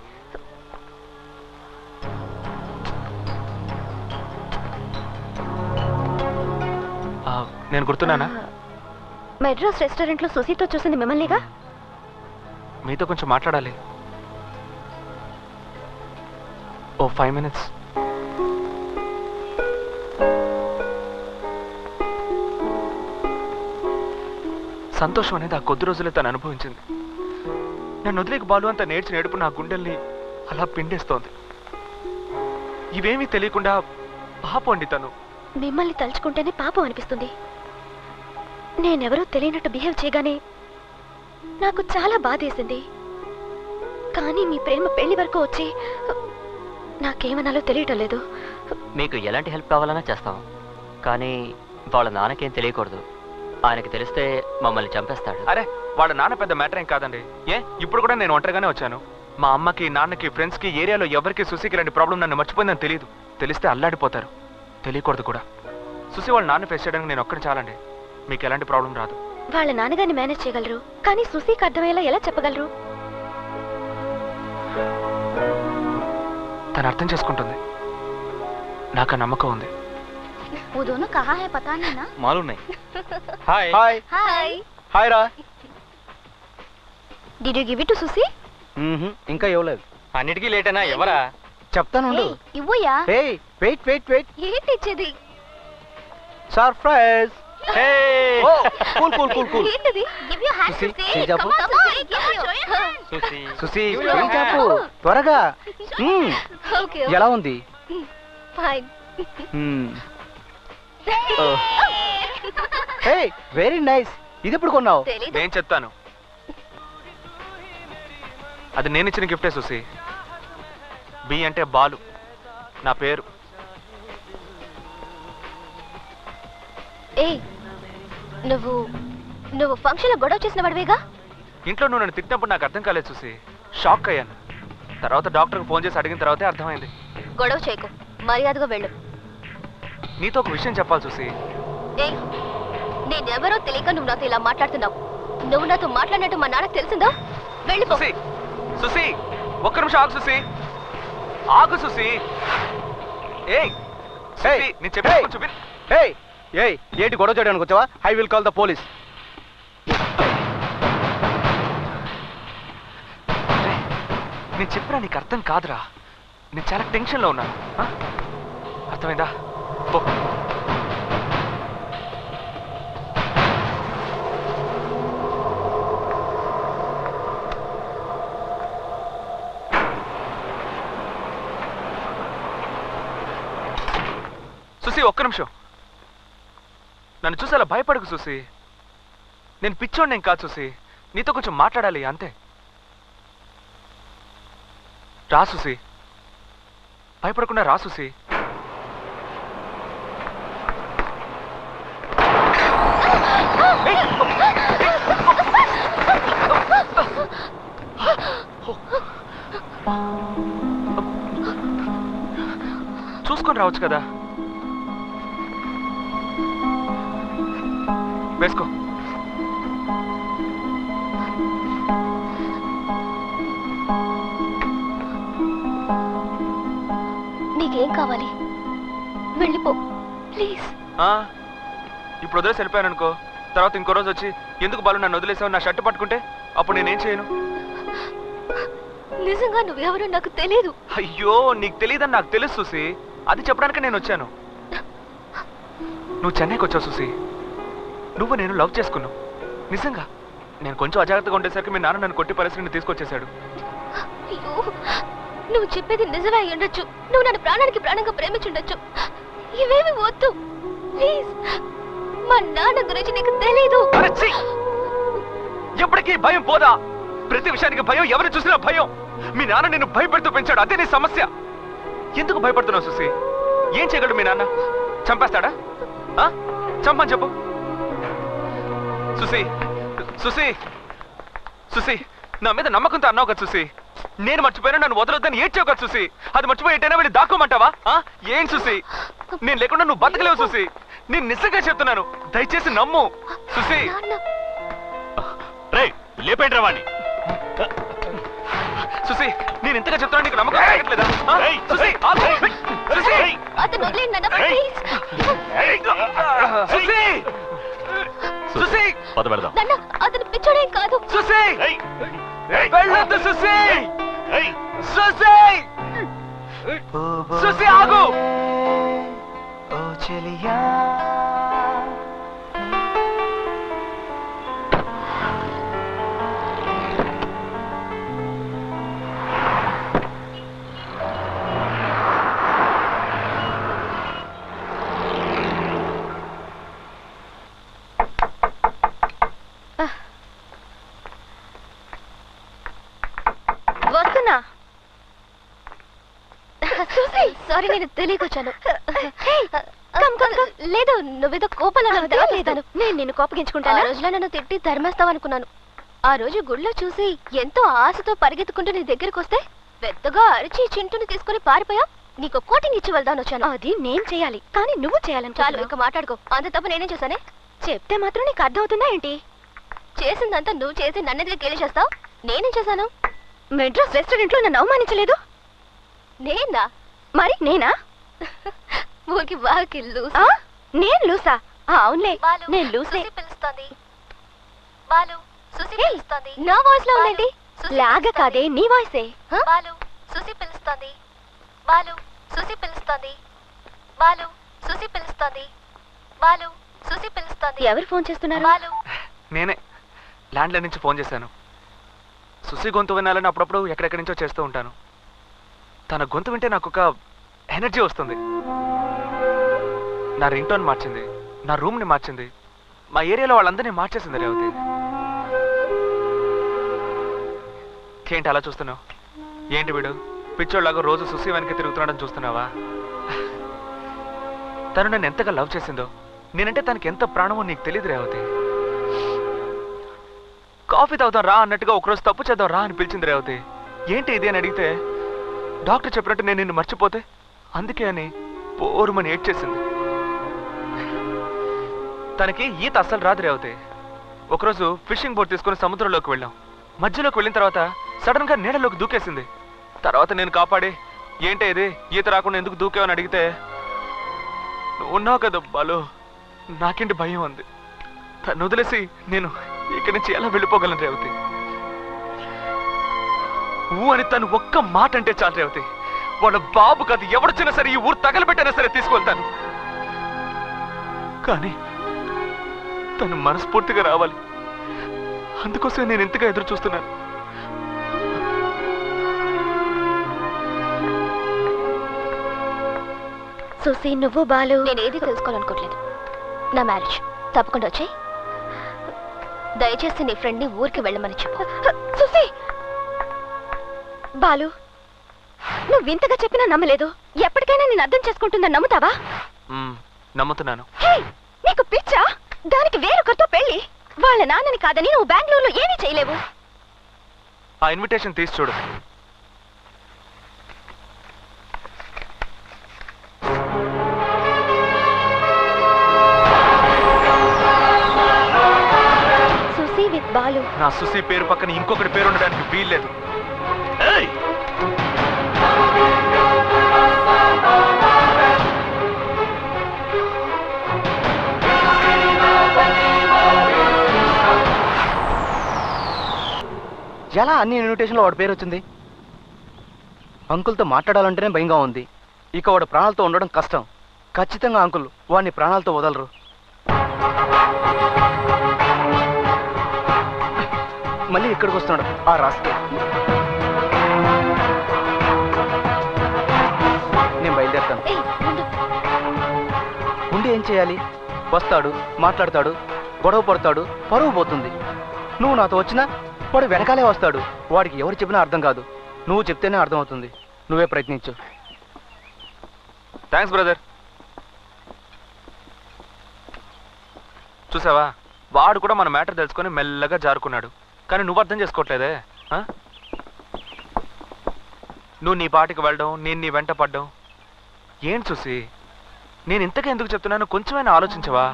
నేను గుర్తున్నానా? మెడ్రాస్ రెస్టారెంట్ లో సుసీతో చూసింది మిమ్మల్నిగా. మీతో కొంచెం మాట్లాడాలి. ఓ 5 minutes. సంతోషం అనేది ఆ కొద్ది రోజులే తను అనుభవించింది. నన్ను వదిలేక బాలు అంత నేర్చి నేడుపు నా గుండెల్ని అలా పిండేస్తోంది. ఇవేమీ తెలియకుండా పాపండి తను. మిమ్మల్ని తలుచుకుంటేనే పాపం అనిపిస్తుంది. నేనెవరో తెలియనట్టు బిహేవ్ చేయగానే నాకు చాలా బాధేసింది. కానీ మీ ప్రేమ పెళ్లి వరకు వచ్చి నాకేమనాలో తెలియటం లేదు. మీకు ఎలాంటి హెల్ప్ కావాలన్నా చేస్తాం, కానీ వాళ్ళ నాన్నకేం తెలియకూడదు. ఆయనకి తెలిస్తే మమ్మల్ని చంపేస్తాడు. అరే వాళ్ళ నాన్న పెద్ద మ్యాటర్ ఏం కాదండి. ఇప్పుడు కూడా నేను ఒంటరిగానే వచ్చాను. మా అమ్మకి, నాన్నకి, ఫ్రెండ్స్కి, ఏరియాలో ఎవరికి సుశీకి ఇలాంటి ప్రాబ్లం నన్ను మర్చిపోయిందని తెలియదు. తెలిస్తే అల్లాడిపోతారు. తెలియకూడదు కూడా. సుశీ వాళ్ళ నాన్న ఫేస్ చేయడానికి నేను ఒక్కడి చాలండి. మీకు ఎలాంటి ప్రాబ్లం రాదు. వాళ్ళ నాన్నగారిని మేనేజ్ చేయగలరు, కానీ సుశీకి అర్థమయ్యేలా ఎలా చెప్పగలరు? తను అర్థం చేసుకుంటుంది. నాకు ఆ నమ్మకం ఉంది. वो दोनों कहाँ है पता नहीं ना? मालूम नहीं. हाय हाय हाय हाय రా. Did you give it to Susie? ఇంకా ఇవ్వలేదు. అన్నిటికీ లేటేనా? ఎవరా? చెప్తానుండు. ఇవ్వయా? Hey wait wait wait. ఏంటి ఇచ్చేది? Surprise. Hey oh cool cool cool cool. ఏంటిది? Give your hand Susie, Susie. చెప్పు. Come on, give your hand. Susi Susi చెప్పు త్వరగా. Okay. ఎలా ఉంది? Fine. Hey very nice. ఇది ఎప్పుడు కొన్నావు? నేను చెప్తాను. అది నేను ఇచ్చిన గిఫ్టే సుసి. బి అంటే బాలు, నా పేరు. ఏయ్, నువ్వు ఫంక్షన్ లో గొడవ చేసిన వాడివేగా? ఇంట్లో నువ్వు నన్ను తిట్టినప్పుడు నాకు అర్థం కాలేదు సుసి. షాక్ అయ్యాను. తర్వాత డాక్టర్కి ఫోన్ చేసి అడిగిన తర్వాతే అర్థమైంది. గొడవ చేయకు, మర్యాదగా వెళ్ళు. నీతో ఒక విషయం చెప్పాలి సుసి. ఏయ్, నేనెవరో తెలియక నువ్వు నాతో ఇలా మాట్లాడుతున్నావు. నువ్వు నాతో మాట్లాడినట్టు మా నాన్నకు తెలిసిందో? వెళ్ళిపో. సుసి, సుసి, ఒక్క నిమిషం ఆగు సుసి. ఆగు సుసి. ఏయ్ సుసి, నేను చెప్పేది కొంచెం విను. ఏయ్ ఏయ్, ఏంటి గొడవ చేయడానికి వచ్చావా? I will call the police. నేను చెప్పినా నీకు అర్థం కాదురా. నేను చాలా టెన్షన్లో ఉన్నాను. అర్థమైందా? పో. సుసి, ఒక్క నిమిషం. నన్ను చూసి అలా భయపడకు సుసి. నేను పిచ్చోడిని ఏం కాదు సుసి. నీతో కొంచెం మాట్లాడాలి అంతే. రా సుసి, భయపడకుండా రా సుసి. చూసుకొని రావచ్చు కదా. వేసుకో. నీకేం కావాలి? వెళ్ళిపో ప్లీజ్. ఇప్పుడు వదిలేసి వెళ్ళిపోయాను అనుకో. తర్వాత ఇంకో రోజు వచ్చి ఎందుకు బాలు నన్ను వదిలేసావు, నా షర్ట్ పట్టుకుంటే అప్పుడు నేనేం చేయను? నిజంగా నువ్వెవరో నాకు తెలియదు. అయ్యో, నీకు తెలియదని నాకు తెలుసు సుసి. అది చెప్పడానికి నేను వచ్చాను. నువ్వు చెన్నైకి వచ్చావు సుసి. నువ్వు నేను లవ్ చేసుకున్నావు నిజంగా. నేను కొంచెం అజాగ్రత్తగా ఉండేసరికి మీ నాన్న నన్ను కొట్టి పరిస్థితిని తీసుకొచ్చేశాడు. అయ్యో, నువ్వు చెప్పేది నిజమే అయి ఉండొచ్చు. నువ్వు నన్ను ప్రాణానికి ప్రాణంగా ప్రేమించుండొచ్చు. ఇవేమి వద్దు ప్లీజ్. మా నాన్న గురించి నీకు తెలీదు. ఎప్పటికీ భయం పోదా? ప్రతి విషయానికి భయం, ఎవరు చూసినా భయం. మీ నాన్న నిన్ను భయపెడుతూ పెంచాడు, అదే నీ సమస్య. ఎందుకు భయపడుతున్నావు సుసి? ఏం చేయగలడు మీ నాన్న? చంపేస్తాడా? చంపని చెప్పు. సుసి, సుసి, సుసి, నా మీద నమ్మకంతో అన్నావు కదా సుసి. నేను మర్చిపోయినా నన్ను వదలొద్దని ఏడ్చావు కదా సుసి. అది మర్చిపోయి ఎటైనా వెళ్ళి దాక్కోమంటావా? ఏం సుసి, నేను లేకుండా నువ్వు బతకలేవు సుసి. నేను నిజంగా చెప్తున్నాను, దయచేసి నమ్ము సుసి. లేపేంట్రా వాడిని. సుసి, నేను ఇంతగా చెప్తున్నా నీకు నమ్మకం కలగట్లేదా? సుసి, ఆగు. సుసి, అతను వదిలేయండి నాన్న, ప్లీజ్. సుసి, సుసి, పద పెడదాం. నాన్న, అతను పిచ్చోడేం కాదు. సుసి, వెళ్ళొద్దు సుసి. సుసి, సుసి ఆగు. ఓ చెలియా వస్తున్నా. సారీ, నేను తెలియకొచ్చాను. లేదు, నువ్వేదో కోపంలో లేదాను. నేను నిన్ను కోపగించుకుంటాను. ఆ రోజులో నన్ను తిట్టి ధర్మేస్తావనుకున్నాను. ఆ రోజు గుళ్ళో చూసి ఎంతో ఆశతో పరిగెత్తుకుంటూ నీ దగ్గరకు వస్తే పెద్దగా అరిచి చింటుని తీసుకుని పారిపోయా. నీకు కోటింగ్ ఇచ్చి వెళ్దాను వచ్చాను. అది నేను చేయాలి, కానీ నువ్వు చేయాలని. చాలు, ఇక మాట్లాడుకో. అంత తప్ప నేనేం చేశానే? చెప్తే మాత్రం నీకు అర్థమవుతుందా ఏంటి? చేసిందంతా నువ్వు చేసి నన్నెదిగా గేలి చేస్తావు. నేనేం చేశాను? మెడ్రాస్ రెస్టారెంట్ లో నన్ను అవమానించలేదు. నేనా? మరి నేనా? ఊరికి బాగా లూసా? నేను లూసా? అవునులే, నేను లూసే. పిలుస్తోంది బాలు. సుసి పిలుస్తోంది. నా వాయిస్ లో ఉందండి. లాగా కాదే, నీ వాయిసే. బాలు, సుసి పిలుస్తోంది. బాలు, సుసి పిలుస్తోంది. బాలు, సుసి పిలుస్తోంది. బాలు, సుసి పిలుస్తోంది. ఎవరు ఫోన్ చేస్తున్నారు? బాలు. నేనే ల్యాండ్ లైన్ నుంచి ఫోన్ చేశాను. సుసి గొంతు వినాలని అప్పుడప్పుడు ఎక్కడెక్కడి నుంచో చేస్తూ ఉంటాను. తన గొంతు వింటే నాకు ఒక ఎనర్జీ వస్తుంది. నా రింగ్ టోన్ మార్చింది, నా రూమ్ని మార్చింది, మా ఏరియాలో వాళ్ళందరినీ మార్చేసింది రేవతి. ఏంటి అలా చూస్తున్నావు? ఏంటి వీడు పిచ్చోళ్ళలాగా రోజు సుసి వెనక్కి తిరుగుతున్నాడని చూస్తున్నావా? తను నన్ను ఎంతగా లవ్ చేసిందో, నేనంటే తనకి ఎంత ప్రాణమో నీకు తెలియదు రేవతి. కాఫీ తాగుతాం రా అన్నట్టుగా ఒకరోజు తప్పు చేద్దాం రా అని పిలిచింది రేవతి. ఏంటి ఇది అని అడిగితే డాక్టర్ చెప్పినట్టు నేను నిన్ను మర్చిపోతే అందుకే అని పోరుమని ఏడ్చేసింది. తనకి ఈత అస్సలు రాదు రేవతి. ఒకరోజు ఫిషింగ్ బోట్ తీసుకుని సముద్రంలోకి వెళ్ళాం. మధ్యలోకి వెళ్ళిన తర్వాత సడన్ గా నీళ్ళలోకి దూకేసింది. తర్వాత నేను కాపాడి ఏంటి ఇది ఈత రాకుండా ఎందుకు దూకావని అడిగితే నువ్వు ఉన్నావు కదా బాలు, నాకేంటి భయం ఉంది. తను వదిలేసి నేను ఇక్కడి నుంచి ఎలా వెళ్ళిపోగలను రేవతి? ఊ అని తను ఒక్క మాట అంటే చాలు రేవతి, వాళ్ళ బాబు కాదు ఎవడొచ్చినా సరే ఈ ఊరు తగలబెట్టైనా సరే తీసుకెళ్తాను. కానీ తను మనస్ఫూర్తిగా రావాలి. అందుకోసం నేను ఎంతగా ఎదురు చూస్తున్నాను. సుసి, నువ్వు బాలు. నేను ఏది తెలుసుకోవాలనుకోవట్లేదు. నా మ్యారేజ్ తప్పకుండా వచ్చాయి. దయచేసి నీ ఫ్రెండ్ని ఊరికి వెళ్ళమని చెప్పు. సుసి, బాలు, నువ్వు ఇంతగా చెప్పినా నమ్మలేదు. ఎప్పటికైనా నేను అర్థం చేసుకుంటుందని నమ్ముతావా? నమ్ముతున్నాను. నీకు పిచ్చా? దానికి వేరొకరితో పెళ్లి. వాళ్ళ నాన్నని కాదని నువ్వు బెంగళూరులో ఏమీ చేయలేవు. ఆ ఇన్విటేషన్ తీసి చూడు. సుసి విత్ బాలు. నా సుసి పేరు పక్కన ఇంకొకటి పేరు ఉండడానికి వీల్లేదు. ఎలా అన్ని ఇన్విటేషన్లో వాడి పేరు వచ్చింది? అంకుల్తో మాట్లాడాలంటేనే భయంగా ఉంది. ఇక వాడు ప్రాణాలతో ఉండడం కష్టం. ఖచ్చితంగా అంకుల్ వాడిని ప్రాణాలతో వదలరు. మళ్ళీ ఇక్కడికి వస్తున్నాడు ఆ రాస్కే. నేను బయలుదేరుతాను. ఉండి ఏం చేయాలి? వస్తాడు, మాట్లాడతాడు, గొడవ పడతాడు, పరువు పోతుంది. నువ్వు నాతో వచ్చినా వాడు వెనకాలే వస్తాడు. వాడికి ఎవరు చెప్పినా అర్థం కాదు. నువ్వు చెప్తేనే అర్థమవుతుంది. నువ్వే ప్రయత్నించు. Thanks brother. చూసావా, వాడు కూడా మన మ్యాటర్ తెలుసుకొని మెల్లగా జారుకున్నాడు. కానీ నువ్వు అర్థం చేసుకోవట్లేదే. నువ్వు నీ పాటికి వెళ్ళడం, నేను నీ వెంట పడ్డం. ఏంటి సుసి, నేను ఇంతగా ఎందుకు చెప్తున్నాను కొంచెమైనా ఆలోచించవా?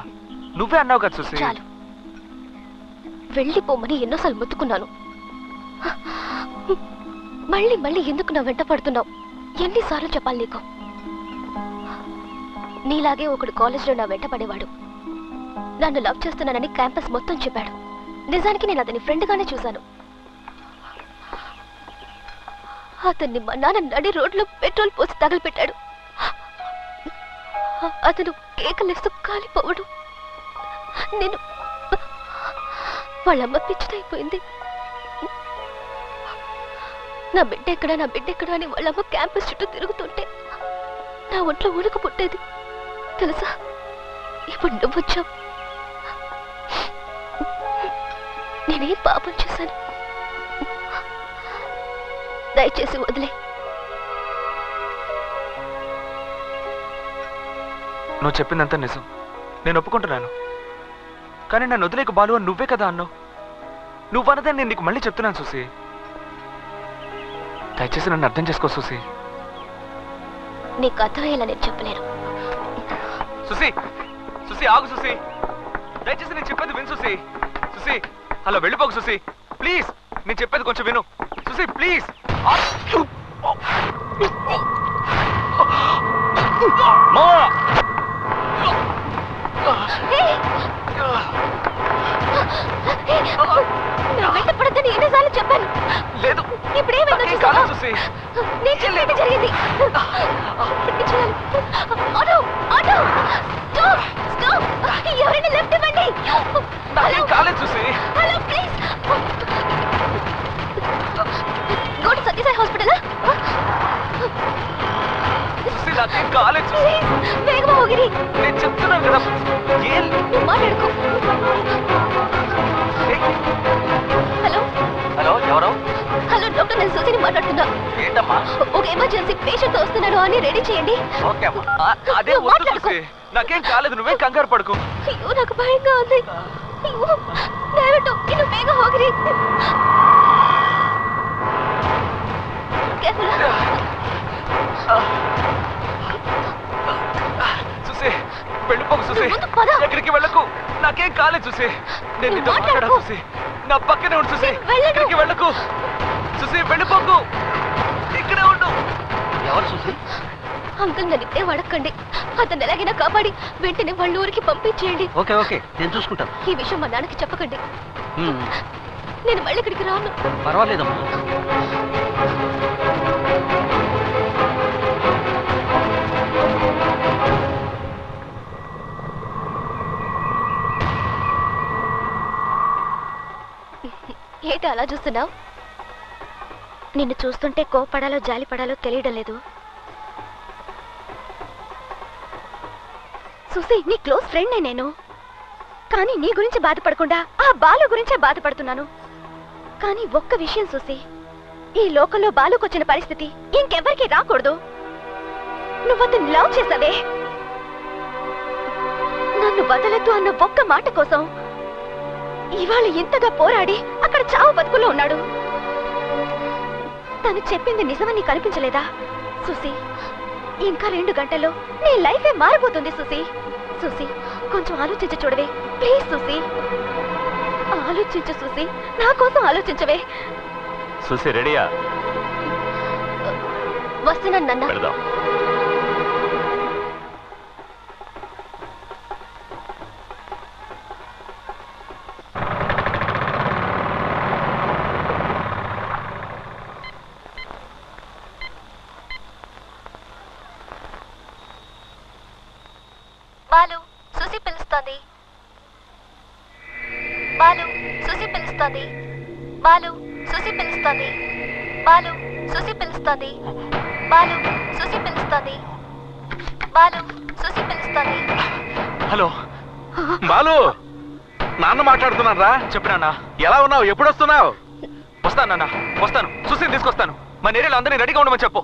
నువ్వే అన్నావు కదా సుసి. చాలు, వెళ్ళిపోమని ఎన్నోసార్లు మొత్తుకున్నాను. మళ్ళీ మళ్ళీ ఎందుకు నా వెంట పడుతున్నావు? ఎన్నిసార్లు చెప్పాలి నీకు? నీలాగే ఒకడు కాలేజ్లో నా వెంట పడేవాడు. నన్ను లవ్ చేస్తున్నానని క్యాంపస్ మొత్తం చెప్పాడు. నిజానికి నేను అతని ఫ్రెండ్గానే చూశాను. అతన్ని మా నాన్న నడి రోడ్లో పెట్రోల్ పోసి తగలపెట్టాడు. అతను కేకలేస్తూ కాలిపోవడం, నేను వాళ్ళమ్మ పిచ్చిదైపోయింది. నా బిడ్డెక్కడా అని వాళ్ళమ్మ క్యాంపస్ చుట్టూ తిరుగుతుంటే నా ఒంట్లో ఉణుకు పుట్టేది తెలుసా. ఇప్పుడు నువ్వు వచ్చావు. నేనేం పాపం చేశాను? దయచేసి వదిలే. నువ్వు చెప్పిందంతా నిజం, నేను ఒప్పుకుంటున్నాను. కానీ నన్ను వదిలేక బాలు అని నువ్వే కదా అన్నావు. నువ్వన్నదే నేను నీకు మళ్ళీ చెప్తున్నాను సుసి. దయచేసి నన్ను అర్థం చేసుకో సుసి. నీకు అర్థమయ్యేలా నేను చెప్పలేను. సుసి, సుసి ఆగు సుసి, దయచేసి నేను చెప్పేది విను సుసి. సుసి అలా వెళ్ళిపోకు సుసి, ప్లీజ్. నేను చెప్పేది కొంచెం విను సుసి, ప్లీజ్. వెంటపడద్దని ఎన్నిసార్లు చెప్పాను. లేదు, ఇప్పుడేమైందో చూసి నేను చెప్పేది జరిగింది. ఆటో ఆటో స్టాప్ స్టాప్, ఎవరైనా లెఫ్ట్ ఇవ్వండి. నాకేం కాలేదు చూసి. Hello please, go to Satyasai hospital. చూసి నాకేం కాలేదు చూసి. వేగమా ಹೋಗಿರಿ. నేను చెప్తున్నాను కదా, ఏం నువ్వు మాట్లాడుకో. హలో హలో, ఎవరు? హలో డాక్టర్, నేను సుజీని మాట్లాడుతున్నా. ఏంటమ్మా? ఒక ఎమర్జెన్సీ పేషెంట్ వస్తున్నాడు అని రెడీ చేయండి. ఓకే అమ్మా. అదే మాట్లాడుకో. నాకేం కాలేదు, నువ్వేం కంగారు పడుకో. అయ్యో నాకు భయంగా ఉంది. అయ్యో దయవిಟ್ಟು ఇನ್ನು ಬೇಗ ಹೋಗಿರಿ. చూసి వెళ్ళిపోకు చూసి, ఎక్కడికి వెళ్ళకు. నాకేం కాలేదు చూసి. నేను నీతో మాట్లాడా చూసి. నా పక్కనే ఉండు చూసి. ఎక్కడికి వెళ్ళకు చూసి, వెళ్ళిపోకు, ఇక్కడే ఉండు. ఎవరు చూసి? అంకుల్, నన్ను ఇట్టే వడకండి. అతను ఎలాగైనా కాపాడి వెంటనే వాళ్ళ ఊరికి పంపించేయండి. ఓకే ఓకే, నేను చూసుకుంటాను. ఈ విషయం మా నాన్నకి చెప్పకండి. నేను మళ్ళీ ఇక్కడికి రాను. పర్వాలేదమ్మా. ఏంటి అలా చూస్తున్నావు? నిన్ను చూస్తుంటే కోపడాలో జాలిపడాలో తెలియడం లేదు. సుసి, నీ క్లోజ్ ఫ్రెండ్ నేను. కానీ నీ గురించి బాధపడకుండా ఆ బాలు గురించే బాధపడుతున్నాను. కానీ ఒక్క విషయం సుసి, ఈ లోకంలో బాలుకు వచ్చిన పరిస్థితి ఇంకెవ్వరికి రాకూడదు. నువ్వు అతన్ని లవ్ చేసావే, నన్ను వదలద్దు అన్న ఒక్క మాట కోసం ఇవాళ ఇంతగా పోరాడి అక్కడ చావు బతుకుల్లో ఉన్నాడు. తను చెప్పింది నిజమని కనిపించలేదా సుసి? ఇంకా 2 గంటల్లో నీ లైఫే మారిపోతుంది సుసి. సుసి, కొంచెం ఆలోచించి చూడవే ప్లీజ్. సుసి ఆలోచించు సుసి, నా కోసం ఆలోచించవే. సుసి రెడీయా? వస్తున్నాను నాన్న. పెడదాం. బాలు, సుసి పిలుస్తోంది. బాలు, సుసి పిలుస్తోంది. బాలు, సుసి పిలుస్తోంది. బాలు, సుసి పిలుస్తోంది. బాలు, సుసి పిలుస్తోంది. బాలు, సుసి పిలుస్తోంది. హలో బాలు, నాన్న మాట్లాడుతున్నాను రా. చెప్పు నాన్న. ఎలా ఉన్నావు? ఎప్పుడు వస్తున్నావు? వస్తాను నాన్న, వస్తాను. సుసిని తీసుకొస్తాను. మన ఏరియాలో అందరినీ రెడీగా ఉండమని చెప్పు.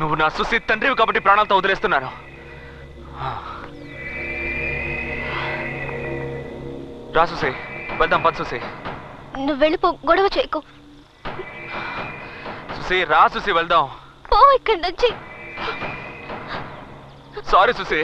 నువ్వు నా సుసి తండ్రివి కాబట్టి ప్రాణాలతో వదిలేస్తున్నాను. రా సుసి, వెళ్దాం. పద సుసి. నువ్వు వెళ్ళిపో, గొడవ చేయకు. సుసి రా సుసి, వెళ్దాం. పో ఇక్కడి నుంచి. సారీ సుసి.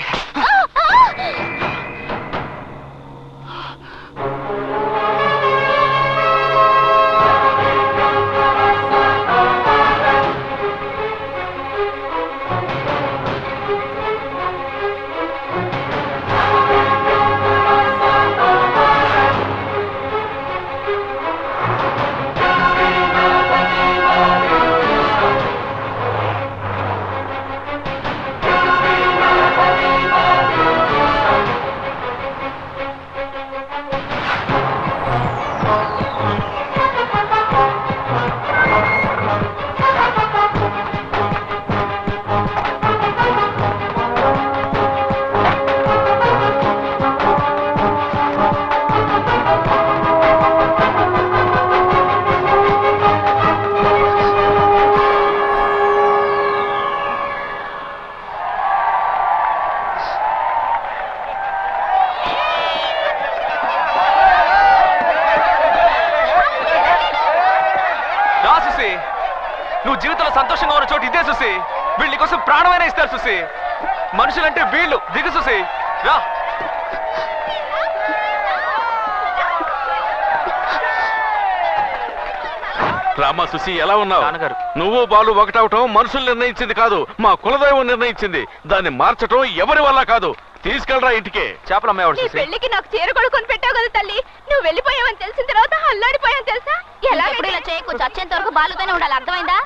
నువ్వు జీవితంలో సంతోషంగా ఉన్న చోటు ఇదే సుసి. వీళ్ళ కోసం ప్రాణమైనా ఇస్తారు సుసి. మనుషులంటే వీళ్ళు. దిగు సుసి, రా. రామా సుసి, ఎలా ఉన్నావు? నాన్నగారు, నువ్వు బాలు ఒకటవటం మనుషులు నిర్ణయించింది కాదు, మా కులదైవం నిర్ణయించింది. దాన్ని మార్చటం ఎవరి వల్ల కాదు. తీసుకెళ్ళరా ఇంటికి. చేపలు అమ్మేవాడు నీ పెళ్లికి నాకు చీర కొడుకొని పెట్టావు కదా తల్లి. నువ్వు వెళ్ళిపోయావని తెలిసిన తర్వాత అల్లాడిపోయాను తెలుసా. ఎలా ఇలా చేయకు, చచ్చేంత వరకు బాలుతోనే ఉండాలి, అర్థమైందా?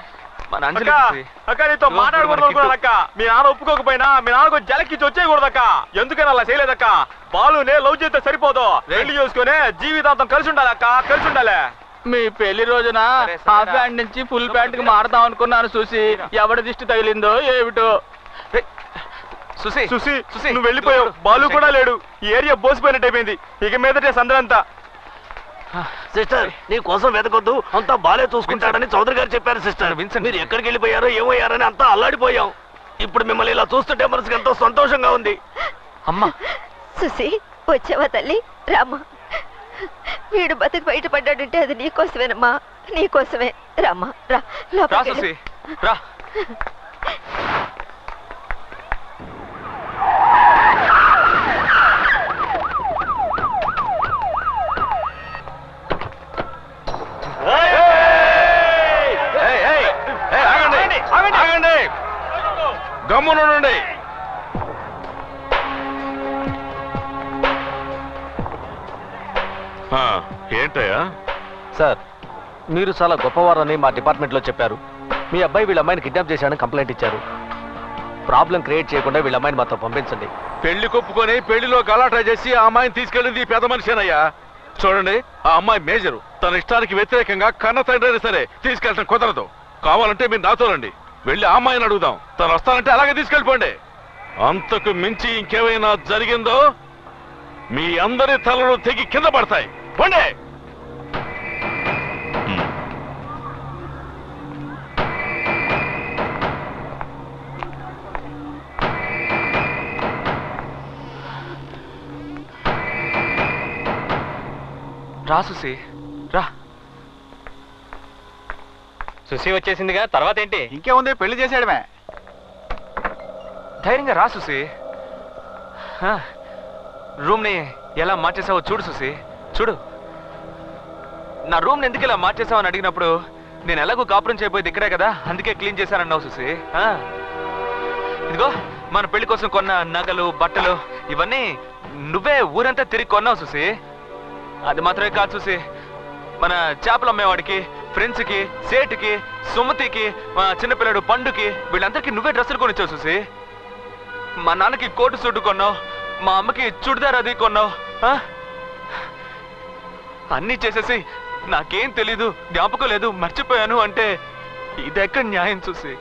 అక్క నీతో మాట్లాడకూడదు అక్క. మీ నాన్న ఒప్పుకోకపోయినా మీ నాన్నకు జలకిచ్చి వచ్చేయకూడదక్క. ఎందుకని అలా చేయలేదక్క? బాలునే లవ్ చేస్తే సరిపోదు, పెళ్లి చేసుకుని జీవితాంతం కలిసి ఉండాలి అక్క, కలిసి ఉండాలి. మీ పెళ్లి రోజున హాఫ్ ప్యాంట్ నుంచి ఫుల్ ప్యాంట్ కి మారదాం అనుకున్నాను చూసి, ఎవరి దిష్టి తగిలిందో ఏమిటో. సుసి సుసి నువ్వు వెళ్ళిపోయావు, బాలు కూడా లేడు. ఈ ఏరియా బోసిపోయినట్టు అయిపోయింది. ఇక మీదటే సందరంతా. సిస్టర్, నీ కోసం వెతకొద్దు, అంతా బాలే చూసుకుంటాడని చౌదరి గారు చెప్పారు సిస్టర్. మీరు ఎక్కడికి వెళ్ళిపోయారో ఏమయ్యారని అంతా అల్లాడిపోయాం. ఇప్పుడు మిమ్మల్ని ఇలా చూస్తుంటే మనసుకి ఎంతో సంతోషంగా ఉంది. అమ్మా సుసి, వచ్చావా తల్లి? రామ్మా. వీడు బతుకు బయటపడ్డాడంటే అది నీకోసమేనమ్మా, నీకోసమే. రామ్మా, రా లోపలికి. రా. గమ్మునుండండి. ఏంటయ్యా? సార్, మీరు చాలా గొప్పవారని మా డిపార్ట్మెంట్లో చెప్పారు. మీ అబ్బాయి వీళ్ళ అమ్మాయిని కిడ్నాప్ చేశాడని కంప్లైంట్ ఇచ్చారు. ప్రాబ్లం క్రియేట్ చేయకుండా వీళ్ళ అమ్మాయిని మాతో పంపించండి. పెళ్లి కొప్పుకొని పెళ్లిలో గలాటా చేసి ఆ అమ్మాయిని తీసుకెళ్ళింది పెద్ద మనిషేనయ్యా. చూడండి, ఆ అమ్మాయి మేజరు. తన ఇష్టానికి వ్యతిరేకంగా కన్న తండ్రి అయినా సరే తీసుకెళ్ళటం కుదరదు. కావాలంటే మీరు నాతో రండి, వెళ్ళి ఆ అమ్మాయిని అడుగుదాం. తను వస్తానంటే అలాగే తీసుకెళ్ళిపోండి. అంతకు మించి ఇంకేమైనా జరిగిందో మీ అందరి తలలు తెగి కింద పడతాయి. పోండి. రా సుసి, రా. సుసి వచ్చేసిందిగా, తర్వాత ఏంటి? ఇంకేముంది, పెళ్లి చేసాడమే. ధైర్యంగా రా సుసి. రూమ్ని ఎలా మార్చేసావో చూడు సుసి, చూడు. నా రూమ్ని ఎందుకు ఇలా మార్చేసావు అని అడిగినప్పుడు నేను ఎలాగో కాపురం చేయబోయేది ఇక్కడే కదా, అందుకే క్లీన్ చేశానన్నావు సుసి. ఇదిగో మన పెళ్లి కోసం కొన్న నగలు, బట్టలు ఇవన్నీ నువ్వే ఊరంతా తిరిగి కొన్నావు సుసి. అది మాత్రమే కాదు చూసి, మన చేపలు అమ్మేవాడికి, ఫ్రెండ్స్కి, సేటుకి, సుమతికి, మా చిన్నపిల్లడు పండుకి, వీళ్ళందరికీ నువ్వే డ్రెస్సులు కొనిచ్చావు చూసి. మా నాన్నకి కోటు సూటు కొన్నావు, మా అమ్మకి చుడిదార్ అది కొన్నావు. అన్నీ చేసేసి నాకేం తెలీదు, జ్ఞాపకం లేదు, మర్చిపోయాను అంటే ఇదెక్కడ న్యాయం చూసి?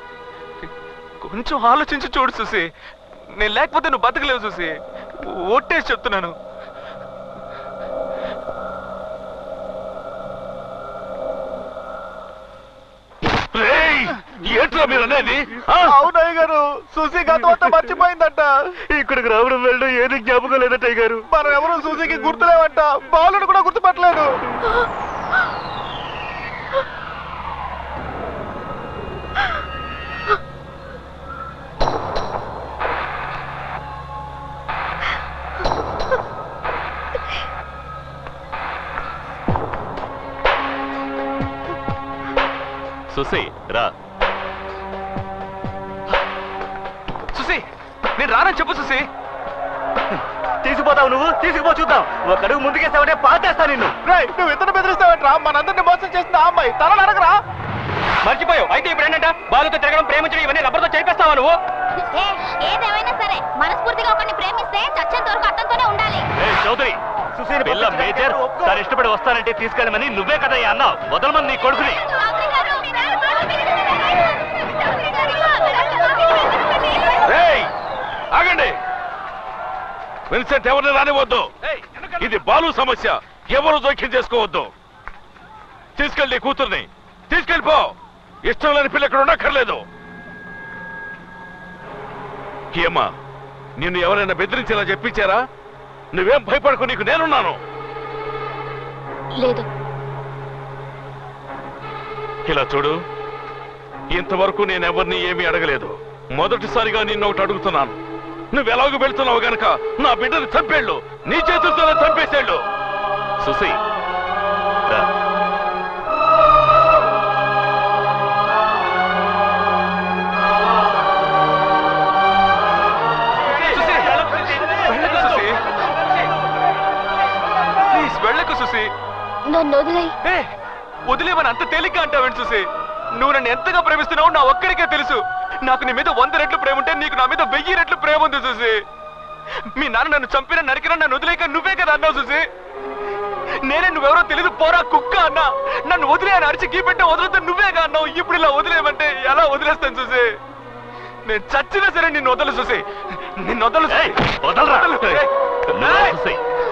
కొంచెం ఆలోచించి చూడు చూసి. నేను లేకపోతే నువ్వు బతకలేవు చూసి. ఒట్టేసి చెప్తున్నాను. ఏంట్రా మీరు అనేది? అవునయ్య గారు, సుసి గతం అంతా మర్చిపోయిందంట. ఇక్కడికి రావడం వెళ్ళడం ఏది జ్ఞాపకం లేదట అయ్య గారు. మనం ఎవరు సుసికి గుర్తులేవంట, బాలుడు కూడా గుర్తుపట్టలేదు. సుసి రా. సుసి నేను రానని చెప్పు సుసి. తీసుకుపోతావు నువ్వు, తీసుకుపో చూద్దాం. ఒక అడుగు ముందుకేస్తావంటే పాతేస్తా నిన్ను. నువ్వు ఇతను బెదిరిస్తావంటరా? మనందరినీ మోసం చేసిన ఆ అమ్మాయి తల నరకరా. మర్చిపోయావు. అయితే ఇప్పుడు ఏంటంట, బాలుతో తిరగడం, ప్రేమించడం ఇవన్నీ రబ్బర్తో చేయిస్తావా నువ్వు? ఏదేమైనా సరే మనస్ఫూర్తిగా ఒకరిని ప్రేమిస్తే చచ్చేంత వరకు అతనితోనే ఉండాలి. చౌదరి, పిల్ల మేజర్ తను ఇష్టపడి వస్తానంటే తీసుకెళ్ళమని నువ్వే కదయ్యా అన్నావు. వదలమని నీ కొడుకుని. ఆగండి. విన్సెంట్ ఎవరిని రానివద్దు. ఇది బాలు సమస్య, ఎవరు జోక్యం చేసుకోవద్దు. తీసుకెళ్ళి కూతుర్ని తీసుకెళ్ళిపో. ఇష్టం లేని పిల్ల ఇక్కడ ఉండక్కర్లేదు. ఏమ్మా, నిన్ను ఎవరైనా బెదిరించేలా చెప్పించారా? నువ్వేం భయపడకు, నీకు నేనున్నాను. లేదు. ఇలా చూడు, ఇంతవరకు నేనెవరిని ఏమీ అడగలేదు. మొదటిసారిగా నిన్ను ఒకటి అడుగుతున్నాను. నువ్వెలాగూ వెళ్తున్నావు గనక నా బిడ్డని చంపేళ్ళు, నీ చేతులతోనే చంపేసేళ్ళు. సుసి రా. వెళ్ళకు సుసి. నన్ను వదిలేయ్. వదిలేమని అంత తేలిగ్గా అంటావేంటి సుసి? నువ్వు నన్ను ఎంతగా ప్రేమిస్తున్నావు నా ఒక్కడికే తెలుసు. నాకు నీ మీద 100 రెట్లు ప్రేమ ఉంటే నీకు నా మీద 1000 రెట్లు ప్రేమ ఉంది సుసి. మీ నాన్న నన్ను చంపినా నరికినా నన్ను వదిలేక నువ్వే కదా అన్నావు సుసి. నేనే నువ్వెవరో తెలీదు పోరా కుక్క అన్నా. నన్ను వదిలే అని అరిచి గీపెట్టే వదులుతా నువ్వేగా అన్నావు. ఇప్పుడు ఇలా వదిలేయమంటే ఎలా వదిలేస్తాను సుసి? నేను చచ్చినా సరే నిన్ను వదలు సుసి. నిన్ను వదలు సుసి.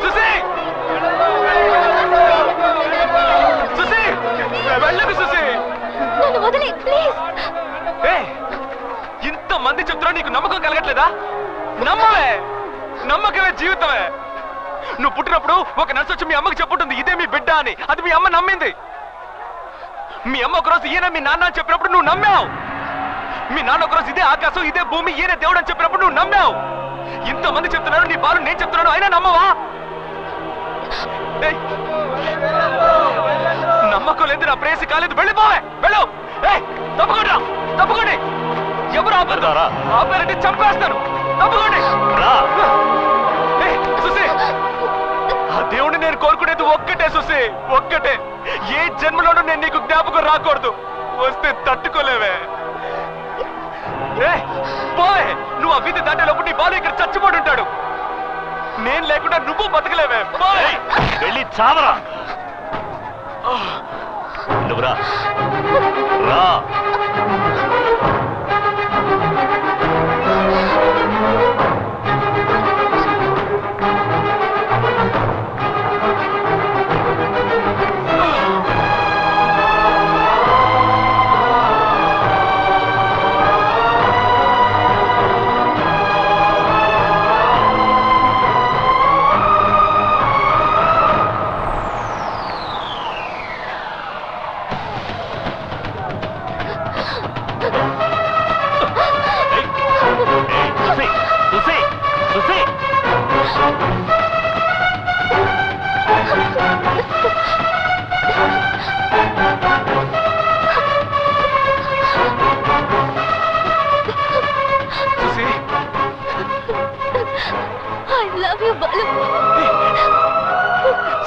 సుసి సుసి వెళ్ళకు సుసి. నన్ను వదిలేయ్ ప్లీజ్. ఇంతమంది చెప్తున్నా నీకు నమ్మకం కలగట్లేదా? నమ్మవే, నమ్మకమే జీవితమే. నువ్వు పుట్టినప్పుడు ఒక నర్సు వచ్చి మీ అమ్మకి చెప్పుంటుంది ఇదే మీ బిడ్డ అని. అది మీ అమ్మ నమ్మింది. మీ అమ్మ ఒకరోజు ఈయన మీ నాన్న అని చెప్పినప్పుడు నువ్వు నమ్మావు. మీ నాన్న ఒకరోజు ఇదే ఆకాశం ఇదే భూమి ఈయన దేవుడు అని చెప్పినప్పుడు నువ్వు నమ్మావు. ఇంతమంది చెప్తున్నారు, నీ బాలు నేను చెప్తున్నాను, అయినా నమ్మవా? నమ్మకం లేదు, నా ప్రేసి కాలేదు, వెళ్ళిపోవే. వెళ్ళు. తప్పకుండా తప్పకుండా. ఎవరు ఆపారంటే చంపేస్తాను. తప్పకుండా సుసి. ఆ దేవుడిని నేను కోరుకునేది ఒక్కటే సుసి, ఒక్కటే. ఏ జన్మలోనూ నేను నీకు జ్ఞాపకం రాకూడదు. వస్తే తట్టుకోలేవే. పోవే. నువ్వు ఆ వీధి దాటేలోపు నీ బాలు ఇక్కడ చచ్చిపోయి ఉంటాడు. నేను లేకుండా నువ్వు బతకలేవే. వెళ్ళి చావరా. నువ్వురా రా.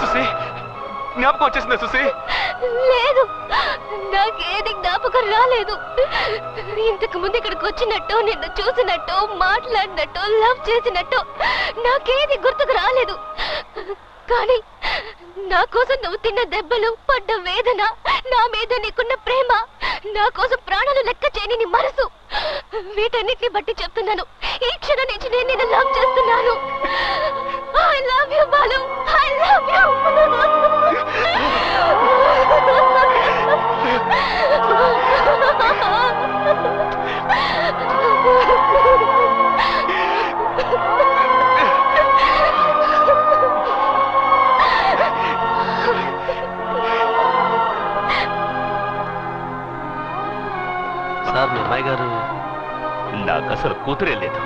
సుసి జ్ఞాపకం వచ్చేసిందా సుసి? లేదు, నాకేది జ్ఞాపకం రాలేదు. ఇంతకు ముందు ఇక్కడికి వచ్చినట్టు, నిన్ను చూసినట్టు, మాట్లాడినట్టు, లవ్ చేసినట్టు నాకేది గుర్తుకు రాలేదు. కానీ నా కోసం నువ్వు తిన్న దెబ్బలు, పడ్డ వేదన, నా మీద నీకున్న ప్రేమ, నా కోసం ప్రాణాలు లెక్క చేయని నీ మనసు, వీటన్నిటిని బట్టి చెప్తున్నాను, ఈ క్షణం నుంచి నేను నిన్ను లవ్ చేస్తున్నాను. I love you Balu, I love you. నాన్నగారు నాకు అసలు కూతురే లేదు.